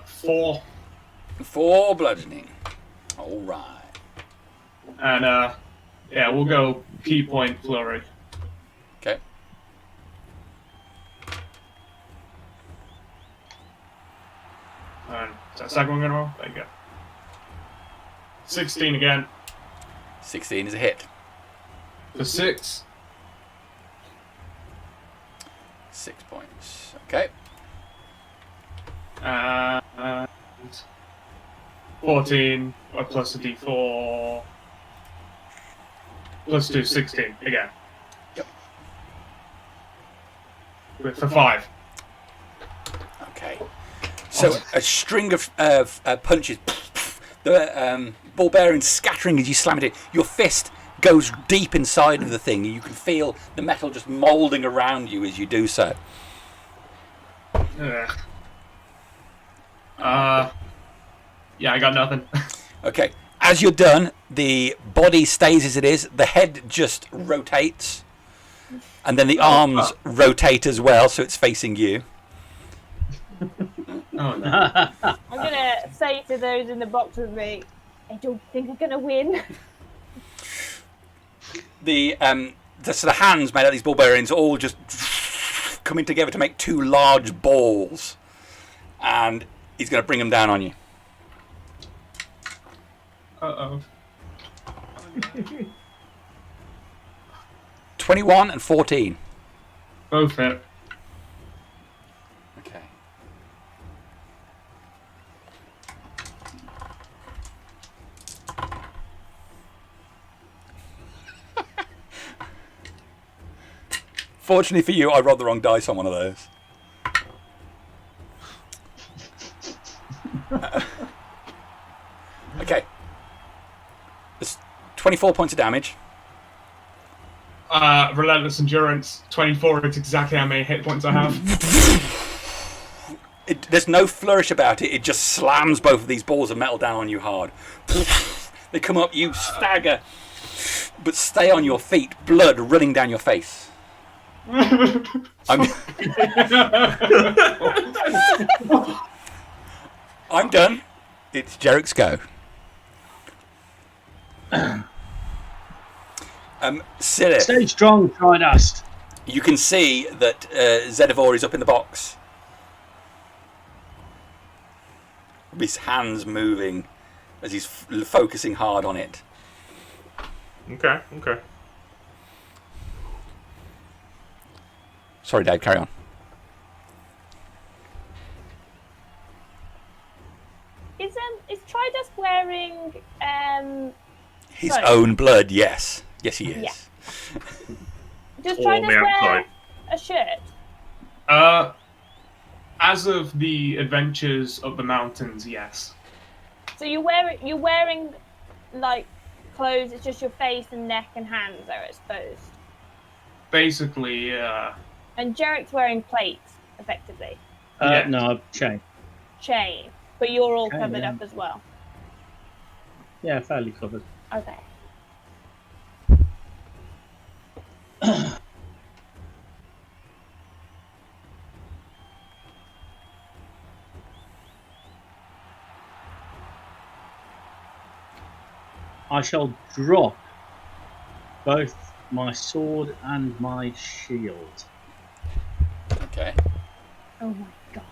4. 4 bludgeoning. All right. And yeah, we'll go key point flurry. Okay. And is that second one gonna roll? There you go. 16 again. 16 is a hit. For 6. 6 points. Okay. And 14 plus a d4 plus 2, 16 again. Yep. For 5. Okay. So a string of punches. The ball bearing scattering as you slam it. Your fist goes deep inside of the thing. You can feel the metal just moulding around you as you do so. Yeah, I got nothing. Okay. As you're done, the body stays as it is. The head just rotates. And then the arms rotate as well, so it's facing you. Oh no. I'm gonna say to those in the box with me, I don't think I'm gonna win. The sort of hands made out of these ball bearings all just coming together to make 2 large balls. And he's going to bring them down on you. Uh-oh. 21 and 14. Both hit. Okay. Fortunately for you, I rolled the wrong dice on one of those. Okay. It's 24 points of damage. Relentless Endurance, 24. It's exactly how many hit points I have. There's no flourish about it. It just slams both of these balls of metal down on you hard. They come up, you stagger, but stay on your feet, blood running down your face. I'm done. It's Jerrek's go. Sylleth, Stay strong, Tridast. you can see that Zedivor is up in the box. His hands moving as he's focusing hard on it. Okay. Sorry, Dave, carry on. Is Tridast wearing His clothes. own blood, yes. Yes, he is. Yeah. Does Or on Tridast the wear outside. a shirt? As of the adventures of the mountains, yes. So you're wearing like clothes. It's just your face and neck and hands are exposed. Basically, And Jerrek's wearing plates, effectively. Yeah. No, I've changed. Chain. But you're all Chain, covered yeah. up as well. Yeah, fairly covered. Okay. I shall drop both my sword and my shield, Okay. Oh my god.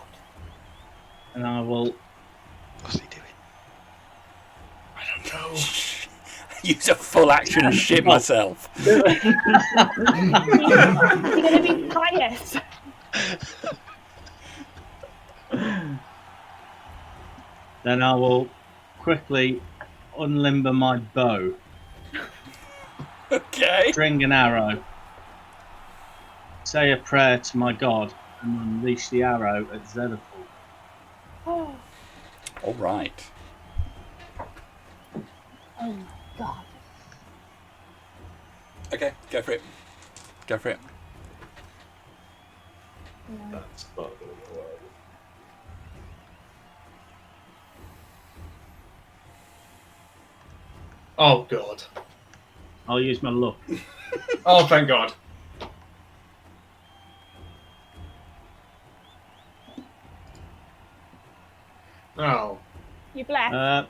and I will. What's he doing? I don't know. Use a full action and shit myself. You're gonna be pious. Then I will quickly unlimber my bow, Okay. string an arrow, say a prayer to my god, and unleash the arrow at Zenithal. Oh All right. my god. Okay, go for it. Go for it. That's not going to work. Oh god. I'll use my luck. Oh, thank god. Oh. You blessed.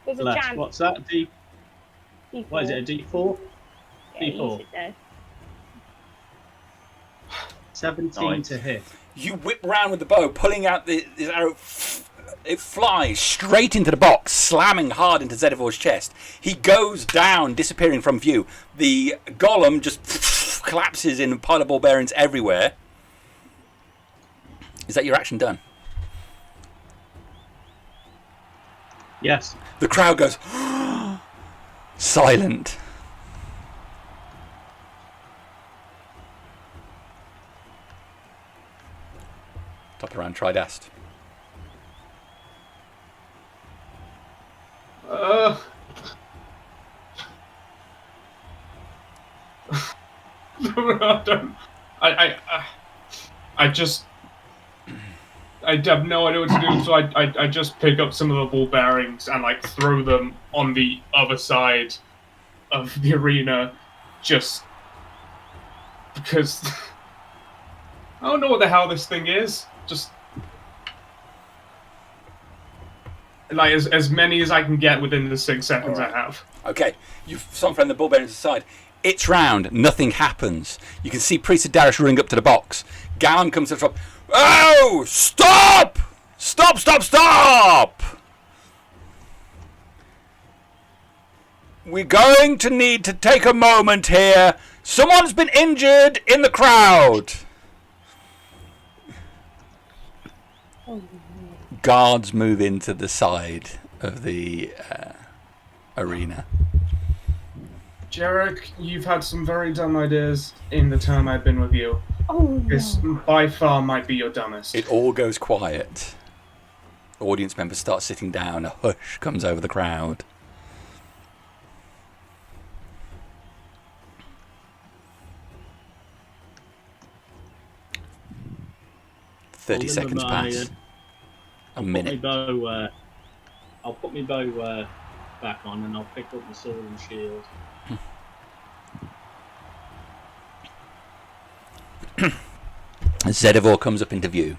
There's a Bless. chance. What's that? D4. What is it? A D4? Yeah, you D4. should know. 17 Nice. to hit. You whip round with the bow, pulling out the arrow. It flies straight into the box, slamming hard into Zedivor's chest. He goes down, disappearing from view. The golem just collapses in a pile of ball bearings everywhere. Is that your action done? Yes. The crowd goes silent. Top around Tridast. I have no idea what to do, so I just pick up some of the ball bearings and like throw them on the other side of the arena, just because I don't know what the hell this thing is. Just like as many as I can get within the 6 seconds Alright. I have. Okay, you've from the ball bearings aside. It's round, nothing happens. You can see Priest of Darius running up to the box. Gallon comes to the top. Oh! Stop! Stop, stop, stop! We're going to need to take a moment here. Someone's been injured in the crowd. Guards move into the side of the arena. Jerrek, you've had some very dumb ideas in the time I've been with you. Oh This by far might be your dumbest. It all goes quiet. Audience members start sitting down. A hush comes over the crowd. I'll 30 limber seconds my, pass. A minute. I'll put my bow back on, and I'll pick up the sword and shield. Zedivor comes up into view.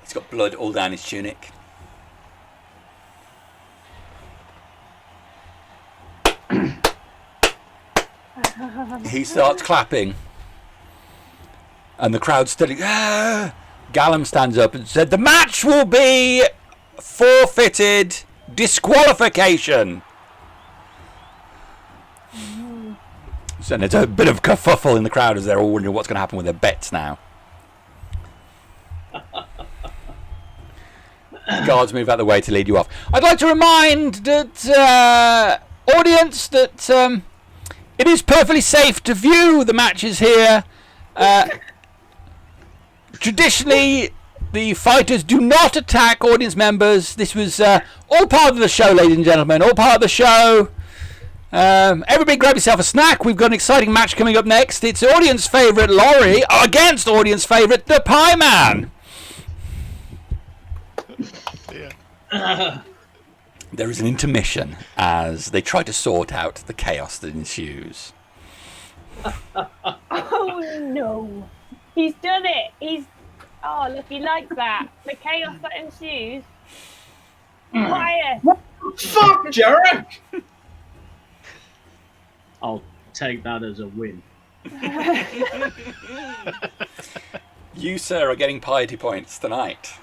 He's got blood all down his tunic. He starts clapping. And the crowd's still. Ah! Gallum stands up and said, "The match will be forfeited. Disqualification." So there's a bit of kerfuffle in the crowd as they're all wondering what's going to happen with their bets now. guards move out of the way to lead you off. I'd like to remind that audience that it is perfectly safe to view the matches here. Traditionally, the fighters do not attack audience members. This was all part of the show, ladies and gentlemen. All part of the show. Everybody grab yourself a snack. We've got an exciting match coming up next. It's audience favourite Laurie against audience favourite the Pie Man. There is an intermission as they try to sort out the chaos that ensues. Oh no! He's done it! Oh, look, he likes that. The chaos that ensues. Quiet! Fuck, Jerrek! I'll take that as a win. You, sir, are getting piety points tonight.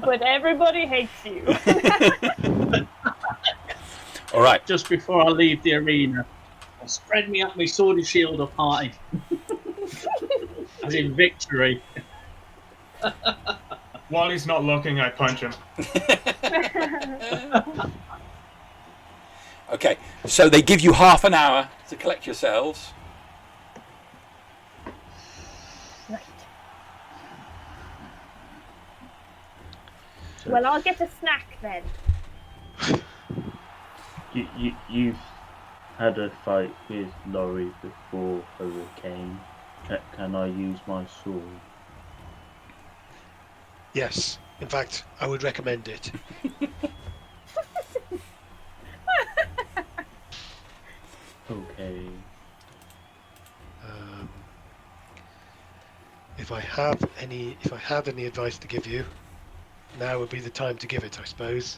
But everybody hates you. All right. Just before I leave the arena, I'll spread me up my sword and shield up high. As in victory. While he's not looking, I punch him. Okay, so they give you half an hour to collect yourselves. Right. Well, I'll get a snack then. You've had a fight with Laurie before Hurricane. Can I use my sword? Yes. In fact, I would recommend it. Okay. If I have any advice to give you, now would be the time to give it, I suppose.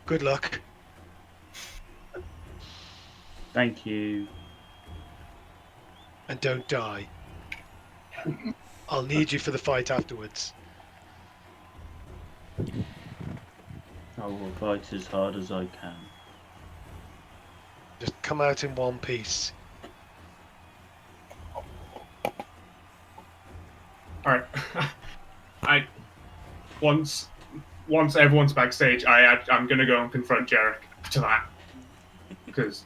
Good luck. Thank you. And don't die. I'll need you for the fight afterwards. I will fight as hard as I can. Just come out in one piece. Alright. Once everyone's backstage, I'm gonna go and confront Jerrek to that. Because...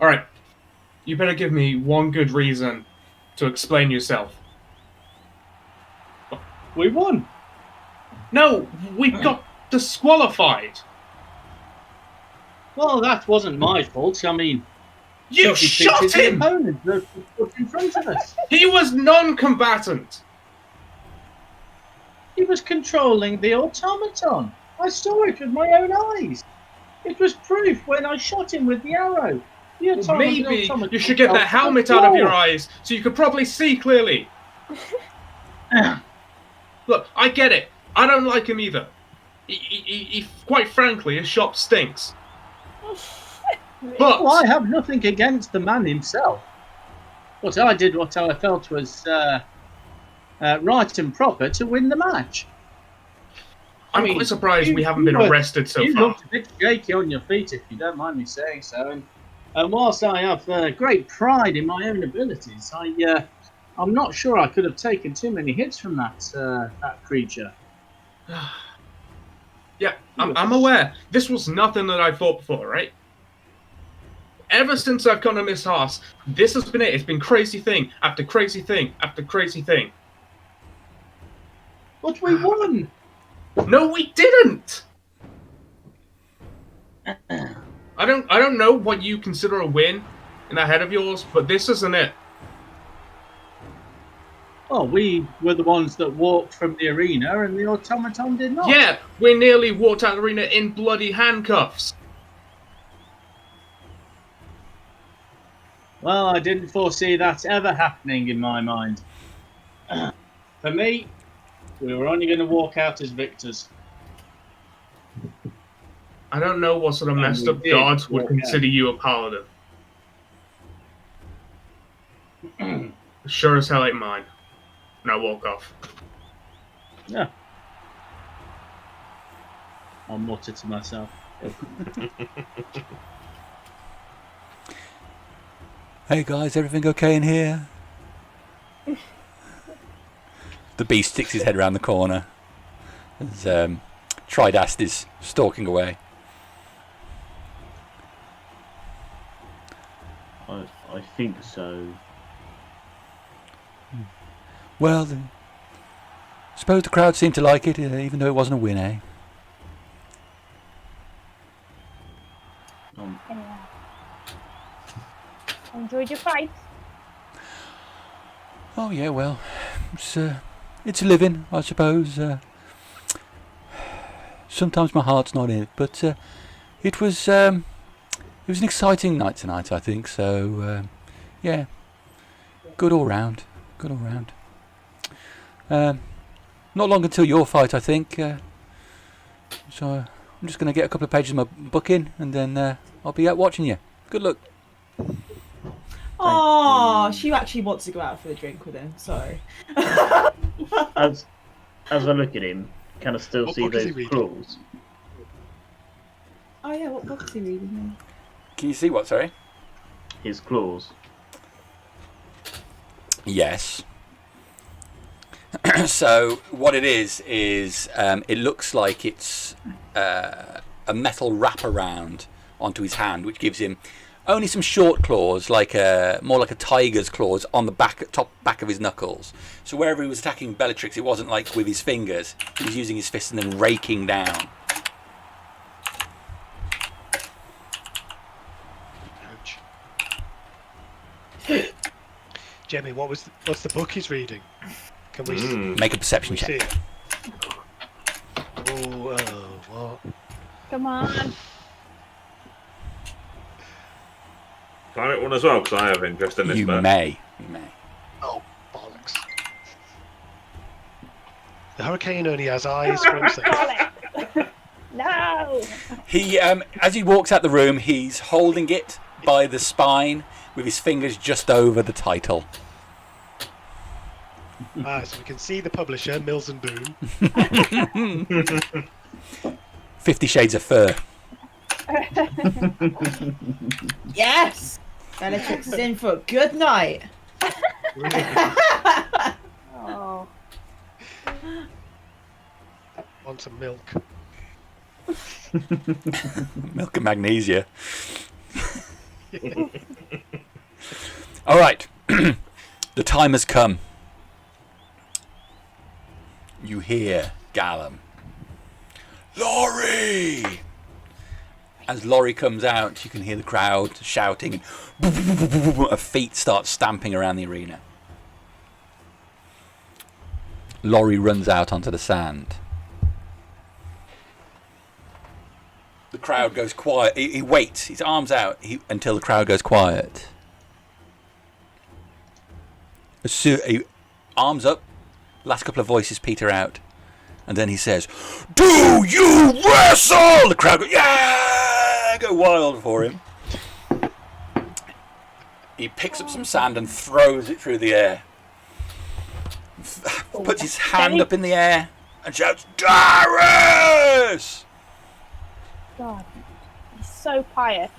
Alright. You better give me one good reason to explain yourself. We won. No, we got disqualified. Well, that wasn't my fault. I mean, You we shot defeated the him! opponent that was put in front of us. He was non-combatant. He was controlling the automaton. I saw it with my own eyes. It was proof when I shot him with the arrow. The Maybe automaton you should get that helmet out of your eye. eyes so you could probably see clearly. Look, I get it. I don't like him either. He quite frankly, his shop stinks. But Well, I have nothing against the man himself. But I did what I felt was right and proper to win the match. I'm quite surprised we haven't been arrested so you far. looked a bit shaky on your feet, if you don't mind me saying so. And whilst I have great pride in my own abilities, I'm not sure I could have taken too many hits from that creature. Yeah, I'm aware. This was nothing that I thought before, right? Ever since I've come to Miss Haas, this has been it. It's been crazy thing after crazy thing after crazy thing. But we won! No, we didn't. I don't know what you consider a win in that head of yours, but this isn't it. Well, we were the ones that walked from the arena and the automaton did not. Yeah, we nearly walked out of the arena in bloody handcuffs. Well, I didn't foresee that ever happening in my mind. For me, we were only going to walk out as victors. I don't know what sort of messed up gods would consider you a paladin. Sure as hell ain't mine. And I walk off. Yeah. I'll mutter to myself. Hey guys, everything okay in here? The beast sticks his head around the corner as Tridast is stalking away. I think so. Well, I suppose the crowd seemed to like it, even though it wasn't a win, eh? Yeah. Enjoyed your fight? Oh yeah, well, it's a living, I suppose. Sometimes my heart's not in it, but it was an exciting night tonight, I think. So yeah, good all round. Good all round. Not long until your fight, I think. So I'm just going to get a couple of pages of my book in, and then I'll be out watching you. Good luck. Oh, she actually wants to go out for a drink with him. Sorry. As I look at him, can I still What see book is he those reading? claws? Oh yeah, what book is he reading? Can you see what? Sorry. His claws. Yes. So what it is it looks like it's a metal wraparound onto his hand, which gives him only some short claws, more like a tiger's claws on the top back of his knuckles. So wherever he was attacking Bellatrix, it wasn't like with his fingers. He was using his fists and then raking down. Ouch. Jemmy, what's the book he's reading? Can we Make a perception see check. it? Oh, what? Come on. Can I make one as well? Because I have interest in this You bit. may. Oh, bollocks. The hurricane only has eyes for himself. Bollocks. No. He, as he walks out the room, he's holding it by the spine with his fingers just over the title. So we can see the publisher, Mills and Boon. 50 Shades of Fur. Yes. Bellatrix is in for a good night. Oh. Want some milk? Milk and magnesia. All right. The time has come. You hear Gallum. Laurie! As Laurie comes out, you can hear the crowd shouting. Her feet start stamping around the arena. Laurie runs out onto the sand. The crowd goes quiet. He waits, his arms out, until the crowd goes quiet. Arms up, last couple of voices peter out, and then he says, "Do you wrestle?" The crowd go, "Yeah!" Go wild for him. He picks up some sand and throws it through the air. Puts his hand up in the air and shouts, "Darius!" God, he's so pious.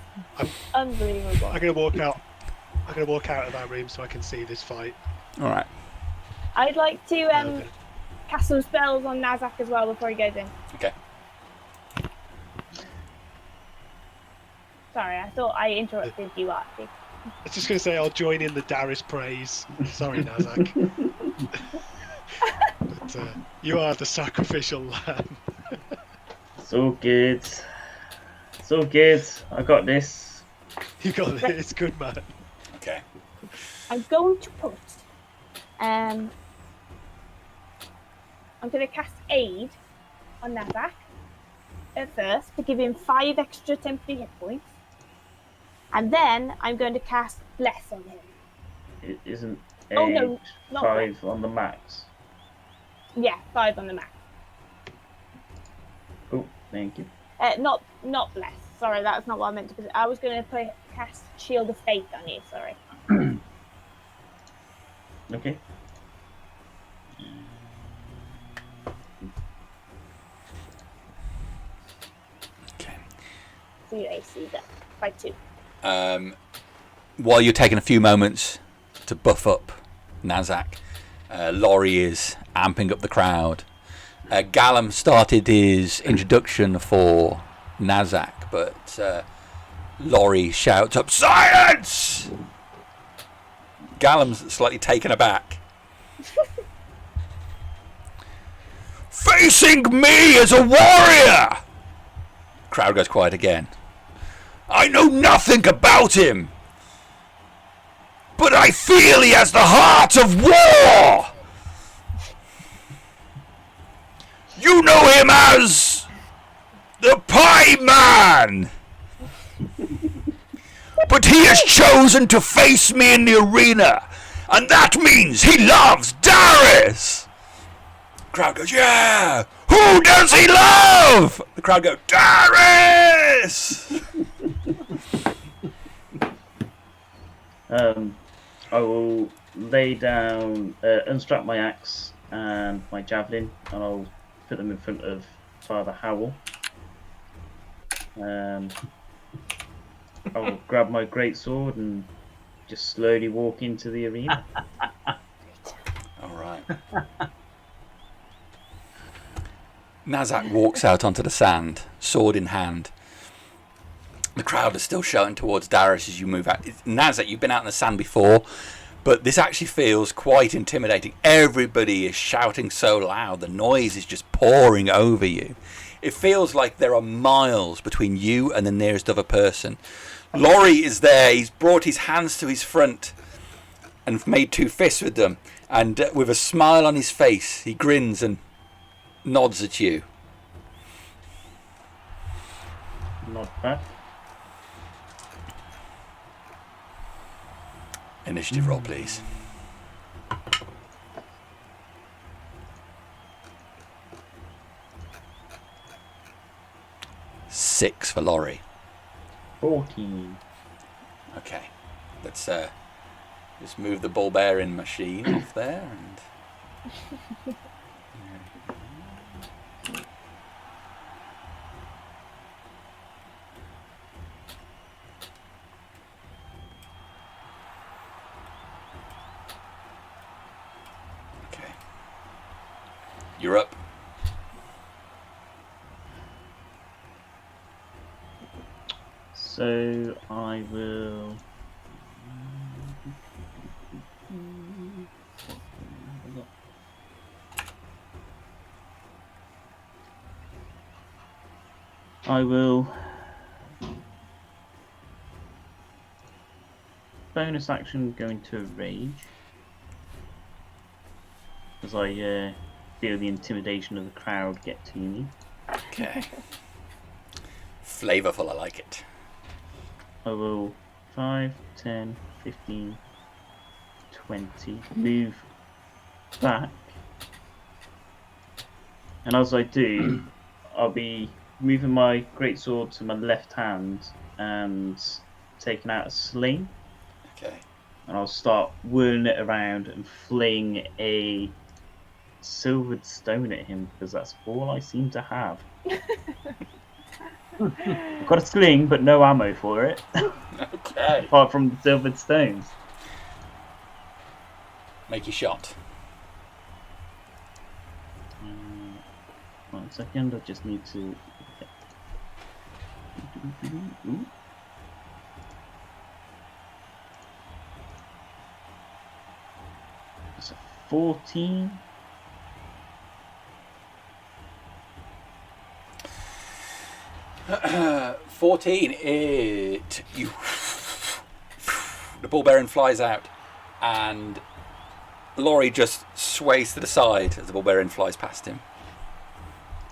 Unbelievable. I'm gonna walk out. I'm gonna walk out of that room so I can see this fight. All right. I'd like to Okay. cast some spells on Nazzak as well before he goes in. Okay. Sorry, I thought I interrupted you, Archie. I was just gonna say I'll join in the Darius praise. Sorry, Nazzak. But you are the sacrificial lamb. So good. So good. I got this. You got this, good man. Okay. I'm going to put. I'm going to cast Aid on Nazzak at first to give him 5 extra temporary hit points. And then I'm going to cast Bless on him. It isn't Oh, no, not 5 on the max. Yeah, 5 on the max. Oh, thank you. Not Bless. Sorry, that's not what I meant to put. I was going to cast Shield of Faith on you, sorry. Okay. Okay. So your AC is up by 2. While you're taking a few moments to buff up Nazzak, Laurie is amping up the crowd. Gallum started his introduction for Nazzak, but Laurie shouts up, "Silence!" Gallum's slightly taken aback. "Facing me as a warrior!" Crowd goes quiet again. "I know nothing about him, but I feel he has the heart of war! You know him as the Pie Man! But he has chosen to face me in the arena, and that means he loves Darius!" Crowd goes, "Yeah! Who does he love?" The crowd go, "Darius!" I will lay down, unstrap my axe and my javelin, and I'll put them in front of Father Howl. I'll grab my greatsword and just slowly walk into the arena. All right. Nazzak walks out onto the sand, sword in hand. The crowd is still shouting towards Darius as you move out. Nazzak, you've been out in the sand before, but this actually feels quite intimidating. Everybody is shouting so loud, the noise is just pouring over you. It feels like there are miles between you and the nearest other person. Laurie is there. He's brought his hands to his front and made two fists with them. And with a smile on his face, he grins and nods at you. Not bad. Initiative roll, please. Six for Laurie. 14. Okay, let's just move the ball bearing machine off there and. Okay, you're up. So I will. I will bonus action go into a rage as I feel the intimidation of the crowd get to me. Okay. Flavorful, I like it. I will 5, 10, 15, 20 move back, and as I do, I'll be moving my greatsword to my left hand and taking out a sling. Okay. And I'll start whirling it around and fling a silvered stone at him because that's all I seem to have. I've got a sling, but no ammo for it. Okay. Apart from the silvered stones. Make your shot. 1 second, I just need to. Ooh. It's a 14. Uh, 14. The ball bearing flies out, and Laurie just sways to the side as the ball bearing flies past him.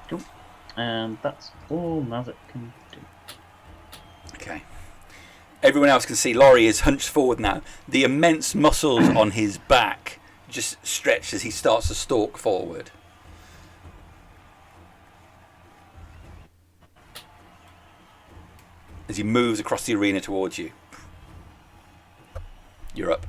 Cool. And that's all Nazzak can do. Okay. Everyone else can see Laurie is hunched forward now. The immense muscles on his back just stretch as he starts to stalk forward. As he moves across the arena towards you. You're up.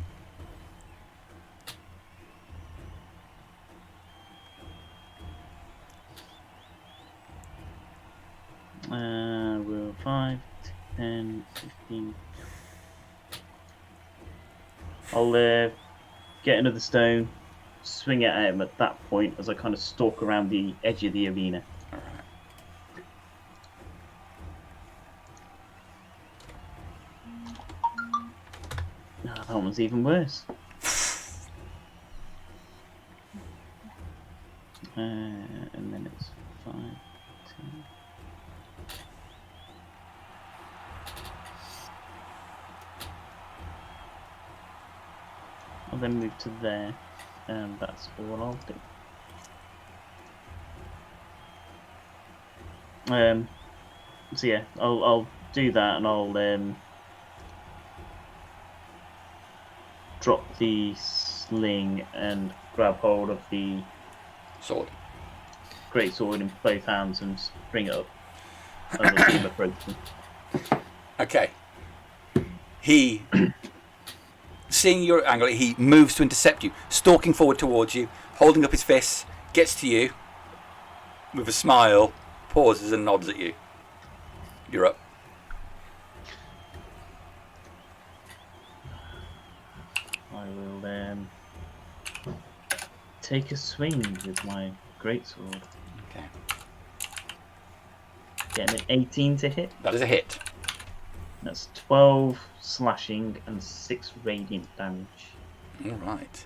We'll 5, 10, 15. I'll get another stone swing it at him at that point as I kind of stalk around the edge of the arena. All right. No, that one's even worse. And then it's 5, 10. I'll then move to there, and that's all I'll do. So yeah, I'll do that, and I'll drop the sling and grab hold of the Sword. great sword in both hands and bring it up as the team approaches. Okay. He, seeing your angle, he moves to intercept you, stalking forward towards you, holding up his fists, gets to you with a smile, pauses and nods at you. You're up. I will take a swing with my greatsword. Okay. Getting an 18 to hit. That is a hit. That's 12 slashing and 6 radiant damage. All right.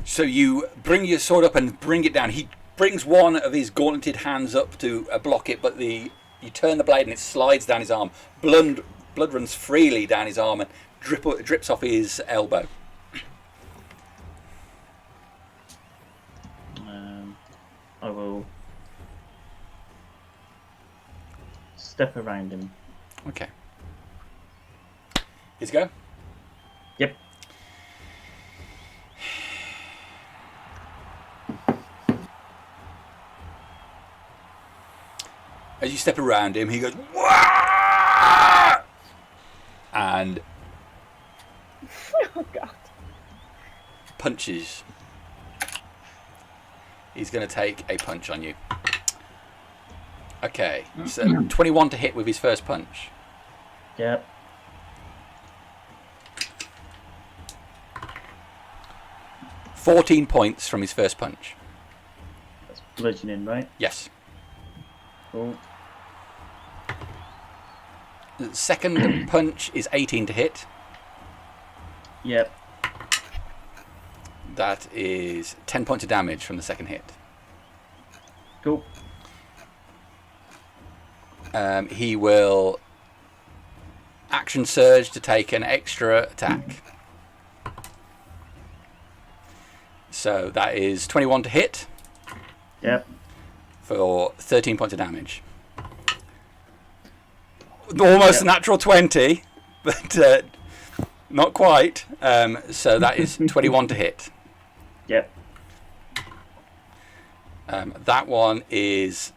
So you bring your sword up and bring it down. He brings one of his gauntleted hands up to block it, but you turn the blade and it slides down his arm. Blood runs freely down his arm and drips off his elbow. I will step around him. Okay. His go? Yep. As you step around him, he goes, "Wah!" and Oh god. punches. He's going to take a punch on you. Okay, so 21 to hit with his first punch. Yep. 14 points from his first punch. That's bludgeoning, right? Yes. Cool. The second punch is 18 to hit. Yep. That is 10 points of damage from the second hit. Cool. He will action surge to take an extra attack. So that is 21 to hit. Yep. For 13 points of damage. Almost a natural 20, but not quite. So that is 21 to hit. Yep. That one is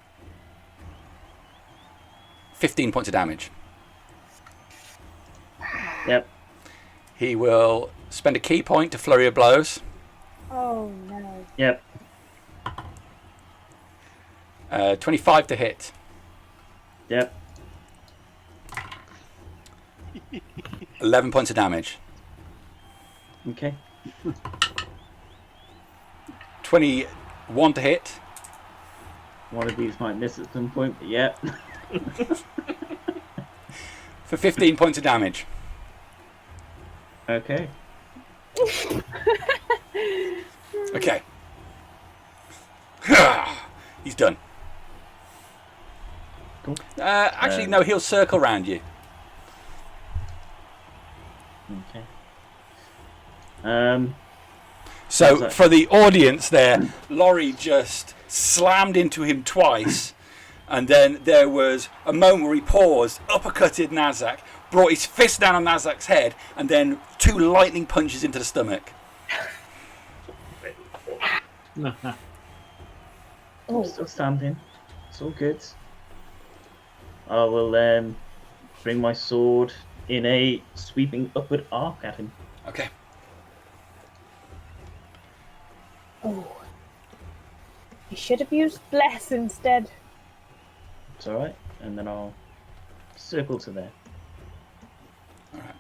15 points of damage. Yep. He will spend a key point to flurry of blows. Oh no. Yep. 25 to hit. Yep. 11 points of damage. Okay. 21 to hit. One of these might miss at some point, but yep. For 15 points of damage. Okay. Okay. He's done. Cool. Actually, no, he'll circle round you. Okay. So, for the audience there, Laurie just slammed into him twice, and then there was a moment where he paused, uppercutted Nazzak, brought his fist down on Nazzak's head, and then 2 lightning punches into the stomach. I'm still standing. It's all good. I will bring my sword in a sweeping upward arc at him. Okay. Oh. You should have used bless instead. It's alright. And then I'll circle to there. All right.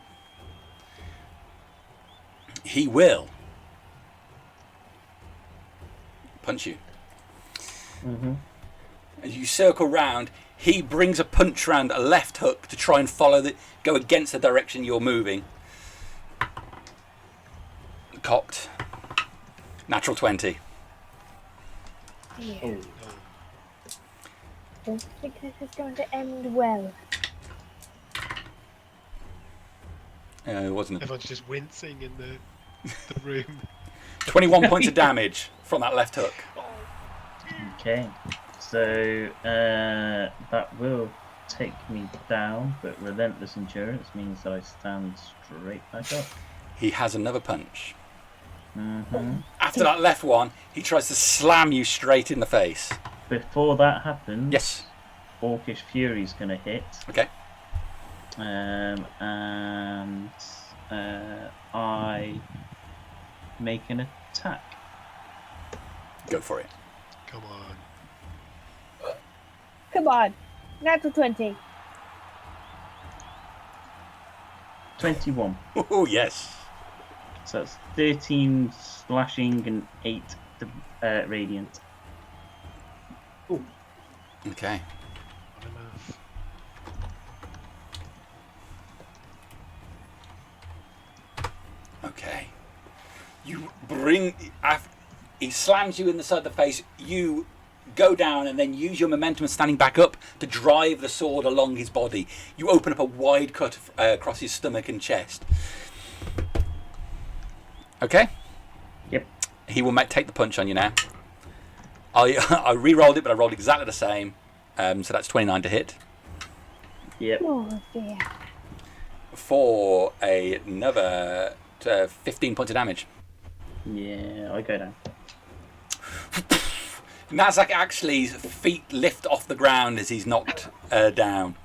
He will punch you. Mm-hmm. As you circle round, he brings a punch round, a left hook to try and go against the direction you're moving. Cocked. Natural 20. Yeah. Don't think this is going to end well. It wasn't. Everyone's just wincing in the room. 21 points of damage from that left hook. Okay. So that will take me down, but relentless endurance means that I stand straight back up. He has another punch. Mm-hmm. After that left one, he tries to slam you straight in the face. Before that happens, Yes. Orcish Fury's going to hit. Okay. And I make an attack. Go for it. Come on. Come on. Natural 20. 21. Oh, yes. So that's 13 slashing and 8 radiant. Okay. Not enough. Okay. You bring... He slams you in the side of the face. You go down and then use your momentum standing back up to drive the sword along his body. You open up a wide cut across his stomach and chest. Okay? Yep. He will take the punch on you now. I re-rolled it, but I rolled exactly the same. So that's 29 to hit. Yep. Oh dear. For another 15 points of damage. Yeah, I go down. Nazzak actually's feet lift off the ground as he's knocked down.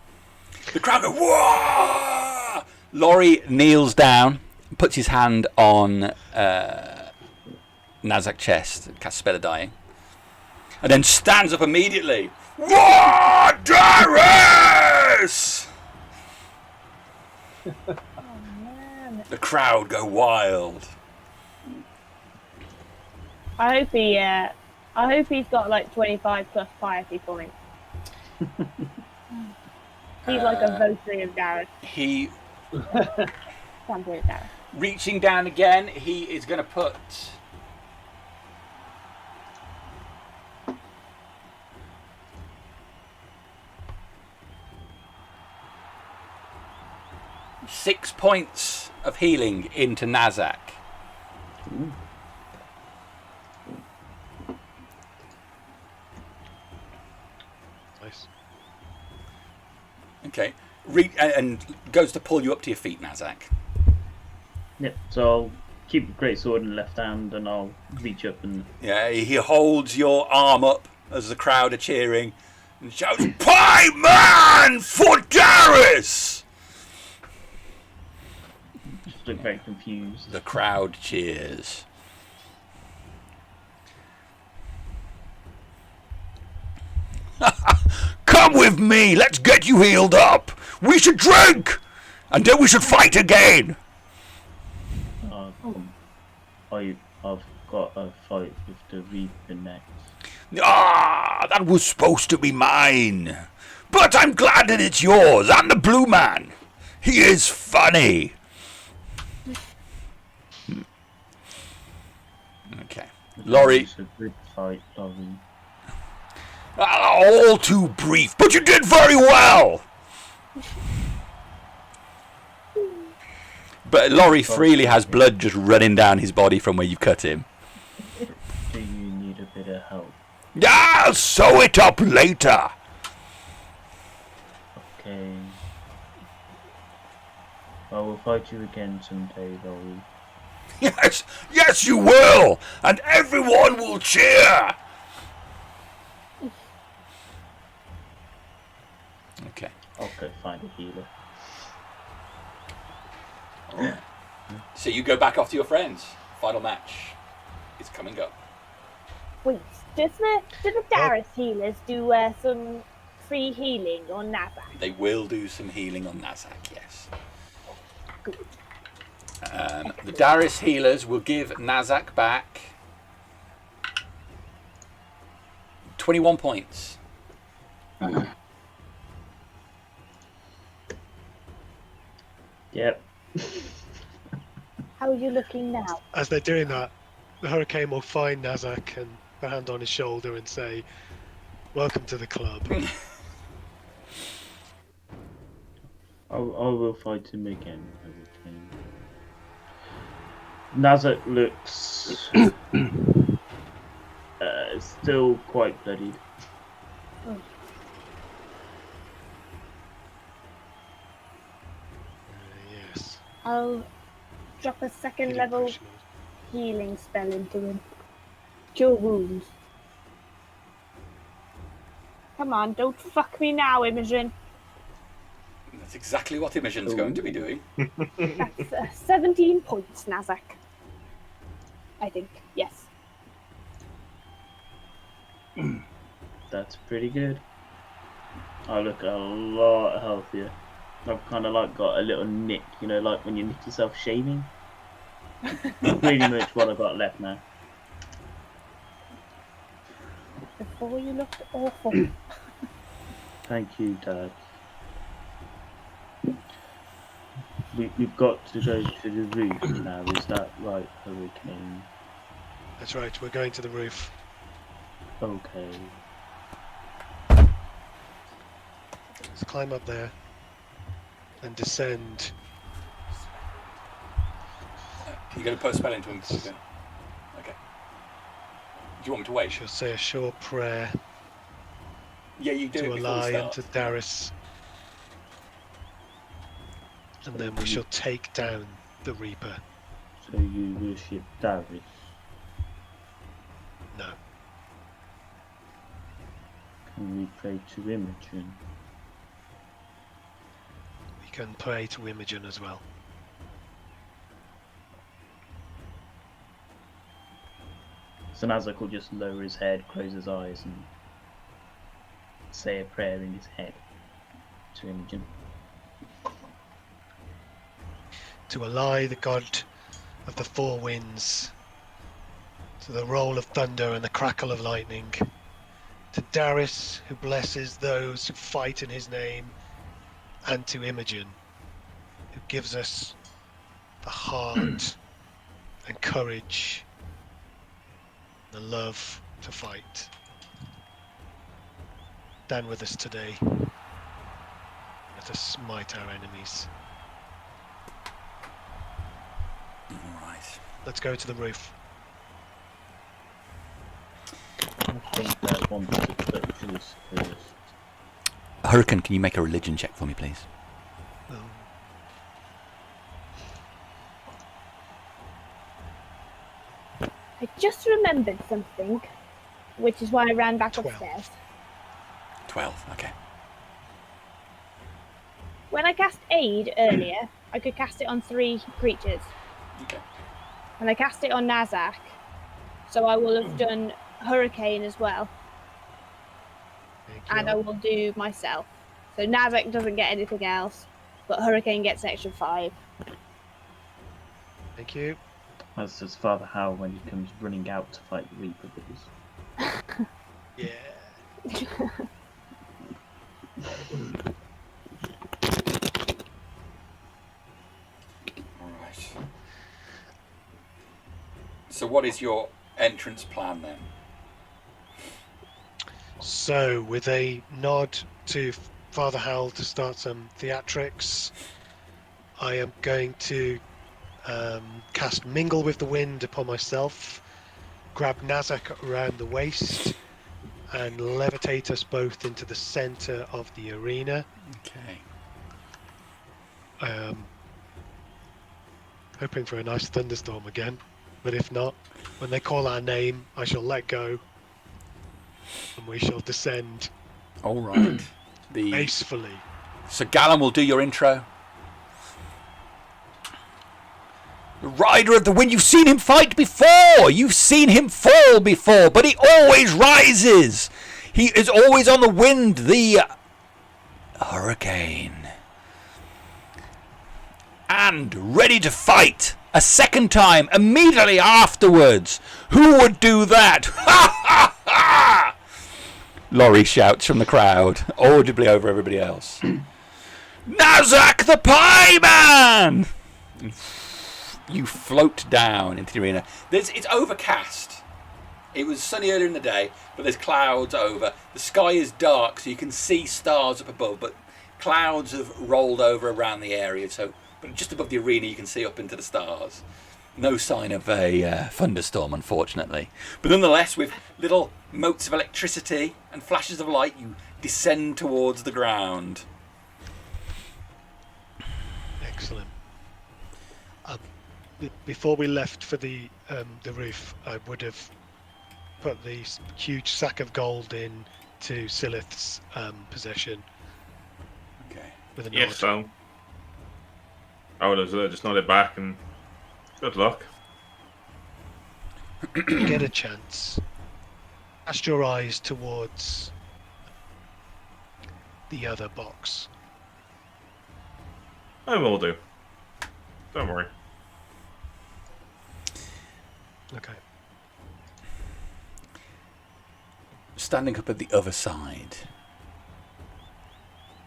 The crowd go, whoa! Laurie kneels down, puts his hand on Nazzak's chest, casts Spell of Dying, and then stands up immediately. Whoa, Darius! Oh man. The crowd go wild. I hope he's got like 25 plus piety points. He's like a votary of Gareth. He, Sample of Gareth. reaching down again, he is going to put... ...6 points of healing into Nazzak. Ooh. Nice. Okay. And goes to pull you up to your feet, Nazzak. Yep, so I'll keep the great sword in the left hand and I'll reach up and... Yeah, he holds your arm up as the crowd are cheering and shouts, "Pie man for Darius!" just look very confused. The crowd cheers. Come with me, let's get you healed up. We should drink, and then we should fight again. I've got a fight with the Reaper next. Ah, that was supposed to be mine. But I'm glad that it's yours, and the blue man. He is funny. Okay. Laurie. It's a good fight, Laurie. All too brief, but you did very well. But Laurie freely has blood just running down his body from where you cut him. Do you need a bit of help? I'll sew it up later. Okay. I will fight you again someday, Laurie. Yes, you will, and everyone will cheer. Okay. I'll go find a healer. So you go back off to your friends. Final match is coming up. Wait, do the Darius healers do some free healing on Nazzak? They will do some healing on Nazzak, yes. Good. The Darius healers will give Nazzak back 21 points. Yep. How are you looking now? As they're doing that, the Hurricane will find Nazzak and put a hand on his shoulder and say, "Welcome to the club." I will fight him again. Hurricane. Nazzak looks still quite bloodied. Yes. I'll drop a second Healing level potion. healing spell into him. Cure wounds. Come on, don't fuck me now, Imogen. That's exactly what Imogen's going to be doing. That's 17 points, Nazzak. I think, yes. That's pretty good. I look a lot healthier. I've kind of like got a little nick, you know, like when you nick yourself shaving. Pretty much what I've got left now. Before you looked awful. Thank you, Dad. We've got to go to the roof now, is that right, Hurricane? That's right. We're going to the roof. Okay. Let's climb up there and descend. You're going to put a spell into him before you go? Okay. Do you want me to wait? She'll say a short prayer Yeah, you do to it before we Alai and start. to Darius, and then we shall take down the Reaper. So you worship Darius? No. Can we pray to Imogen? We can pray to Imogen as well. So Nazzak will just lower his head, close his eyes, and say a prayer in his head to Imogen. To Alai, the god of the four winds, to the roll of thunder and the crackle of lightning, to Darius, who blesses those who fight in his name, and to Imogen, who gives us the heart and courage, the love to fight. Stand with us today. Let us smite our enemies. Alright. Let's go to the roof. I think I want to put this first. Hurricane, can you make a religion check for me, please? I just remembered something, which is why I ran back 12. upstairs. 12, okay. When I cast Aid earlier, I could cast it on 3 creatures. Okay. And I cast it on Nazzak, so I will have done Hurricane as well, Thank and you. I will do myself. So Nazzak doesn't get anything else, but Hurricane gets an extra 5. Thank you. That's just Father Howl when he comes running out to fight the Reaper with us. Yeah. Alright. So what is your entrance plan then? So, with a nod to Father Howl to start some theatrics, I am going to cast Mingle with the Wind upon myself, grab Nazzak around the waist, and levitate us both into the center of the arena. Okay. Hoping for a nice thunderstorm again, but if not, when they call our name, I shall let go, and we shall descend Alright. gracefully. So Gallum will do your intro. The Rider of the Wind, you've seen him fight before! You've seen him fall before, but he always rises! He is always on the wind, the hurricane. And ready to fight a second time immediately afterwards. Who would do that? Ha ha ha! Laurie shouts from the crowd, audibly over everybody else. Nazzak the Pie Man! You float down into the arena. It's overcast. It was sunny earlier in the day, but there's clouds over. The sky is dark, so you can see stars up above, but clouds have rolled over around the area, so but just above the arena you can see up into the stars. No sign of a thunderstorm, unfortunately. But nonetheless, with little motes of electricity and flashes of light, you descend towards the ground. Excellent. Before we left for the roof, I would have put the huge sack of gold into Sylleth's possession. Okay. With a nod. Yeah, so I would have just nodded back and good luck. You get a chance. Cast your eyes towards the other box. I will do. Don't worry. Okay. Standing up at the other side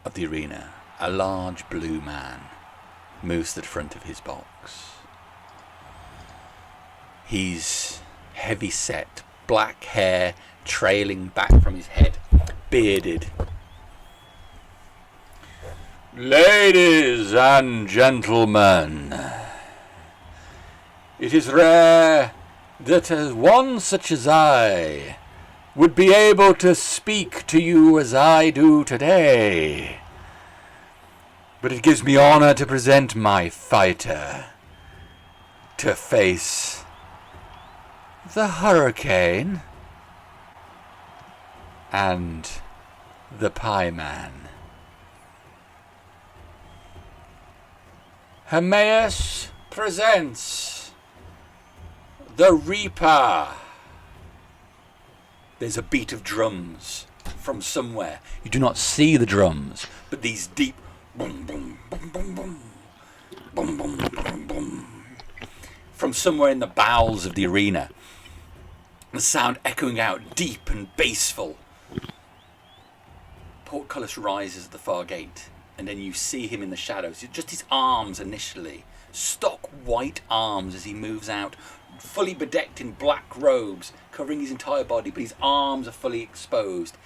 of the arena, a large blue man moves to the front of his box. He's heavy set, black hair trailing back from his head, bearded. Ladies and gentlemen, it is rare that one such as I would be able to speak to you as I do today. But it gives me honor to present my fighter to face the hurricane and the Pie Man. Hermaeus presents the Reaper. There's a beat of drums from somewhere. You do not see the drums, but these deep boom, boom, boom, boom, boom, boom, boom, boom, boom, from somewhere in the bowels of the arena. The sound echoing out deep and bassful. Portcullis rises at the far gate, and then you see him in the shadows. Just his arms initially, stock white arms as he moves out, fully bedecked in black robes, covering his entire body, but his arms are fully exposed.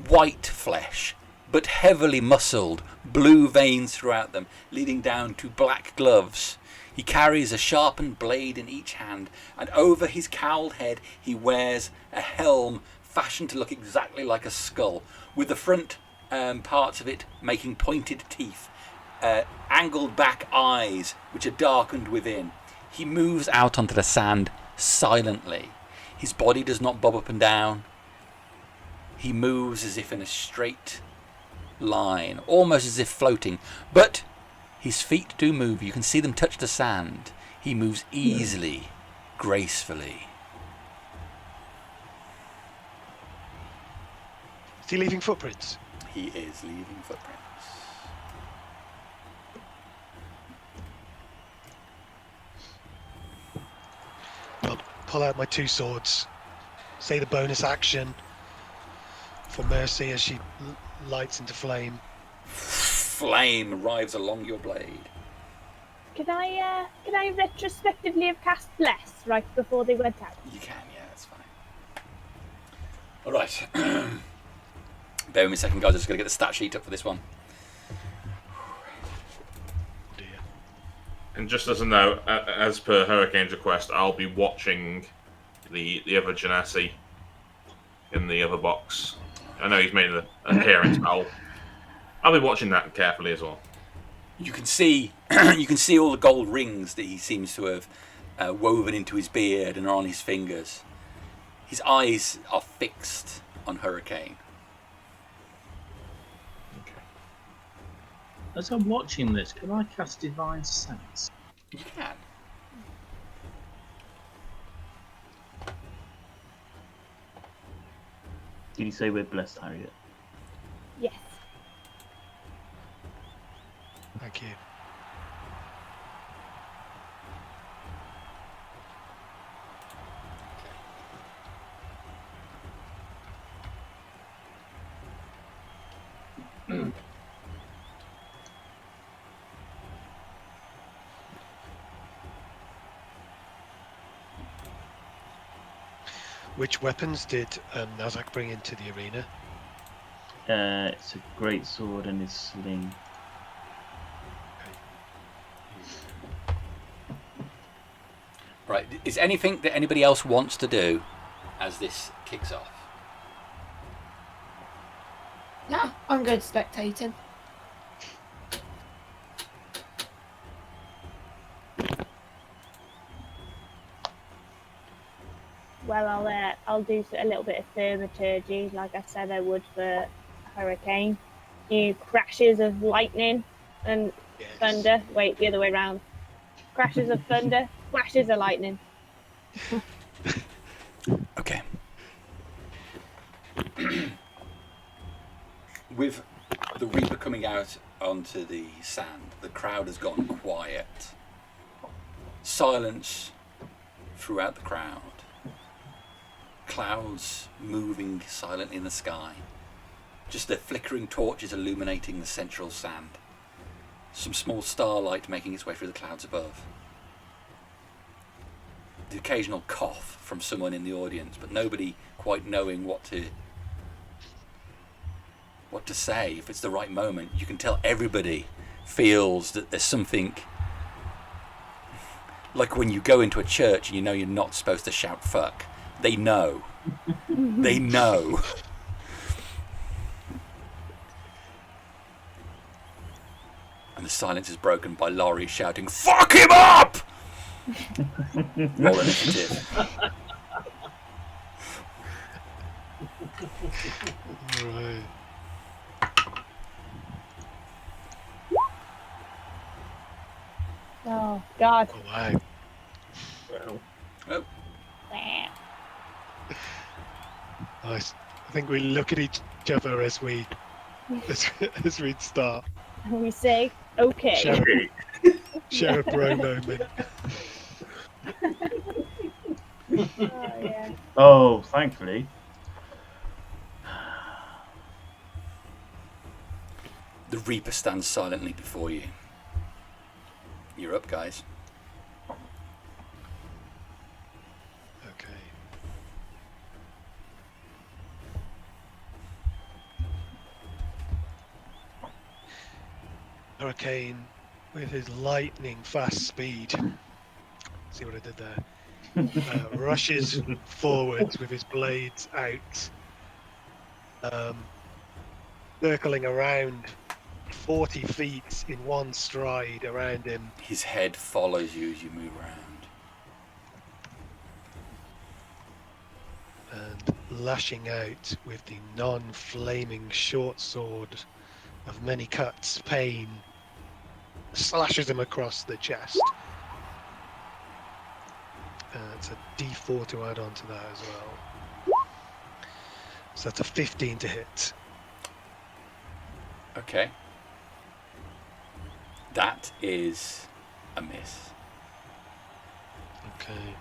White flesh, but heavily muscled, blue veins throughout them, leading down to black gloves. He carries a sharpened blade in each hand, and over his cowled head he wears a helm fashioned to look exactly like a skull, with the front parts of it making pointed teeth, angled back eyes which are darkened within. He moves out onto the sand silently. His body does not bob up and down. He moves as if in a straight line, almost as if floating, but his feet do move. You can see them touch the sand. He moves easily, gracefully. Is he leaving footprints? He is leaving footprints. I'll pull out my two swords. Say the bonus action for Mercy as she lights into flame. Flame arrives along your blade. Can I retrospectively have cast Bless right before they went out? You can, yeah, that's fine. All right. Bear with me a second, guys. I'm just going to get the stat sheet up for this one. Dear. And just as a note, as per Hurricane's request, I'll be watching the other Genasi in the other box. I know he's made an appearance. I'll be watching that carefully as well. You can see all the gold rings that he seems to have woven into his beard and are on his fingers. His eyes are fixed on Hurricane. As I'm watching this, can I cast Divine Sense? You can. Did you say we're blessed, Harriet? Yes. Thank you. Which weapons did Nazzak bring into the arena? It's a great sword and his sling. Right. Is anything that anybody else wants to do as this kicks off? No, I'm good spectating. Well, I'll do a little bit of thaumaturgy, like I said I would for hurricane. Do crashes of lightning and thunder. Wait, the other way around. Crashes of thunder, flashes of lightning. Okay. With the Reaper coming out onto the sand, the crowd has gone quiet. Silence throughout the crowd. Clouds moving silently in the sky. Just the flickering torches illuminating the central sand. Some small starlight making its way through the clouds above. The occasional cough from someone in the audience, but nobody quite knowing what to say, if it's the right moment. You can tell everybody feels that there's something, like when you go into a church and you know you're not supposed to shout fuck. They know. They know. And the silence is broken by Laurie shouting, "Fuck him up!" Roll initiative. Right. Oh, God. Oh, wow. Well, Oh, Nice. I think we look at each other as we start. And we say, okay. Share a bro moment. Oh, yeah. Oh, thankfully. the Reaper stands silently before you. You're up, guys. Okay. Hurricane with his lightning fast speed. See what I did there? Rushes forwards with his blades out, circling around 40 feet in one stride around him. His head follows you as you move around. And lashing out with the non-flaming short sword of many cuts, pain slashes him across the chest. It's a D4 to add on to that as well. So that's a 15 to hit. Okay. That is a miss. Okay.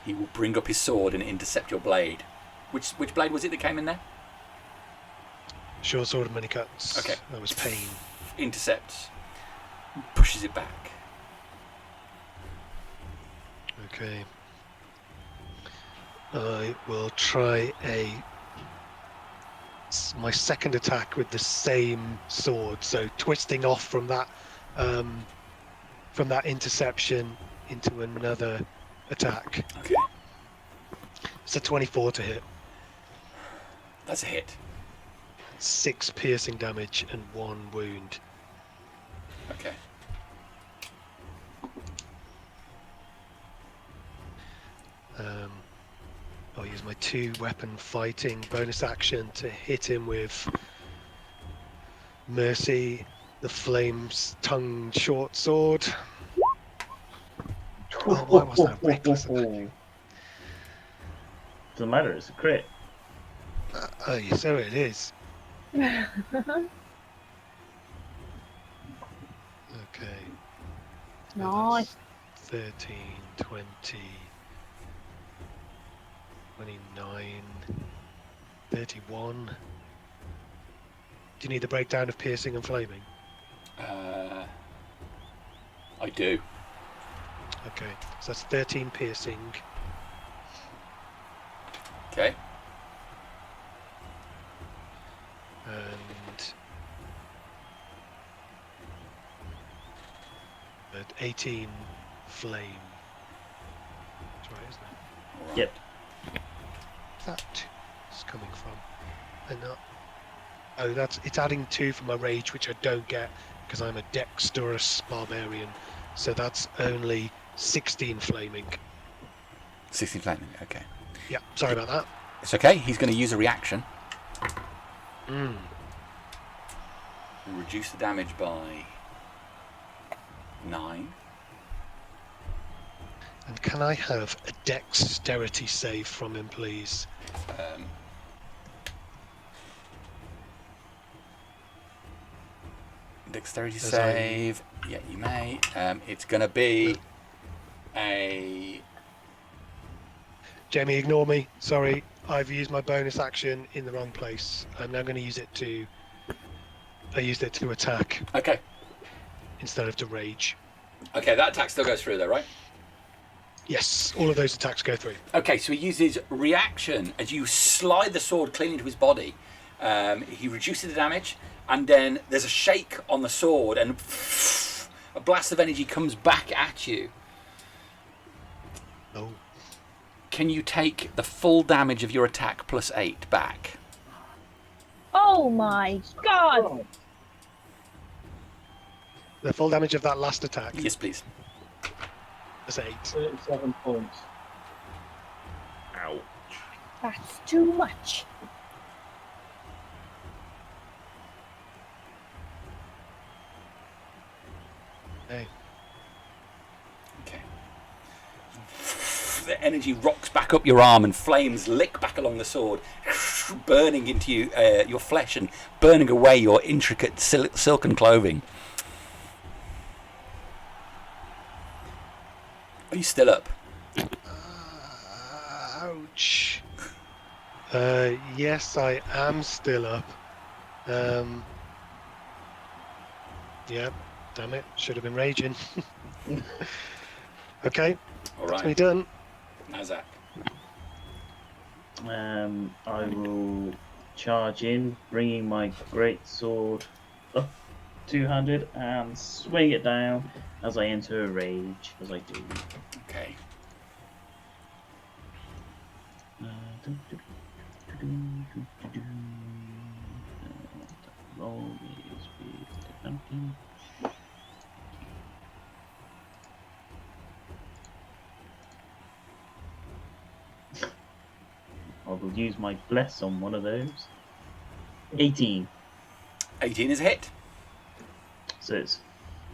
He will bring up his sword and intercept your blade. Which blade was it that came in there? Short sword of many cuts. Okay. That was pain. Intercepts. Pushes it back. Okay. I will try my second attack with the same sword, so twisting off from that interception into another attack. Okay. It's a 24 to hit. That's a hit. 6 piercing damage and 1 wound. Okay. I'll use my 2-weapon fighting bonus action to hit him with Mercy, the Flame's tongue short sword. Oh, why was that reckless? Doesn't matter, it's a crit. Oh, so it is. Okay. So Nice. that's 13, 20, 29, 31. Do you need the breakdown of piercing and flaming? I do. Okay, so that's 13 piercing. Okay. And 18 flame. That's right, isn't it? All right. Yep. That is coming from. And it's adding 2 for my rage, which I don't get because I'm a dexterous barbarian. So that's only 16 flaming. 16 flaming. Okay. Yeah, sorry about that. It's okay. He's going to use a reaction Mm. and reduce the damage by 9. And can I have a dexterity save from him, please? Dexterity As save. Yeah, you may. It's going to be a. Jamie, ignore me. Sorry, I've used my bonus action in the wrong place. I'm now going to use it to. I used it to attack Okay. instead of to rage. Okay, that attack still goes through though, right? Yes, all of those attacks go through. Okay, so he uses reaction as you slide the sword clean into his body. He reduces the damage, and then there's a shake on the sword, and a blast of energy comes back at you. Oh. Can you take the full damage of your attack plus 8 back? Oh my god! The full damage of that last attack Yes, please. is 8. 37 points. Ouch. That's too much. Hey. Okay. The energy rocks back up your arm, and flames lick back along the sword, burning into you, your flesh and burning away your intricate silken clothing. Are you still up? Ouch. Yes, I am still up. Yeah, damn it. Should have been raging. Okay, All that's right. me done. Nazzak. I will charge in, bringing my great sword up 200 and swing it down as I enter a rage, as I do. Okay. Roll is with advantage. I will use my bless on one of those. 18. 18 is a hit. So it's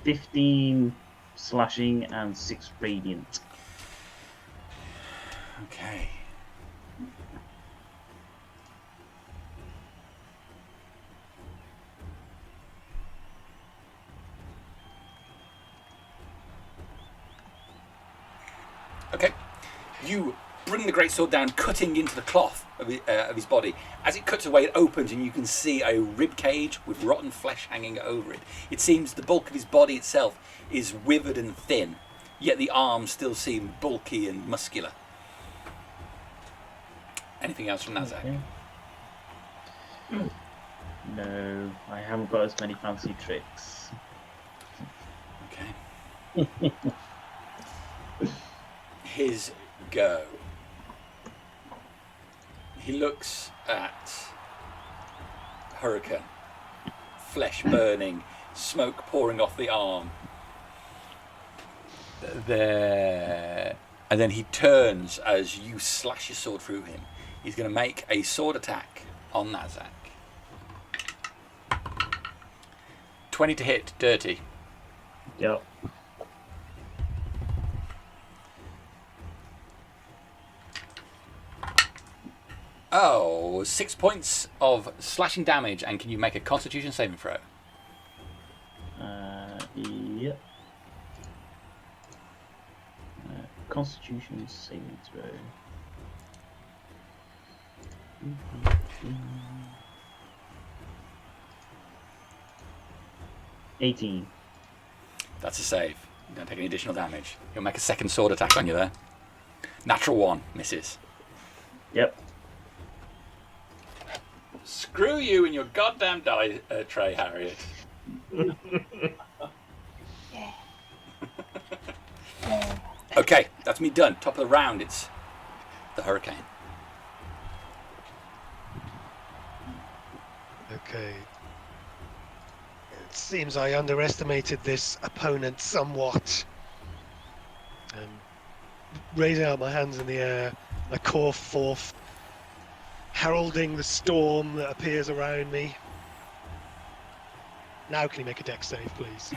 15 slashing and 6 radiant. Okay. Okay. You bring the greatsword down, cutting into the cloth of his body. As it cuts away, it opens, and you can see a rib cage with rotten flesh hanging over it. It seems the bulk of his body itself is withered and thin, yet the arms still seem bulky and muscular. Anything else from Nazzak? Okay. No, I haven't got as many fancy tricks. Okay. His go. He looks at Hurricane. Flesh burning, smoke pouring off the arm. There. And then he turns as you slash your sword through him. He's going to make a sword attack on Nazzak. 20 to hit, dirty. Yep. Oh, for 6 points of slashing damage, and can you make a Constitution saving throw? Yep. Constitution saving throw. 18. That's a save. You don't take any additional damage. He'll make a second sword attack on you there. Natural 1, misses. Yep. Screw you and your goddamn die tray, Harriet. Okay, that's me done. Top of the round, it's the hurricane. Okay. It seems I underestimated this opponent somewhat. Raising out my hands in the air, I call forth, heralding the storm that appears around me. Now can you make a dex save, please?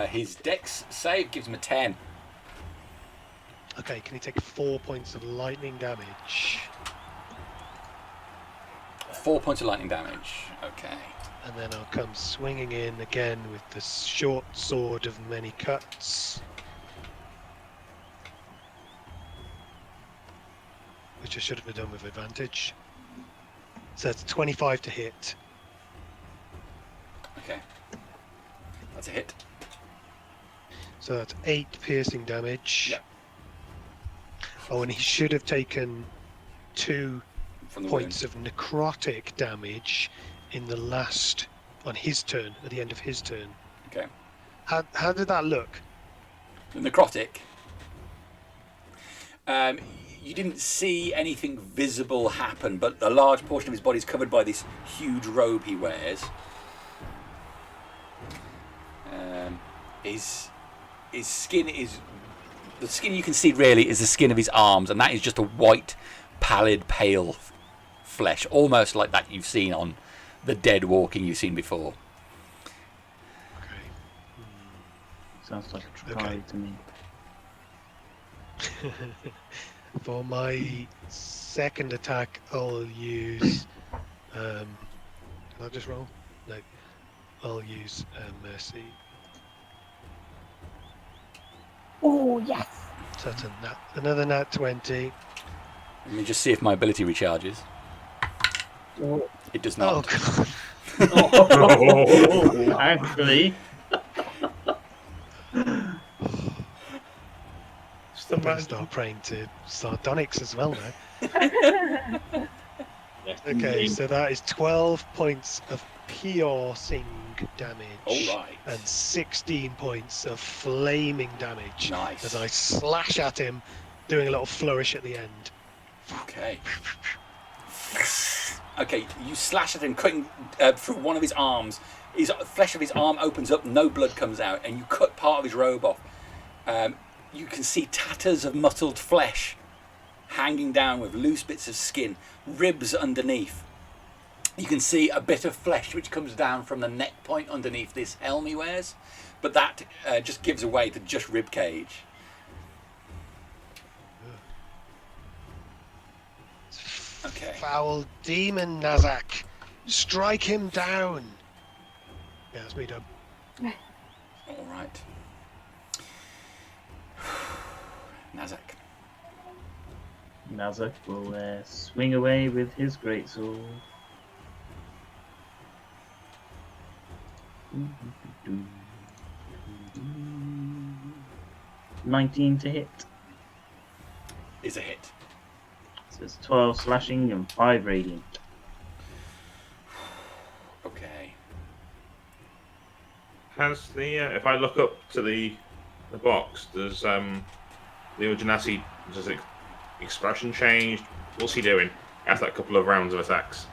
His dex save gives him a 10. Okay, can you take 4 points of lightning damage? 4 points of lightning damage. Okay. And then I'll come swinging in again with the short sword of many cuts. Which I should have done with advantage. So it's 25 to hit. Okay. That's a hit. So that's 8 piercing damage. Yep. Oh, and he should have taken 2 From the points of necrotic damage in the last, on his turn, at the end of his turn. Okay. How did that look? The necrotic. You didn't see anything visible happen, but a large portion of his body is covered by this huge robe he wears. His skin is... The skin you can see really is the skin of his arms, and that is just a white, pallid, pale flesh, almost like that you've seen on the dead walking you've seen before. Okay. Sounds like a try Okay. to me. For my second attack, I'll use... can I just roll? No. I'll use Mercy. Oh, yes. So that's another nat 20. Let me just see if my ability recharges. It does Oh, not. God. Oh, actually. Just I'm going to imagine. start praying to sardonyx as well now. Yes, Okay, indeed. so that is 12 points of piercing damage. All right. And 16 points of flaming damage. Nice. As I slash at him, doing a little flourish at the end. Okay. Okay, you slash at him, cutting through one of his arms. His flesh of his arm opens up, no blood comes out, and you cut part of his robe off. You can see tatters of mottled flesh hanging down with loose bits of skin, ribs underneath. You can see a bit of flesh which comes down from the neck point underneath this helm he wears, but that just gives away to just rib cage. Okay. Foul demon, Nazzak. Strike him down. Yeah, that's me done. All right. Nazzak. Nazzak will swing away with his greatsword. 19 to hit. Is a hit. So it's 12 slashing and 5 radiant. Okay. Has the if I look up to the box, does the Genasi, does it expression changed? What's he doing after that couple of rounds of attacks?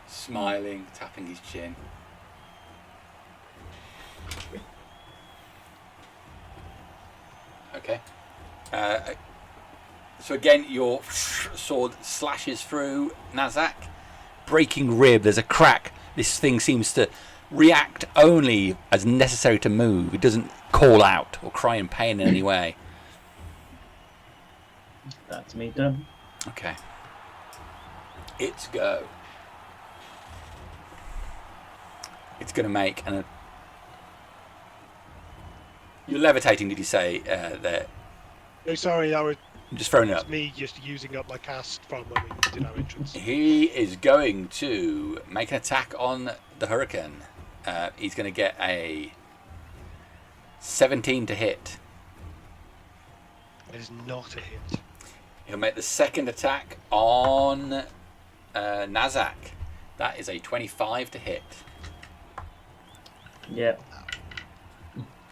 Smiling, tapping his chin. Okay. So again, your sword slashes through Nazzak, breaking rib. There's a crack. This thing seems to react only as necessary to move. It doesn't call out or cry in pain in any way. That's me done. Okay. It's go. It's going to make an... You're levitating, did you say, there? Oh, sorry, that was Just throwing it up. me just using up my cast from when we did our entrance. He is going to make an attack on the Hurricane. He's going to get a 17 to hit. It is not a hit. He'll make the second attack on Nazzak. That is a 25 to hit. Yep.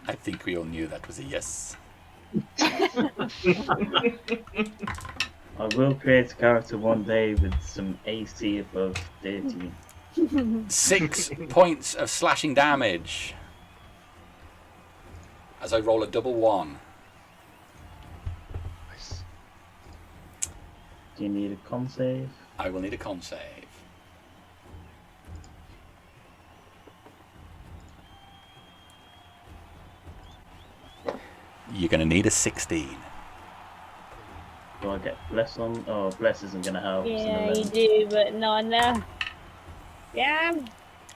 I think we all knew that was a yes. I will create a character one day with some AC above 13. 6 points of slashing damage. As I roll a double 1. Nice. Do you need a con save? I will need a con save. You're going to need a 16. Do I get bless on? Oh, bless isn't going to help. It's an Yeah, you 11. do, but not enough. Yeah.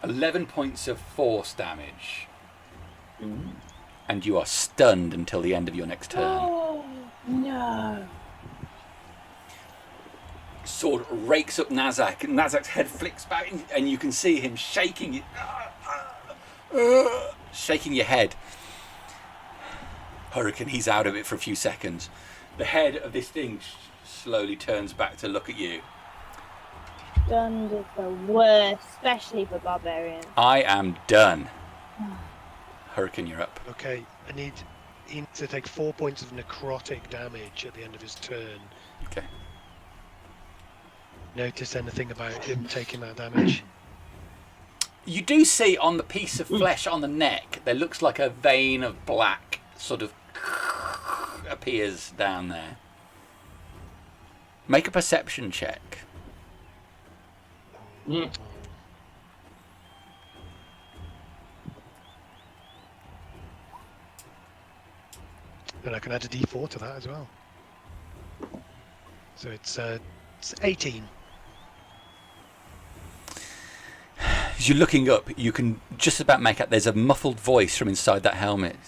11 points of force damage. Ooh. And you are stunned until the end of your next turn. Oh, no. Sword rakes up Nazzak, and Nazzak's head flicks back, and you can see him shaking shaking your head. Hurricane, he's out of it for a few seconds. The head of this thing slowly turns back to look at you. Stunned is the worst, especially for barbarians. I am done. Hurricane, you're up. Okay, he needs to take 4 points of necrotic damage at the end of his turn. Okay. Notice anything about him taking that damage? You do see on the piece of flesh on the neck, there looks like a vein of black sort of appears down there. Make a perception check. Mm. And I can add a d4 to that as well. So it's 18. As you're looking up, you can just about make out there's a muffled voice from inside that helmet.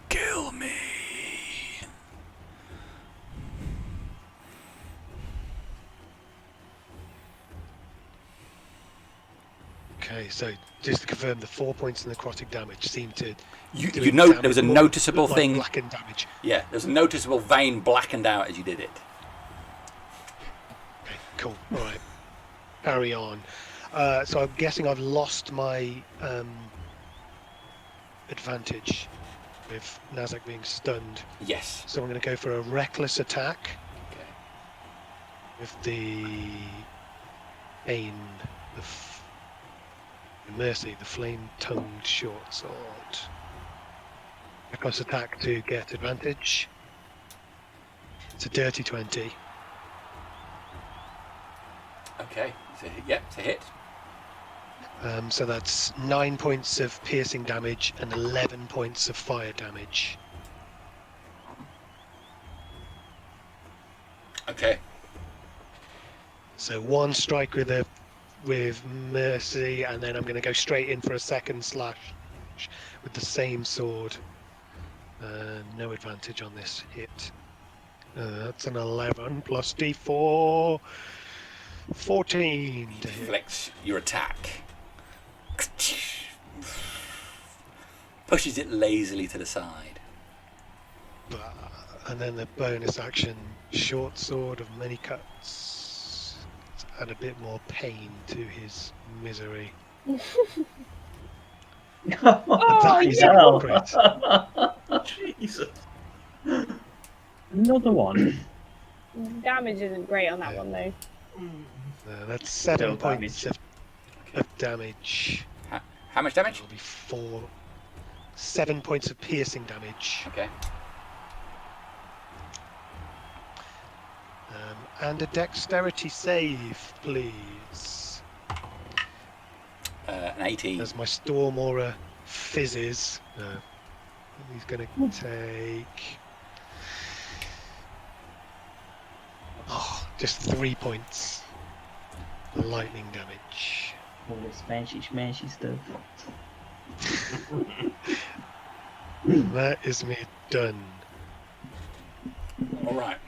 Kill me. Okay, so just to confirm, the 4 points of necrotic damage seem to. You know there was a noticeable like thing. blackened damage. Yeah, there's a noticeable vein blackened out as you did it. Okay, cool. All right. Carry on. So I'm guessing I've lost my advantage with Nazzak being stunned. Yes. So I'm going to go for a reckless attack Okay. with the Bane, the Mercy, the flame-tongued short sword. Reckless attack to get advantage. It's a dirty 20. Okay. Yep, it's a hit. So that's 9 points of piercing damage and 11 points of fire damage. Okay. So one strike with Mercy, and then I'm going to go straight in for a second slash with the same sword. No advantage on this hit. That's an 11 plus d4. 14 to hit. Flex your attack. Pushes it lazily to the side. And then the bonus action, short sword of many cuts. To add a bit more pain to his misery. That is no. great. Jesus. Another one. Damage isn't great on that one, though. That's 7 Still points of damage. How much damage? It'll be 7 points of piercing damage. Okay. And a dexterity save, please. An 18. As my storm aura fizzes. he's going to take... Oh, just 3 points. Lightning damage. All this fancy schmancy stuff. That is me done. All right.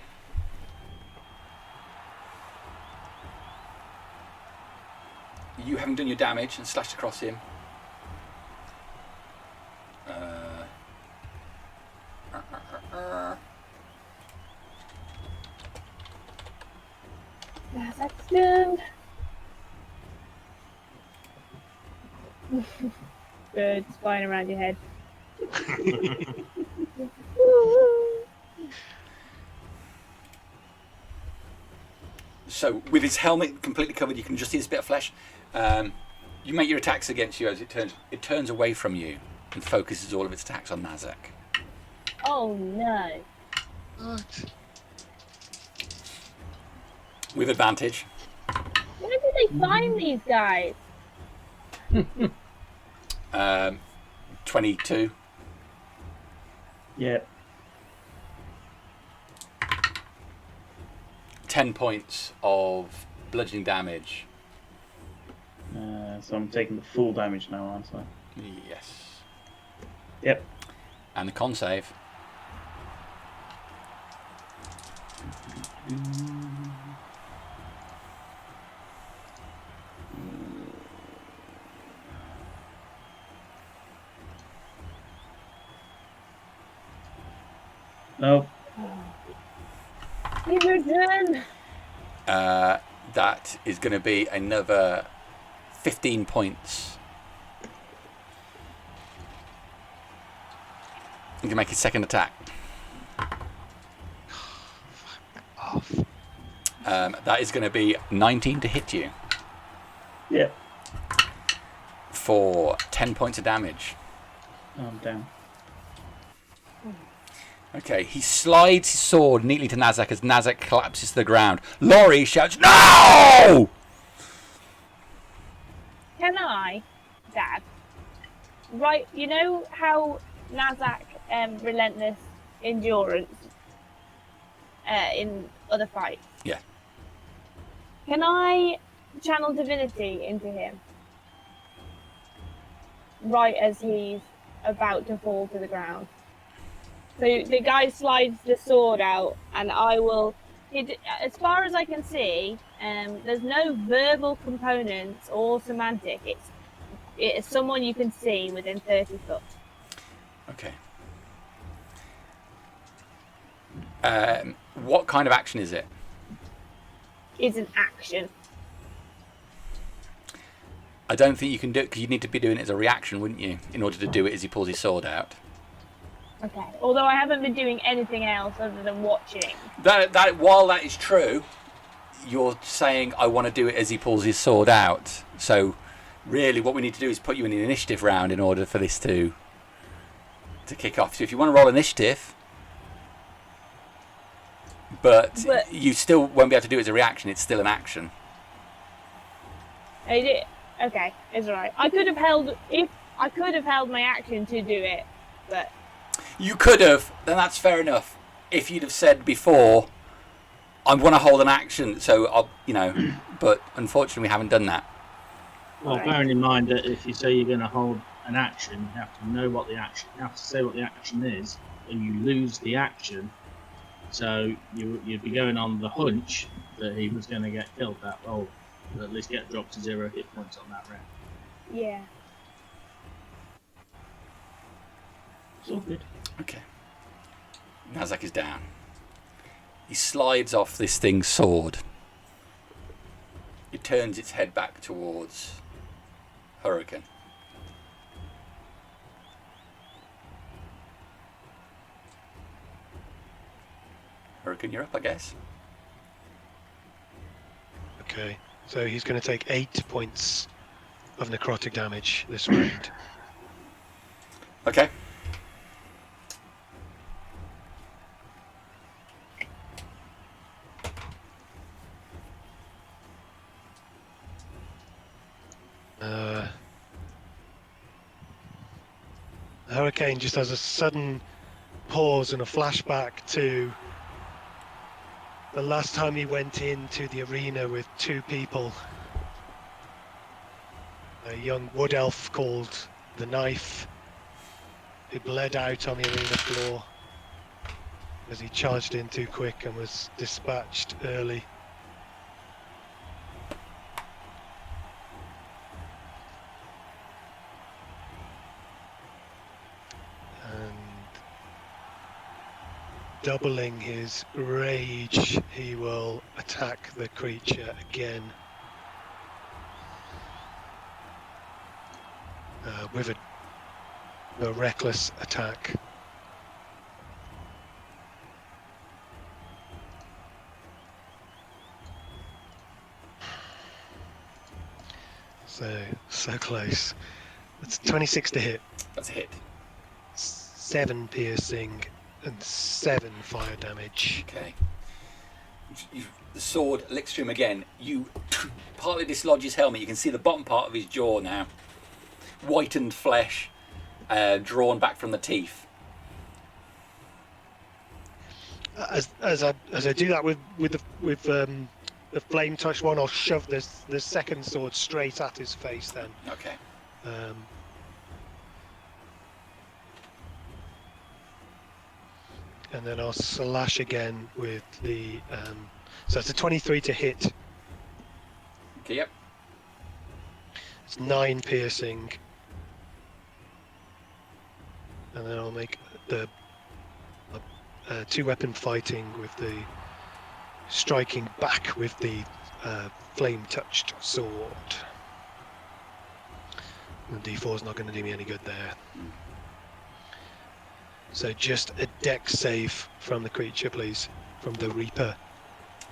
You haven't done your damage and slashed across him. Nazzak's done. Birds flying around your head. So, with his helmet completely covered, you can just see this bit of flesh. You make your attacks against you as it turns away from you and focuses all of its attacks on Nazzak. Oh no. What? With advantage. Where did they find these guys? 22. Yeah. 10 points of bludgeoning damage. So I'm taking the full damage now, aren't I? Yes. Yep. And the con save. Nope. Emerson! That is going to be another 15 points. You can make his second attack. Off. That is going to be 19 to hit you Yeah. for 10 points of damage. I'm down. Okay, he slides his sword neatly to Nazzak as Nazzak collapses to the ground. Laurie shouts, "No!" Can I, Dad? Right, you know how Nazzak relentless endurance in other fights? Yeah. Can I channel divinity into him? Right as he's about to fall to the ground. So the guy slides the sword out, and I will. As far as I can see, there's no verbal components or semantic. It's someone you can see within 30 foot. Okay. What kind of action is it? It's an action. I don't think you can do it because you'd need to be doing it as a reaction, wouldn't you, in order to do it as he pulls his sword out. Okay. Although I haven't been doing anything else other than watching. That while that is true, you're saying I want to do it as he pulls his sword out. So really what we need to do is put you in an initiative round in order for this to kick off. So if you want to roll initiative, but you still won't be able to do it as a reaction, it's still an action. Okay, it's alright. I could have held my action to do it, but You could have, then that's fair enough. If you'd have said before, I want to hold an action, so I'll, but unfortunately we haven't done that. Well, Right. bearing in mind that if you say you're going to hold an action, you have to know what the action. You have to say what the action is, and you lose the action. So you'd be going on the hunch that he was going to get killed that roll, or at least get dropped to 0 hit points on that round. yeah. It's all good. Okay. Nazzak is down. He slides off this thing's sword. It turns its head back towards Hurricane. Hurricane, you're up, I guess. Okay, so he's going to take 8 points of necrotic damage this round. Okay. Hurricane just has a sudden pause and a flashback to the last time he went into the arena with 2 people. A young wood elf called the Knife, who bled out on the arena floor as he charged in too quick and was dispatched early. And doubling his rage, he will attack the creature again. With a reckless attack. So close. It's 26 to hit. That's a hit. 7 piercing and 7 fire damage. Okay. The sword licks through him again. You partly dislodge his helmet. You can see the bottom part of his jaw now. Whitened flesh, drawn back from the teeth. As I do that with the flame touch one, I'll shove the second sword straight at his face. Then. Okay. And then I'll slash again with the. So it's a 23 to hit. Okay. Yep. It's 9 piercing. And then I'll make the 2-weapon fighting with the striking back with the flame-touched sword. The D4 is not going to do me any good there. So just a dex save from the creature, please, from the Reaper.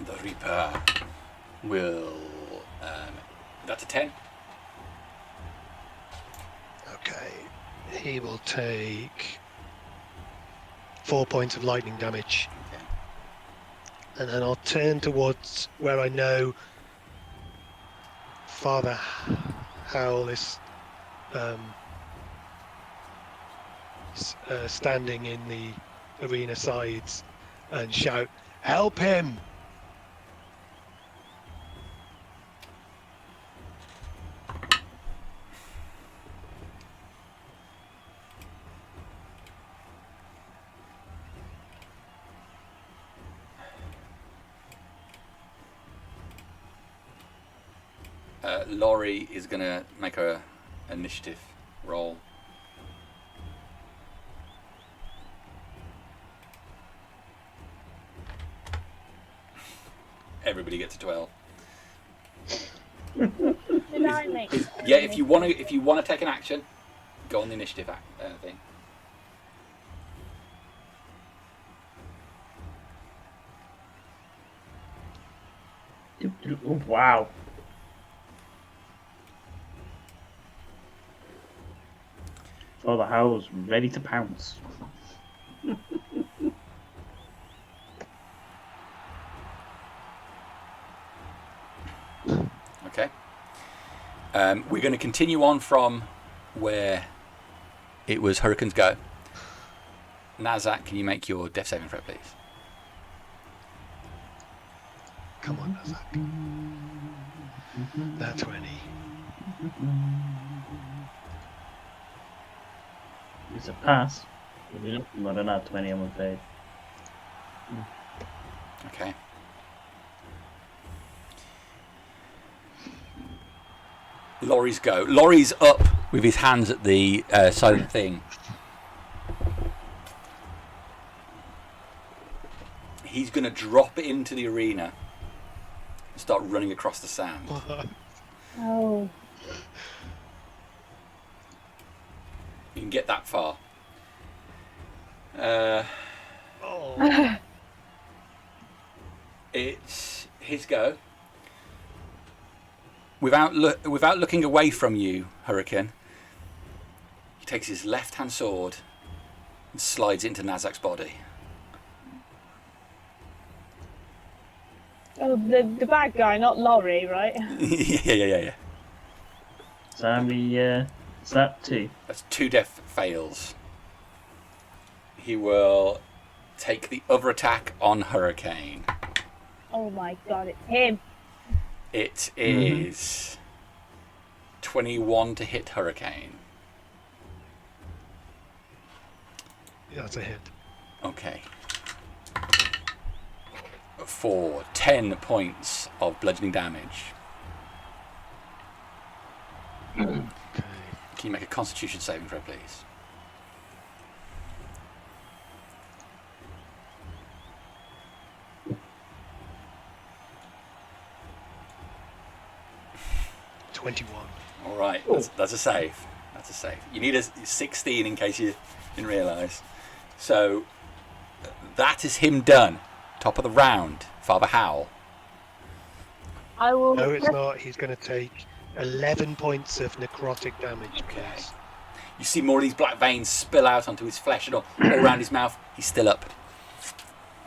The Reaper will. That's a 10. Okay. He will take 4 points of lightning damage. Okay. And then I'll turn towards where I know Father Howl is standing in the arena sides and shout, "Help him!" Laurie is going to make her initiative roll. Everybody gets a 12. Did I make? Yeah, if you want to take an action, go on the initiative thing. Oh, wow. Oh, the Howl's ready to pounce. Okay. We're going to continue on from where it was Hurricane's go. Nazzak, can you make your death saving throw, please? Come on, Nazzak. That 20. It's a pass. Not an out 20, I'm afraid. Okay. Laurie's go. Laurie's up with his hands at the side of the thing. He's going to drop it into the arena and start running across the sand. Oh. You can get that far. It's his go. Without looking away from you, Hurricane, he takes his left-hand sword and slides it into Nazzak's body. Oh, the bad guy, not Laurie, right? Yeah. So how many, is that 2? That's 2 death fails. he will take the other attack on Hurricane. Oh my god, it's him. It is 21 to hit Hurricane. Yeah, that's a hit. Okay. For 10 points of bludgeoning damage. Okay. Can you make a Constitution saving throw, please? $21. All right, that's a save. That's a save. You need a 16 in case you didn't realise. So that is him done. Top of the round, Father Howl. I will. No, it's not. He's going to take 11 points of necrotic damage, Okay. please. You see more of these black veins spill out onto his flesh and all around his mouth. He's still up.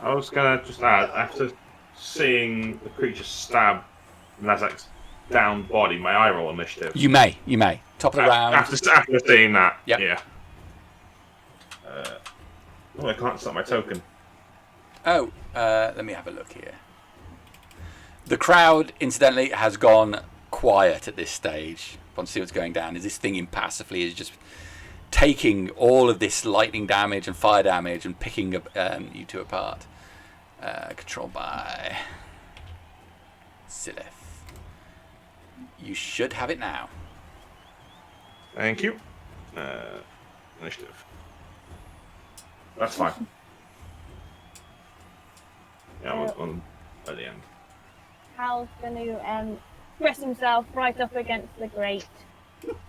I was gonna just add, after seeing the creature stab Nazzak's down body, may I roll initiative? You may. Top of the round. After seeing that, Yep. yeah. I can't stop my token. Oh, let me have a look here. The crowd, incidentally, has gone quiet at this stage. Want to see what's going down? Is this thing impassively is just taking all of this lightning damage and fire damage and picking up you two apart. Controlled by Sylleth. You should have it now. Thank you. Initiative. That's fine. Yeah, I'm on at the end. Hal's going to press himself right up against the grate,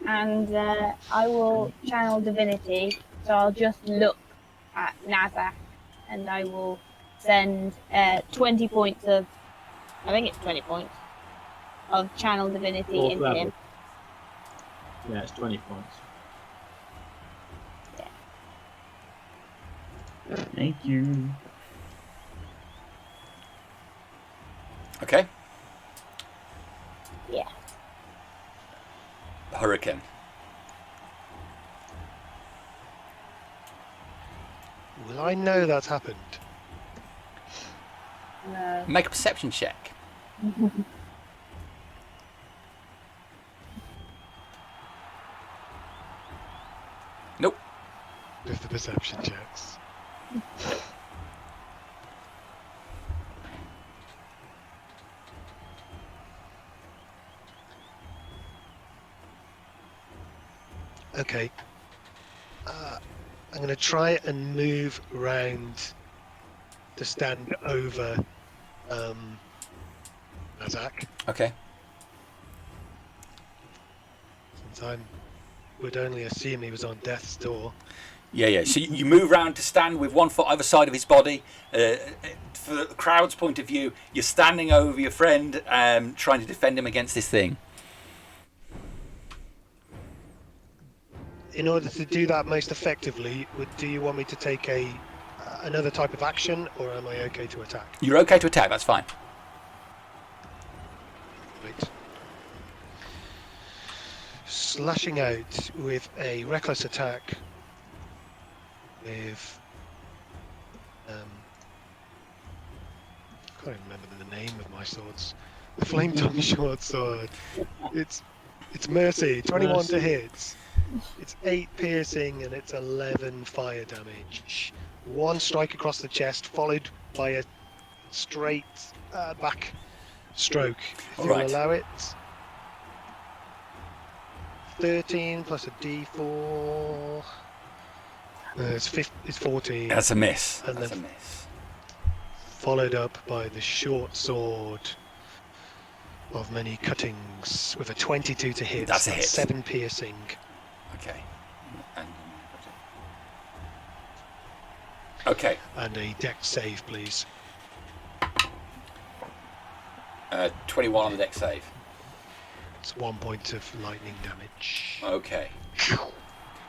and I will channel divinity. So I'll just look at Nazzak, and I will send 20 points of. I think it's 20 points of channel divinity Fourth into level. him. Yeah, it's 20 points. Thank you. Okay. Yeah. Hurricane. Will I know that's happened? No. Make a perception check. Nope. With the perception checks. Okay. I'm going to try and move around to stand over Nazzak, Okay. since I would only assume he was on death's door. Yeah. So you move round to stand with one foot either side of his body. For the crowd's point of view, you're standing over your friend, trying to defend him against this thing. In order to do that most effectively, do you want me to take another type of action, or am I okay to attack? You're okay to attack. That's fine. Right. Slashing out with a reckless attack with I can't even remember the name of my swords. The flame tongue short sword. It's mercy. 21 Mercy. to hit. It's 8 piercing and it's 11 fire damage. One strike across the chest, followed by a straight back stroke, if All you'll right. allow it. 13 plus a d4. It's 14. That's a miss. And That's a then- miss. Followed up by the short sword of many cuttings with a 22 to hit. That's a hit. 7 piercing. Okay. Okay. And a dex save, please. 21 on the dex save. It's 1 point of lightning damage. Okay.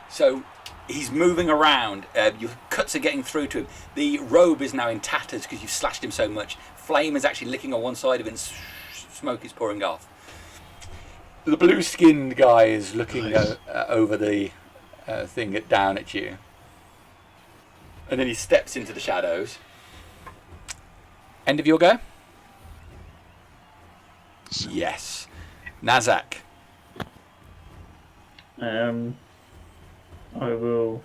So he's moving around. Your cuts are getting through to him. The robe is now in tatters because you've slashed him so much. Flame is actually licking on one side of it and smoke is pouring off. The blue-skinned guy is looking Nice. over the thing down at you. And then he steps into the shadows. End of your go? Yes. Nazzak. I will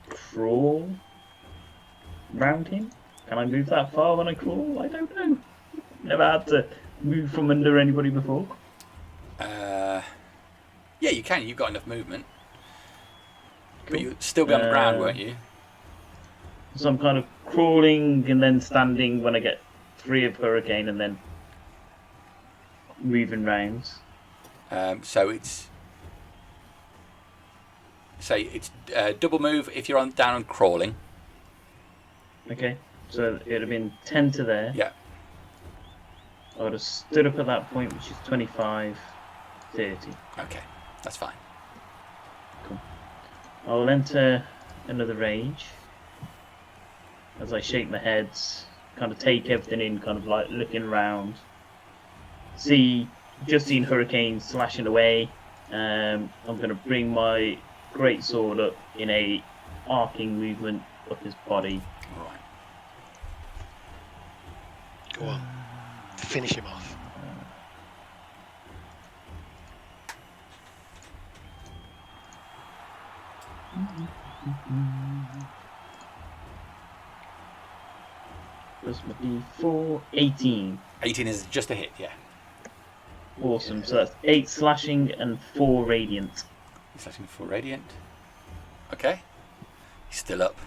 crawl round him. Can I move that far when I crawl? I don't know. Never had to move from under anybody before. Yeah, you can. You've got enough movement. Cool. But you'll still be on the ground, won't you? So I'm kind of crawling and then standing when I get free of Hurricane and then moving round. So it's double move if you're down and crawling. Okay, so it would have been 10 to there. Yeah. I would have stood up at that point, which is 25, 30. Okay, that's fine. Cool. I'll enter another rage as I shake my head, kind of take everything in, kind of like looking around. Just seen Hurricane slashing away. I'm going to bring my great sword up in a arcing movement up his body. All right. Go on. Finish him off. Plus my D4, 18. 18 is just a hit, yeah. Awesome, so that's 8 slashing and 4 radiant. Slashing 4 radiant. Okay. He's still up.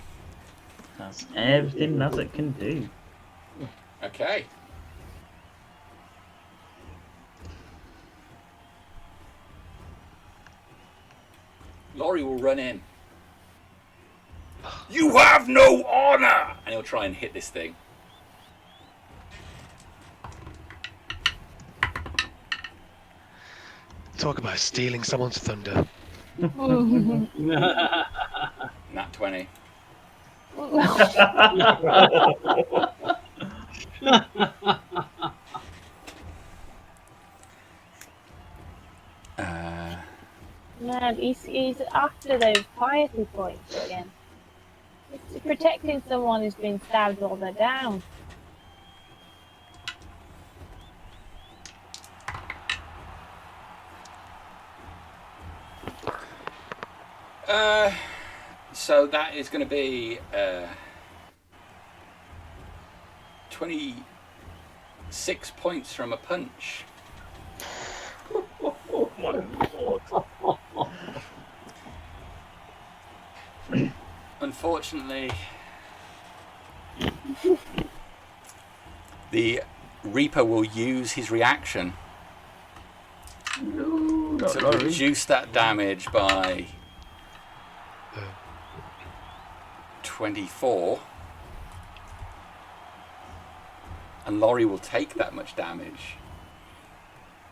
That's everything Nazzak can do. Okay. Laurie will run in. You have no honor! And he'll try and hit this thing. Talk about stealing someone's thunder. Nat 20. Man, he's after those piety points again. It's protecting someone who's been stabbed while they're down. So that is going to be 26 points from a punch. Oh my lord. Unfortunately, the Reaper will use his reaction to reduce that damage by 24, and Laurie will take that much damage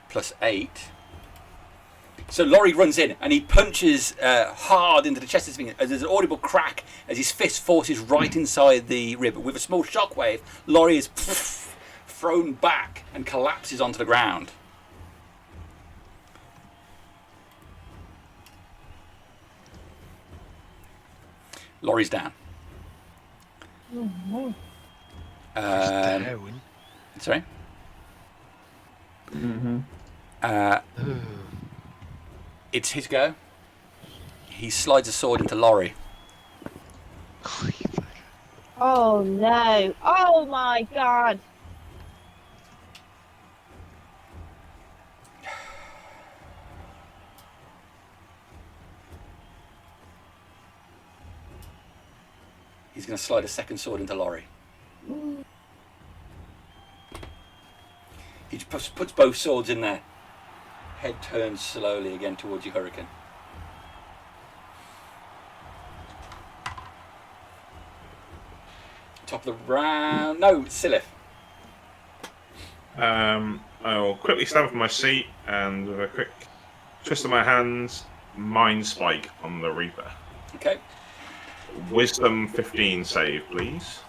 plus 8. So Laurie runs in and he punches hard into the chest of his finger. There's an audible crack as his fist forces right inside the rib. With a small shockwave, Laurie is thrown back and collapses onto the ground. Laurie's down. Down. Sorry? Mm-hmm. It's his go. He slides a sword into Laurie. Oh no! Oh my god! He's going to slide a second sword into Laurie. He just puts both swords in there. Head turns slowly again towards you, Hurricane. Top of the round. No, Sylleth. I'll quickly stand up from my seat and with a quick twist of my hands, Mind Spike on the Reaper. Okay. Wisdom 15 save, please.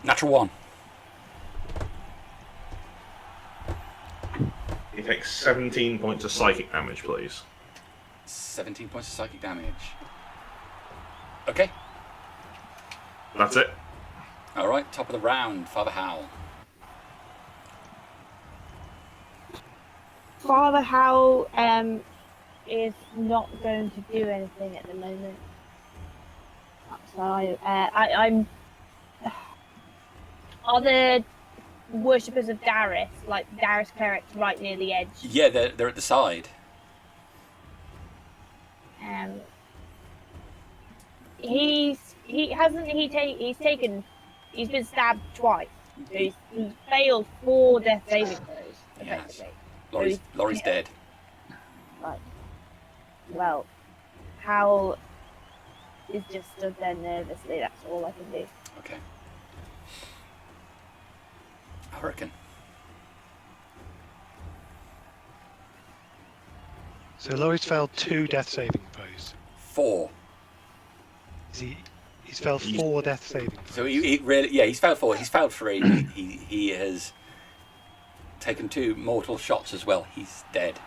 Natural 1. He takes 17 points of psychic damage, please. 17 points of psychic damage. Okay. That's it. All right. Top of the round, Father Howl. Father Howl is not going to do anything at the moment. So I'm. Are the worshippers of Darius, like Darius clerics, right near the edge? Yeah, they're at the side. He's been stabbed twice. So he's failed 4 death saving throws, effectively. Yes. Laurie's dead. Right. Well, Howl is just stood there nervously. That's all I can do. Okay. Hurricane. So Laurie's failed 2 death saving throws. 4. He's failed 4 death saving throws. So he really, yeah, he's failed 4. He's failed 3. he has taken 2 mortal shots as well. He's dead.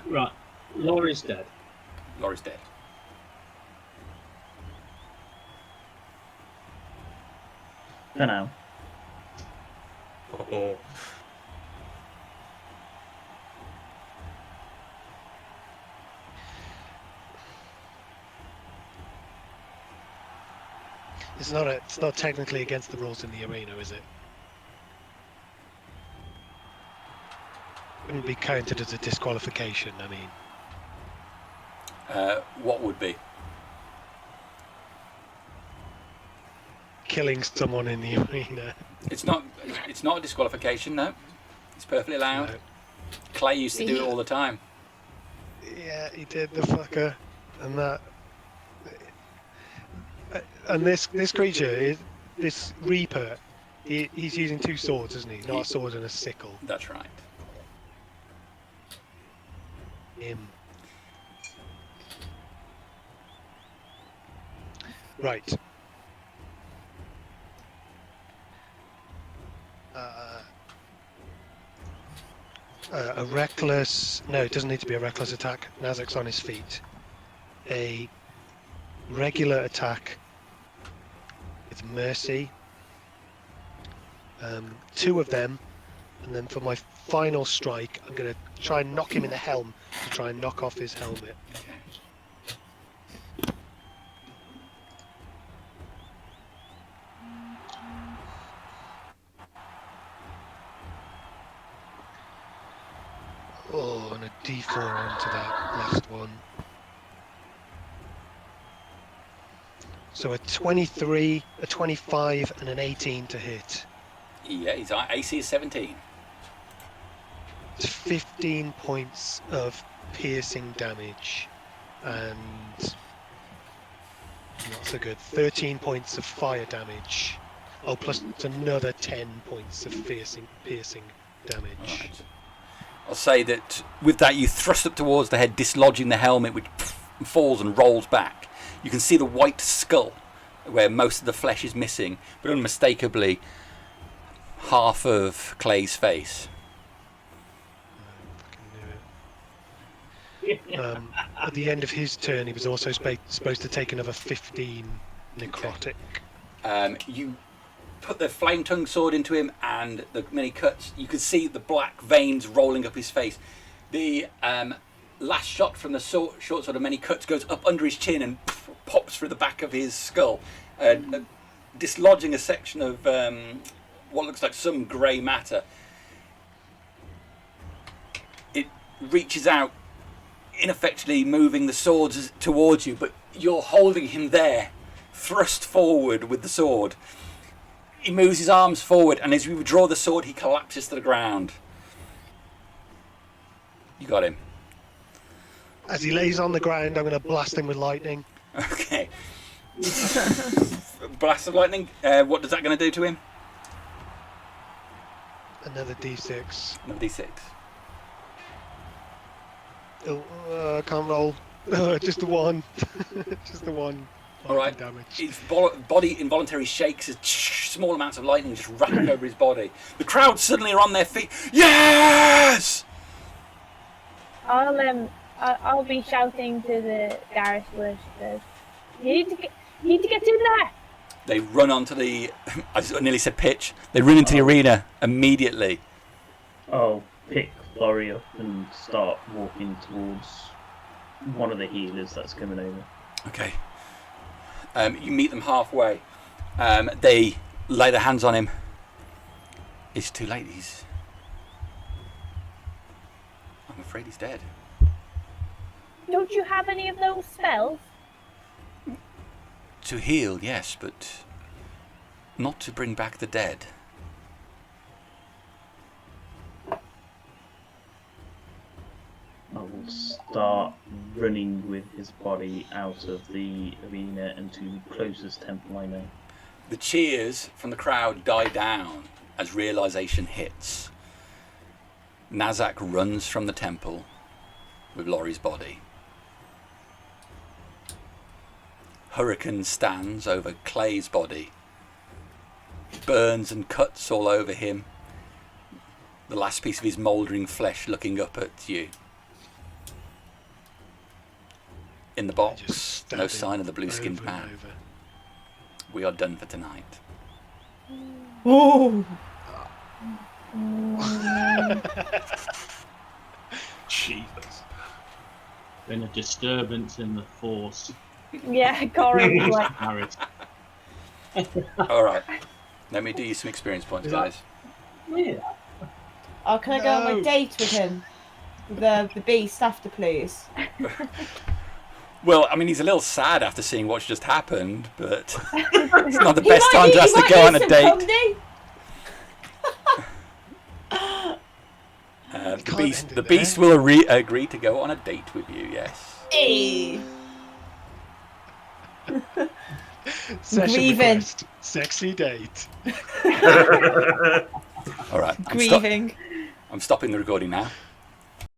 Right. Laurie's dead. Laurie's dead. For now. Oh. It's not technically against the rules in the arena, is it? Wouldn't be counted as a disqualification, I mean. What would be? Killing someone in the arena. It's not a disqualification, no. It's perfectly allowed. No. Clay used to do it all the time. Yeah, he did, the fucker. And that... And this creature, this Reaper, he's using 2 swords, isn't he? Not a sword and a sickle. That's right. Him. Right. A reckless... No, it doesn't need to be a reckless attack. Nazzak's on his feet. A regular attack with mercy. 2 of them. And then for my final strike, I'm going to try and knock him in the helm to try and knock off his helmet. Oh, and a D4 onto that last one. So a 23, a 25, and an 18 to hit. Yeah, his AC is 17. It's 15 points of piercing damage, and not so good. 13 points of fire damage. Oh, plus it's another 10 points of piercing damage. Right. I'll say that with that you thrust up towards the head, dislodging the helmet, which falls and rolls back. You can see the white skull, where most of the flesh is missing, but unmistakably half of Clay's face. At the end of his turn, he was also supposed to take another 15 necrotic. You put the flame-tongued sword into him, and the many cuts. You could see the black veins rolling up his face. The last shot from the short sword of many cuts goes up under his chin and pops through the back of his skull, dislodging a section of what looks like some grey matter. It reaches out, ineffectually moving the swords towards you, but you're holding him there, thrust forward with the sword. He moves his arms forward, and as you withdraw the sword, he collapses to the ground. You got him. As he lays on the ground, I'm going to blast him with lightning. Okay. Blast of lightning. What is that going to do to him? Another D6. Another D6. Oh, I can't roll. Just the one. Just the one. All right. damage. His body involuntarily shakes as small amounts of lightning just rattling over his body. The crowd suddenly are on their feet. Yes! I'll be shouting to the garrison worshippers. You need to get in there. They run onto the, I nearly said pitch, they run into the arena immediately. I'll pick Laurie up and start walking towards one of the healers that's coming over. Okay. You meet them halfway. They lay their hands on him. It's too late. I'm afraid he's dead. Don't you have any of those spells? To heal, yes, but not to bring back the dead. I will start running with his body out of the arena and to the closest temple I know. The cheers from the crowd die down as realization hits. Nazzak runs from the temple with Laurie's body. Hurricane stands over Clay's body, burns and cuts all over him, the last piece of his mouldering flesh looking up at you. In the box, no sign of the blue-skinned man. We are done for tonight. Oh! Jesus. Been a disturbance in the force. Yeah, Corin was like, Harris. All right, let me do you some experience points, guys. Yeah. Oh, can I go on my date with him? The beast after, please. Well, I mean, he's a little sad after seeing what's just happened, but it's not the best time to ask to go on a date. The beast will agree to go on a date with you, yes. Hey. Session Grieving. request. Sexy date. All right. Grieving. I'm stopping the recording now.